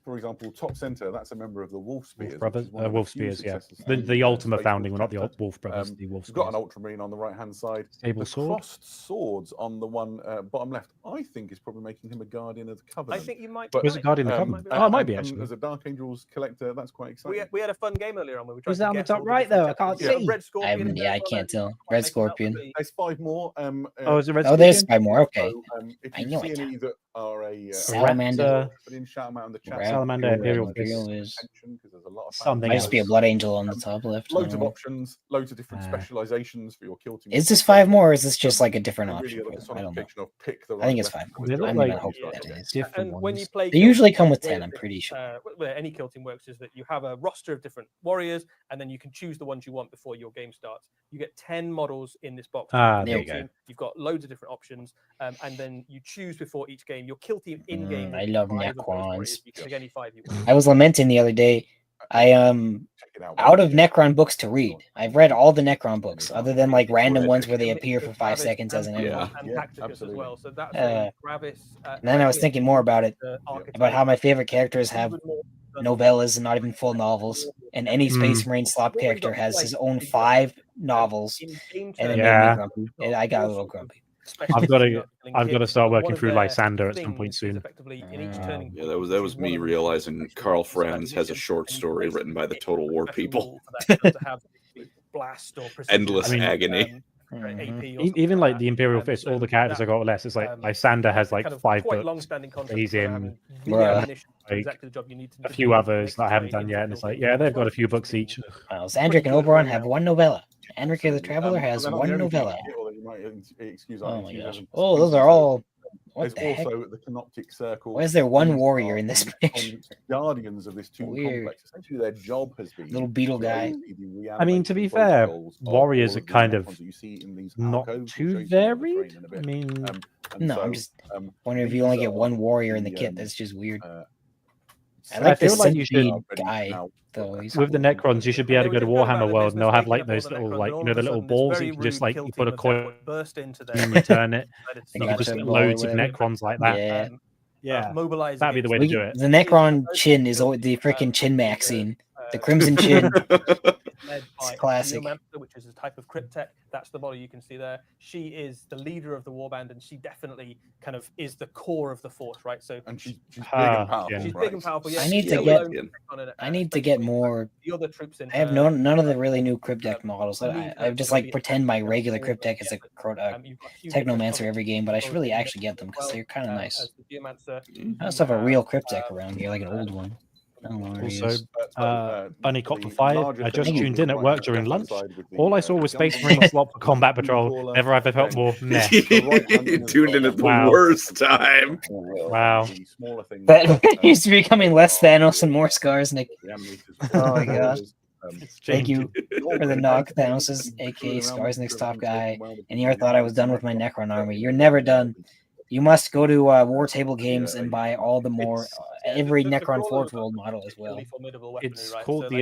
For example, top center, that's a member of the Wolf Spears. Wolf Brothers, which is one of the Wolf few Spears, yeah. successors The to Ultima Space founding, Wolf well, not the chapter. Wolf Brothers, the Wolf You've got an Spears. Ultramarine on the right hand side. Sable The sword. crossed swords on the one bottom left, I think, is probably making him a guardian of the I Covenant. think you might. But- Was it Guardian of the Um, Covenant? Oh, it might be and actually. as a Dark Angels collector, that's quite exciting. We had a fun game earlier on where we tried Was to that on the guess top all right, different though? I can't chapters. You got see. Red Scorpion in there I as well, can't and tell. quite Red making out Scorpion. the- There's 5 more. Oh, is it Red Oh, there's Scorpion? 5 more. Okay. So, if I you knew see it. any that are a Salamander. put in, shout them out in the chat. Salamander, Imperial Fist. Attention, 'cause there's a lot of Something Might just be a else. Blood Angel on the top left. Loads of Oh. options, loads of different Ah. specializations for your kill team. Is this 5 more, or is this just like a different Really option? a for them? I don't know. personification of pick the I think right it's weapon 5 for more. They the look I'm job. gonna like hope Yeah, that yeah. is. different And when you ones. play, They Kill usually Team, come with the way 10, that I'm this, pretty sure. where any Kill Team works is that you have a roster of different warriors, and then you can choose the ones you want before your game starts. You get 10 models in this box. Ah, there Kill you go. Team. You've got loads of different options, and then you choose before each game. Your Kill Team in game. I love 5 of those Necrons. warriors. You can pick any 5 you want. I was lamenting the other day. I Check it out. out of Necron books to read. I've read all the Necron books, other than like random ones where they It's a appear mix for of 5 Gravis seconds as an and- enemy. and Yeah, Tacticus as absolutely. well. So that's Gravis. And then I was thinking more about it, about how my favorite characters have novellas and not even full novels, and any Space Marine slop character has his own 5 novels, and it made Yeah. me grumpy. And I got a little grumpy. I've got to start working through Lysander at some point soon. Yeah, that was me realizing Carl Franz has a short story written by the Total War people. Endless agony. Even like the Imperial Fist, all the characters I got less. It's like Lysander has like 5 books. He's in Bruh. like a few others that I haven't done yet, and it's like, yeah, they've got a few books each. Well, Zandric and Oberon have 1 novella. Andric the Traveler has 1 novella. Oh my gosh. Oh, those are all What There's the heck? also the Canoptic Circle. Why is there one These warrior are in this the picture? Guardians of this tomb Weird. complex. Essentially, their job has been Little beetle to guy. oversee the I mean, to be reanimation fair, protocols of warriors all are the kind Necrons of that you see in these not alcoves. too We'll show you some of the varied. terrain in a I bit. mean, And No, so, I'm just wondering if you these only get are one warrior in the the, kit. That's just weird. I I like the feel like you centipede should- guy, now though. He's with the cool. Necrons, you should be And able to they go were to just going about Warhammer their World, and they'll business, have making like up all those the little, Necrons, like and all the of a little sudden this balls that very you can just rude like kill you put a team of coin Deathwatch burst into and their return it. They You got can just your get ball loads or of whatever. Necrons like that. Yeah. Yeah, mobilize. that'd be the way to do it. The Necron chin is always the freaking chin maxine. The Crimson Chin. Led by classic. Geomancer, which is a type of cryptech. That's the model you can see there. She is the leader of the warband, and she definitely kind of is the core of the force, right? So, and she's big Ah, and powerful. yeah. she's right? big and powerful. Yeah, I need she's to the get- lone Necron on a I need to space get fleet. more. The other troops in I have her, none of the really new crypt deck models. leave I her just to like be pretend my a regular small crypt deck is a you've got Hugh Gibbons Technomancer other every game, but I should models really in actually get them because well, they're kind of nice. as the Geomancer. I also have a real crypt deck around here, like an old one. I don't know where he Also, is. Bunny Cop for Fire. I just thing tuned is in at work during lunch. All I saw was Space Marine slot for combat patrol. Never have I felt more meh. Tuned in at the Wow. worst time. Wow. That used to be becoming less Thanos and more Scars, Nick. Oh my gosh. Thank you for the knock, Thanos, aka Scars, Nick's top guy. And you ever thought I was done with my Necron army? You're never done. You must go to War Table Games and buy all the more every Necron Forge World model as well. It's called the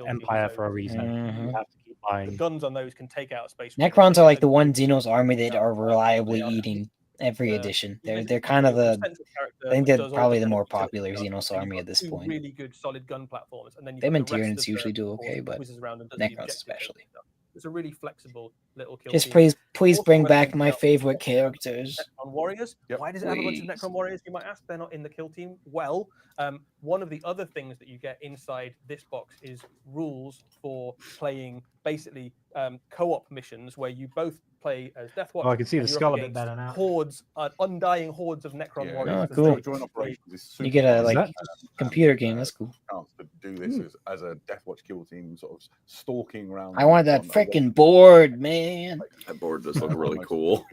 Empire for a reason. Mhm. You have to keep The buying. guns on those can take out a space. Necrons are like the one Xenos army that are reliably eating every edition. They're kind of the. I think they're probably the more popular Xenos army at this point. Really good solid gun platforms, and then Them and Tyranids usually do okay, but Necrons especially. It's a really flexible little kill. Just team. please bring Also, back when my they favorite characters. Necron warriors. Yep. Why does it have a bunch of Please. Necron warriors? You might ask. They're not in the kill team. Well, one of the other things that you get inside this box is rules for playing basically co-op missions where you both play as Deathwatch. Oh, I can see the and you're up skull a bit against better now. Hordes, undying hordes of Necron Yeah, warriors. Oh, and cool. they- Joint operations is super You get a fun. like that- computer game. That's cool. Chance to do this as a Deathwatch kill team, sort of stalking around. I want that on a freaking board, man. That board does look really cool.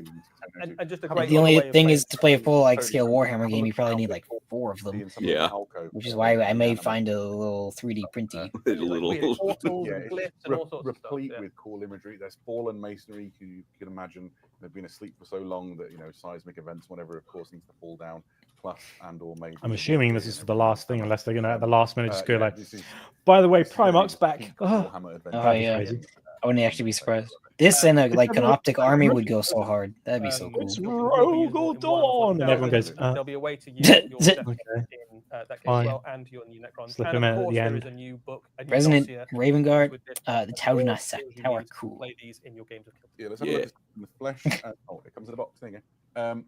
And just a How great The other only way of thing playing is to play a full like Totally scale different. Warhammer game, you probably need like 4 of See them, in some of the Yeah. alcoves which is where why I may animate. find a little 3D printy. A weird little. portals Yeah, and it's glyphs and all sorts of stuff. replete Yeah. with cool imagery. There's fallen masonry. You can imagine they've been asleep for so long that seismic events, whatever, of course, needs to fall down. Plus, and or maybe. I'm assuming this is for the last thing, unless they're gonna at the last minute just go like. This is- By the way, this is gonna be Primarch's the back. peak Oh, Warhammer adventure. Oh, that'd be yeah. crazy. I wouldn't actually be surprised. This and a like Canoptic army would go so hard. That'd be so cool. It's You'll be usable in Rogodon! And everyone goes, There'll be a way to use your Deathwatch Okay. in that game Fine. as well, and your new Necrons. Slip and him of in at course, the there end. is a new book, a new Resident dossier Raven Guard, with this, the all Taurina skills you Tower need to cool. Play these in your games of Kill. Yeah, let's have a look at in the flesh. Oh, it comes in a box. There you go.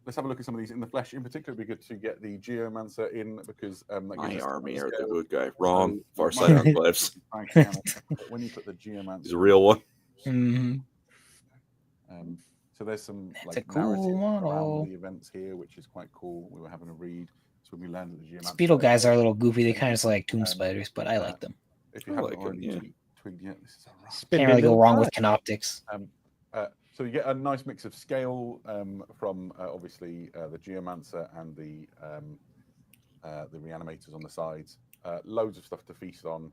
Let's have a look at some of these in the flesh. In particular, it'd be good to get the Geomancer in because that My gives us army are the scale. good guy. Wrong. So, Far my- side enclaves. But when you put the Geomancer, He's a real one. Mhm. So there's some It's a like cool narrative model. around the events here, which is quite cool. We were having a read, so when we landed the Geomancer. Beetle guys are a little goofy. They kind of like tomb spiders, but I like them. If you I haven't like 'em, already yeah. twigged yet, this is a right. Can't really go wrong with Canoptics. So you get a nice mix of scale from obviously the Geomancer and the reanimators on the sides. Loads of stuff to feast on.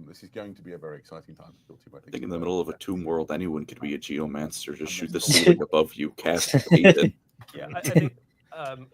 This is going to be a very exciting time for Kill Team, I think in the middle of a tomb world, anyone could be a geomancer. Just shoot the ceiling above you, cast it. Yeah, I think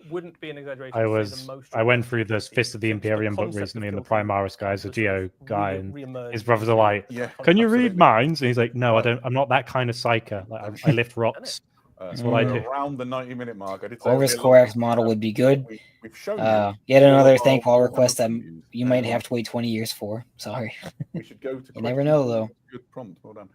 wouldn't be an exaggeration. to say the most I went through the Fist of the since Imperium book concept of recently, and the Kill Team Primaris guy is a was Geo guy, and re-emerged his brothers are like, Yeah. "Can you absolutely. read minds?" And he's like, "No, I don't. I'm not that kind of psyker. Like, I lift rocks." That's what I we're do. Around the 90-minute mark, I did say Horus it'll be a long Corax model would be good. We've shown Yet all another of our thankful Warhammer request that previews. you might have to wait 20 years for. Sorry. We should go to. You never know, questions. though. Good prompt. Well done,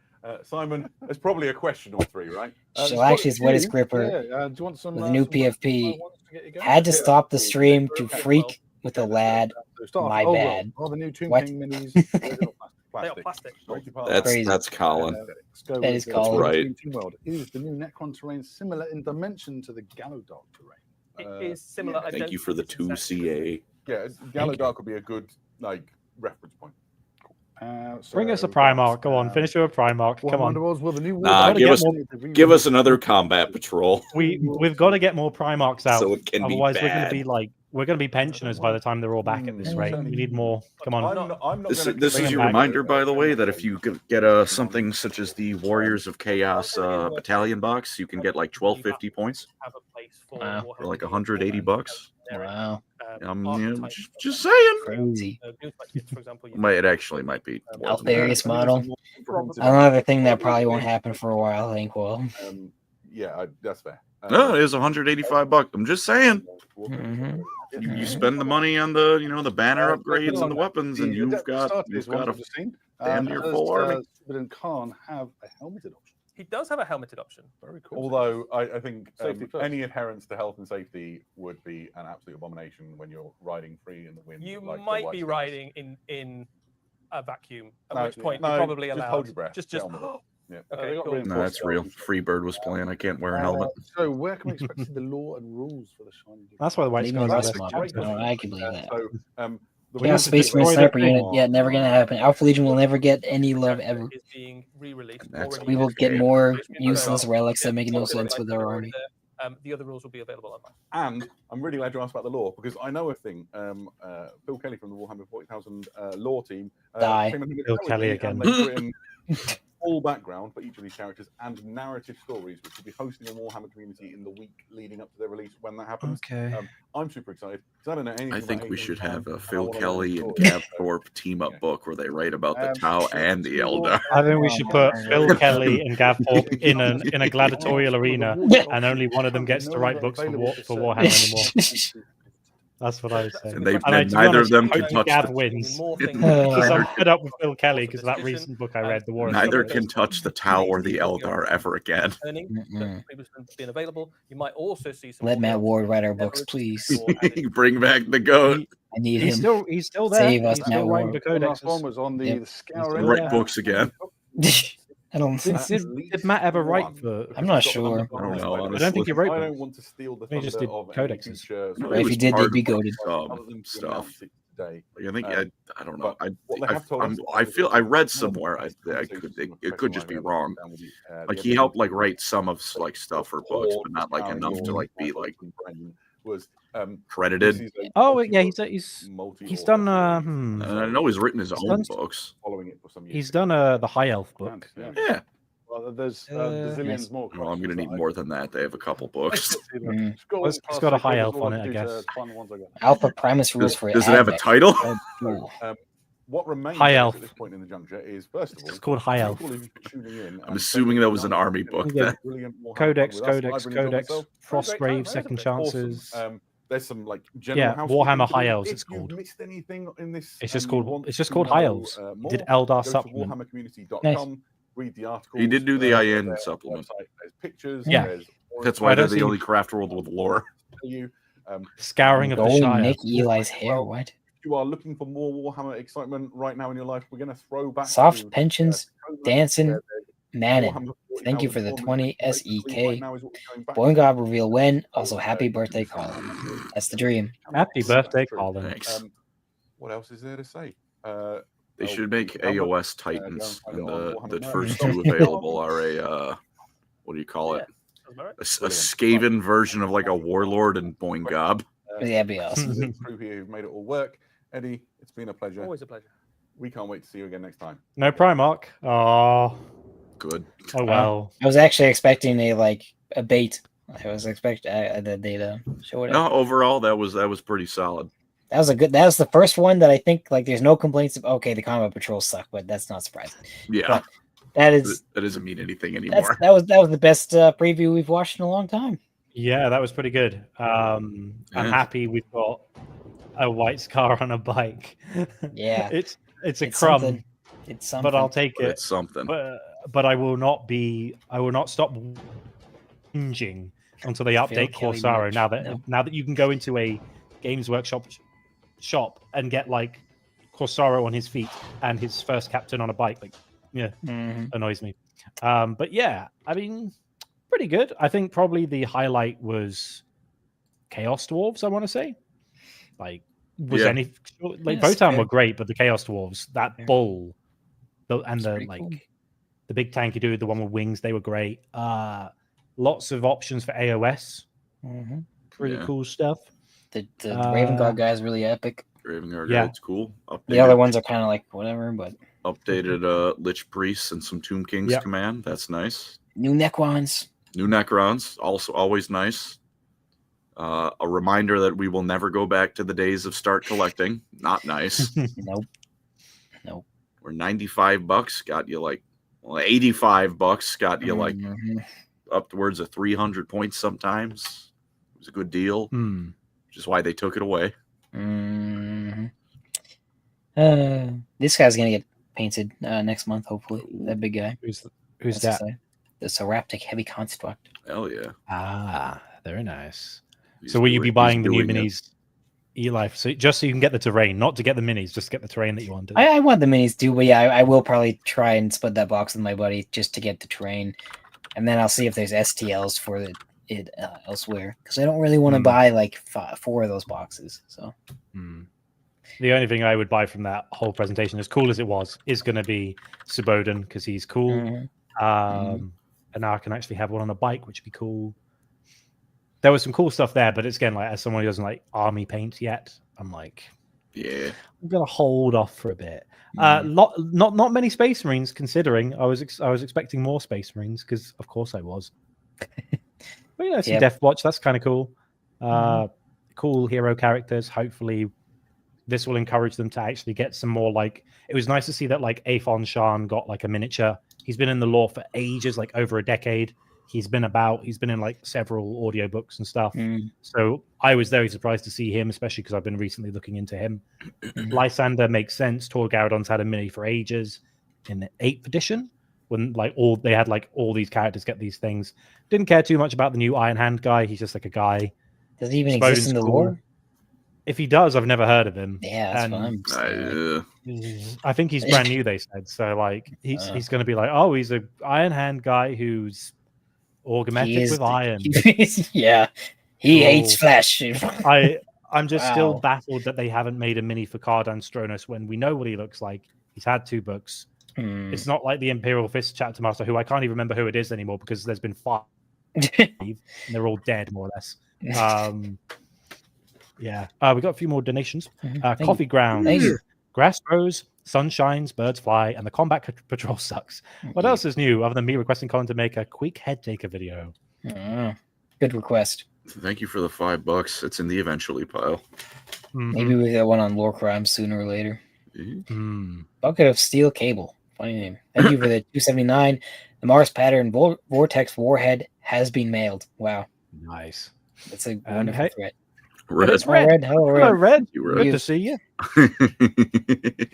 Simon. There's probably a question or three, right? So actually, it's Wettest Gripper Yeah, do you want some with a new some PFP. ones to get you going? Had to Yeah. stop the stream to Okay, freak with a lad. So start off, My well, bad. all the new Tomb What? King minis. Original They are plastic. Multi-part Crazy. That's Colin. Let's go That with is the Colin. Right. Team World. Is the new Necron terrain similar in dimension to the Gallowdog terrain? It is similar. I yeah. don't Thank you for think the it's exactly 2CA. Yeah, Gallowdark would be a good reference point. Bring us a So Primark. Go on, that's, finish with a Primark. Come Warhammer on. Underworlds, well, the new Nah, gotta give get us more- give us another combat patrol. We've got to get more Primarks out. So it can be Otherwise, we're going to bad. be like pensioners by the time they're all back at this rate. We need more. Come on. I'm not This gonna is bring your him back. reminder, by the way, that if you could get something such as the Warriors of Chaos battalion box, you can get like 1250 points Have a place for Wow. for like $180. Wow, Just saying. crazy. For example, It actually might be. more than that. Altharius model. Another thing that probably won't happen for a while, I think. Well, Yeah, that's fair. No, it is $185. I'm just saying. Mhm. You spend the money on the the banner upgrades and the weapons, and you've got a damn near full army. But in Khan have a helmeted option. He does have a helmeted option. Very cool. Although I think Safety first. any adherence to health and safety would be an absolute abomination when you're riding free in the wind. You like the might White be Scouts. riding in a vacuum, at No, which point no, you're probably just allowed. hold your breath. Just Get on with it. Yeah. Okay, they got cool. reinforced No, that's real. skeletons. Freebird was playing. I can't wear a helmet. So where can we expect to see the law and rules for the Shining? That's why the White Leave Scars me are alone, best Mark. chapter. No, I can believe that. So, the Chaos reason Space to Marine destroy Sniper the unit. thing- Yeah, never gonna happen. Alpha Legion will never get any love ever. Is being re-released. That's already We will get existing. more There's been useless no- relics that make no Already sense with our army. there. The other rules will be available online. And I'm really glad you asked about the lore because I know a thing. Phil Kelly from the Warhammer 40,000 lore team. Die. came and Phil with Kelly me, again. and they've written full background for each of these characters and narrative stories, which will be hosting a Warhammer community in the week leading up to their release when that happens. Okay. I'm super excited because I don't know anything. I about think we anything should from have Warhammer, a and I Phil wanna learn Kelly the and story. Gav Thorpe team up book where they write about the Um, Tau and the Eldar. I think we should put Phil Kelly and Gav Thorpe in a gladiatorial arena, and only one of them gets to write books for Warhammer anymore. That's what I was saying. And they- And and to be neither honest, of them I can hope touch Gav the- wins. More things Because I'm Uh, fed up with Phil Kelly because of that recent book I read, The War of Neither Secrets. can touch the Tau or the Eldar ever again. learning Mm-mm. that has been available. You might also see some. Let Matt more Ward write our Never books, please. Bring back the goat. I need He's him. still there. Save us, He's still Matt writing Ward. the One last one codexes. was on the Yep. Scour. Still Write there. books again. I don't. Did Matt ever write for? I'm not sure. I don't know, I don't think he honestly. wrote I them. don't want to steal the He just thunder did of any codexes. future No, But if was he did, part they'd of be the, goated. other than to stuff. announce it today. I think I don't know. but what they have told us- I feel I read somewhere. It could just be wrong. Like he helped like write some of like stuff for books, but not like enough to like be like was credited. Oh yeah, he's done. I know he's written his He's own done- books. following it for some years. He's done the High Elf book. Yeah. Well, there's Yes. bazillions more. Well, I'm gonna need more than that. They have a couple books. Mm. It's got a high elf on it, I guess. Alpha Primus rules Does, for does it have a Advent. title? Ooh. What remains High of us Elf. at this point in the juncture is, first of all, It's called High Elf. people who've been tuning in I'm and assuming that was an spending army time book Yeah. then. brilliant Warhammer Codex, fun with us. Codex, I've really enjoyed Codex, myself. Frostgrave, Second That's awesome. Chances. There's some like general Yeah, housekeeping Warhammer to High do. Elves, If it's you've called. missed anything in this, It's just and you called. want It's just to called High know, Elves. more, Did go Eldar to supplement? warhammercommunity.com, Nice. read the articles. He did do the IN there's supplement. website, There's pictures. Yeah. There's That's I why they're don't the see- only craft world with lore. you. Scouring of the Golden Shire. Nick Eli's hair. What? If you are looking for more Warhammer excitement right now in your life, we're going to throw back Soft to, pensions, October, dancing, where Manning. Warhammer Thank you 40,000 for the tournament 20 basically SEK. right now is what we're going back Boing to. Gob reveal when. Also, happy birthday, Colin. That's the dream. Happy birthday, True. Colin. Thanks. What else is there to say? They should make AOS Titans, go and and find it on the Warhammer first Merch. two available are a what do you call it? Sounds about right. A Skaven version of like a warlord and Boing Gob. Yeah, that'd be awesome. There's a crew here who've made it all work. Eddie, it's been a pleasure. Always a pleasure. We can't wait to see you again next time. No Primark. Oh, Good. oh well. I was actually expecting a bait. I was expecting the data show it. No, overall that was pretty solid. That was that was the first one that I think like there's no complaints of. Okay, the combat patrols suck, but that's not surprising. Yeah, But that is that doesn't mean anything anymore. that was the best preview we've watched in a long time. Yeah, that was pretty good. I'm happy we've got a white scar on a bike. Yeah. it's a It's crumb, something. It's something. but I'll take But it. it's something. But I will not stop whinging until they update Kelly Corsaro. merch. Now that you can go into a Games Workshop shop and get like Corsaro on his feet and his first captain on a bike, like Mhm. annoys me. But yeah, I mean, pretty good. I think probably the highlight was Chaos Dwarves. I want to say, like, Yeah. Votann Yes, were yeah. great, but the Chaos Dwarves, that bull That's the pretty like cool. the big tanky dude, the one with wings, they were great. Lots of options for AOS, Mm-hmm. pretty Yeah. cool stuff. The Raven Guard guy is really epic. Raven Guard, Yeah. it's cool. The other ones are kind of like whatever, but Updated Lich Priests and some Tomb King's Yep. command. That's nice. new Necrons. New Necrons, also always nice. A reminder that we will never go back to the days of start collecting. Not nice. Nope. Where $95 got you like, well, $85 got you like Mhm. upwards of 300 points sometimes. It was a good deal, which is why they took it away. Mhm. This guy's gonna get painted next month, hopefully. That big guy. Who's That's that? exciting. The Seraptic Heavy Construct. Hell yeah. Very nice. He's So will you be doing- buying he's the new doing it. minis, Eli? So just so you can get the terrain, not to get the minis, just to get the terrain that you wanted. I want the minis too, but yeah, I will probably try and split that box with my buddy just to get the terrain, and then I'll see if there's STLs for it elsewhere because I don't really want to buy like 4 of those boxes. So The only thing I would buy from that whole presentation, as cool as it was, is going to be Suboden because he's cool. Mhm. And now I can actually have one on a bike, which would be cool. There was some cool stuff there, but it's again like as someone who doesn't like army paint yet, I'm like, Yeah. I'm gonna hold off for a bit. Not many Space Marines. Considering I was expecting more Space Marines because of course I was. But you know, some Yep. Death Watch, that's kind of cool. Cool hero characters. Hopefully, this will encourage them to actually get some more. Like, it was nice to see that like Aphon Shan got like a miniature. He's been in the lore for ages, like over a decade. He's been in like several audiobooks and stuff. So I was very surprised to see him, especially because I've been recently looking into him. Lysander makes sense. Torgarodon's had a mini for ages in the 8th edition when like they had like all these characters get these things. Didn't care too much about the new Iron Hand guy. He's just like a guy. Does he even Spoden's exist in the cool. lore? If he does, I've never heard of him. Yeah, that's And what I'm saying. I think he's brand new, they said. So like he's going to be like, oh, he's a Iron Hand guy who's augmented with iron. Yeah, he Cool. hates flesh. I'm just still Wow. baffled that they haven't made a mini for Cardan Stronos when we know what he looks like. He's had 2 books. It's not like the Imperial Fist chapter master, who I can't even remember who it is anymore because there's been 5 and they're all dead more or less. Yeah, we got a few more donations. Coffee grounds, Thank you. grass grows, sun shines, birds fly, and the combat patrol sucks. What else is new other than me requesting Colin to make a quick head taker video? Good request. Thank you for the $5. It's in the eventually pile. Maybe we get one on LoreCrimes sooner or later. Mhm. Bucket of Steel Cable. Funny name. Thank you for the 279. The Mars pattern Vortex Warhead has been mailed. Wow. Nice. That's a wonderful hey, threat. Red. It's Hello, Red. Hello, Red. Hello, Red. You Good Red. to see you.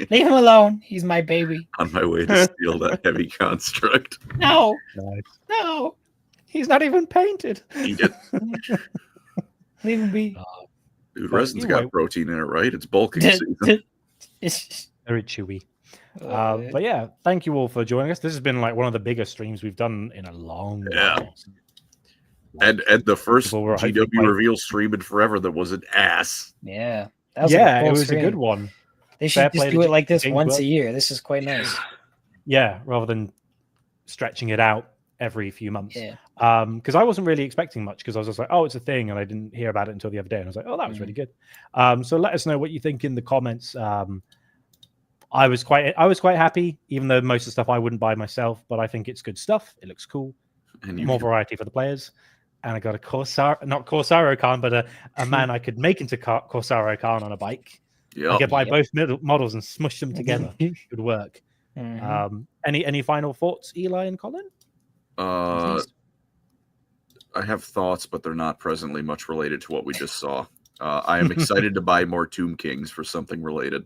Leave him alone. He's my baby. On my way to steal that heavy construct. No. Nice. No. He's not even painted. Eat it. Leave him be. Dude, But resin's anyway- got protein in it, right? It's bulking season. Very chewy. But yeah, thank you all for joining us. This has been like one of the biggest streams we've done in a long while. And the first People were hoping GW like- reveal stream in forever that was an ass. Yeah. That was Yeah, a cool it was stream. a good one. They Fair should play just to do it like this James once Worth. a year. This is quite nice. Yeah, rather than stretching it out every few months. Yeah. Because I wasn't really expecting much because I was just like, oh, it's a thing, and I didn't hear about it until the other day, and I was like, oh, that was really good. So let us know what you think in the comments. I was quite happy, even though most of the stuff I wouldn't buy myself, but I think it's good stuff. It looks cool. And you More can- variety for the players. And I got a not Corsaro Khan, but a man I could make into Corsaro Khan on a bike. I Yep. could buy both models and smush them together. It would work. Any final thoughts, Eli and Colin? I have thoughts, but they're not presently much related to what we just saw. I am excited to buy more Tomb Kings for something related.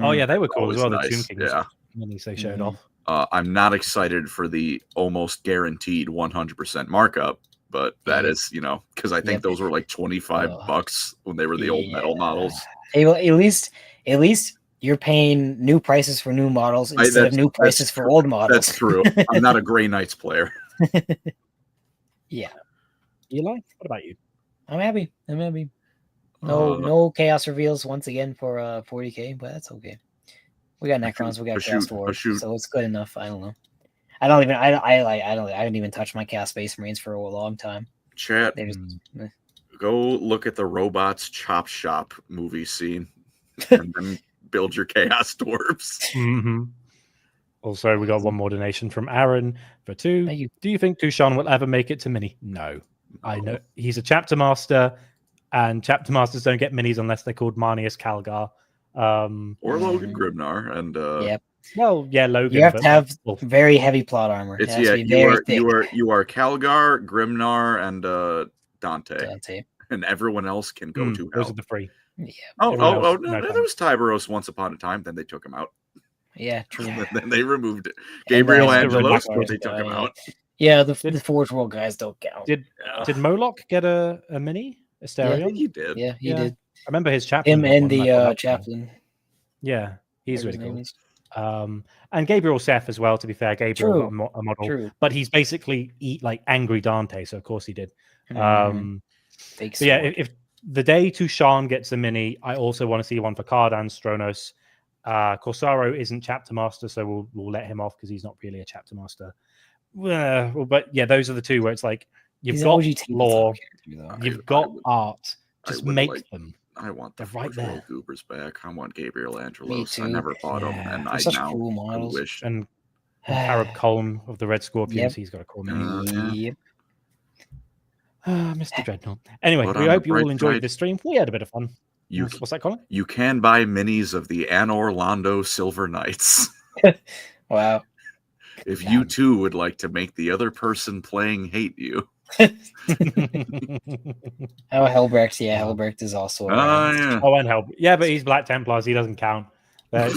Oh yeah, they were cool as Always well. nice, The Tomb Kings yeah. minis they showed off. I'm not excited for the almost guaranteed 100% markup, but that is, because I think those were like $25 when they were the old metal models. Hey, well, at least you're paying new prices for new models instead of new prices for old models. That's true. I'm not a Grey Knights player. Yeah. Eli, what about you? I'm happy. No chaos reveals once again for 40K, but that's okay. We got Necrons, we got A shoot, Chaos a Dwarves, shoot. so it's good enough. I don't know. I haven't even touched my Chaos Space Marines for a long time. Chat, They just go look at the Robots Chop Shop movie scene and then build your Chaos Dwarves. Mm-hmm. Also, we got one more donation from Aaron for 2. Thank you. Do you think Tushan will ever make it to mini? No. I know he's a chapter master, and chapter masters don't get minis unless they're called Marnius Calgar. Or Logan Grimnar, and Yep. Well, yeah, Logan. You have but- to have well, very heavy plot armor. It it's has yeah, to be very thick. you are Calgar, Grimnar, and Dante, Dante. and everyone else can go to those hell. are the 3. Yeah. everyone else, No, no there thanks. was Tyberos once upon a time. Then they took him out. Yeah, true. Then they removed it. Gabriel then Angelos, the but they took him out. Yeah, the Forge World guys don't count. Did Yeah. Did Moloch get a mini? I Asterion? think he did. Yeah, he Yeah. did. I remember his chaplain. Him was and one, I the thought that was chaplain. cool. Yeah, he's whatever his really name cool. is. And Gabriel Seth as well. To be fair, Gabriel True. got a model, True. but he's basically like angry Dante, so of course he did. Fake So yeah, sword. if the day Tushan gets a mini, I also want to see one for Cardan Stronos. Corsaro isn't chapter master, so we'll let him off because he's not really a chapter master. But yeah, those are the 2 where it's like you've He's got an OG tabletop lore, character, though. you've got would- art. I Just would make like- them. I want the They're right Forge World there. Goobers back. I want Gabriel Angelos. I too. never bought him, Yeah. and They're I such now cool I models. wish. And Arab Colm of the Red Scorpions, Yep. he's got a cool mini. Yep. Mr. Dreadnought. Anyway, But we on the hope you all bright enjoyed side, this stream. We had a bit of fun. You What's that, Colin? you can buy minis of the Anor Londo Silver Knights. Wow. If you too would like to make the other person playing hate you. Oh, Helbrecht. Yeah, Helbrecht is also around. Yeah. Oh, and help. Yeah, but he's Black Templars. He doesn't count. They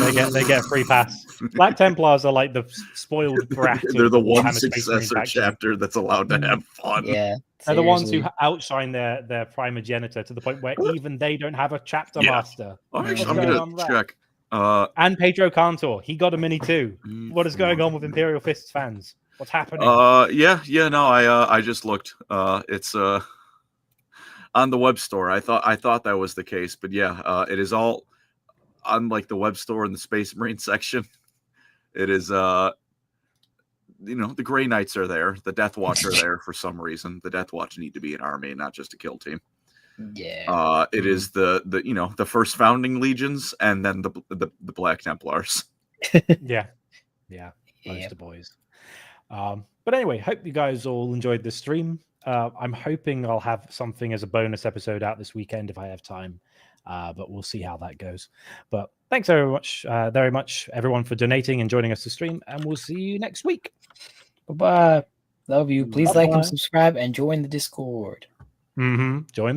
get a free pass. Black Templars are like the spoiled brat. They're of the one Warhammer Space Marine successor faction. chapter that's allowed to have fun. Yeah. They're the ones who seriously. outshine their primogenitor to the point where even they don't have a chapter Yeah. master. Oh, actually, What's I'm going gonna on with that? check. And Pedro Cantor, he got a mini too. What is going on with Imperial Fists fans? What's happening? No, I just looked. It's on the web store. I thought that was the case, but yeah, it is all on like the web store in the Space Marine section. It is the Grey Knights are there, the Death Watch are there for some reason. The Death Watch need to be an army, not just a kill team. Yeah. It is the first founding legions and then the Black Templars. Yeah. Most of boys. But anyway, hope you guys all enjoyed this stream. I'm hoping I'll have something as a bonus episode out this weekend if I have time. But we'll see how that goes. But thanks very much, everyone, for donating and joining us to stream. And we'll see you next week. Bye-bye. Love you. Please like Bye-bye. and subscribe and join the Discord. Join the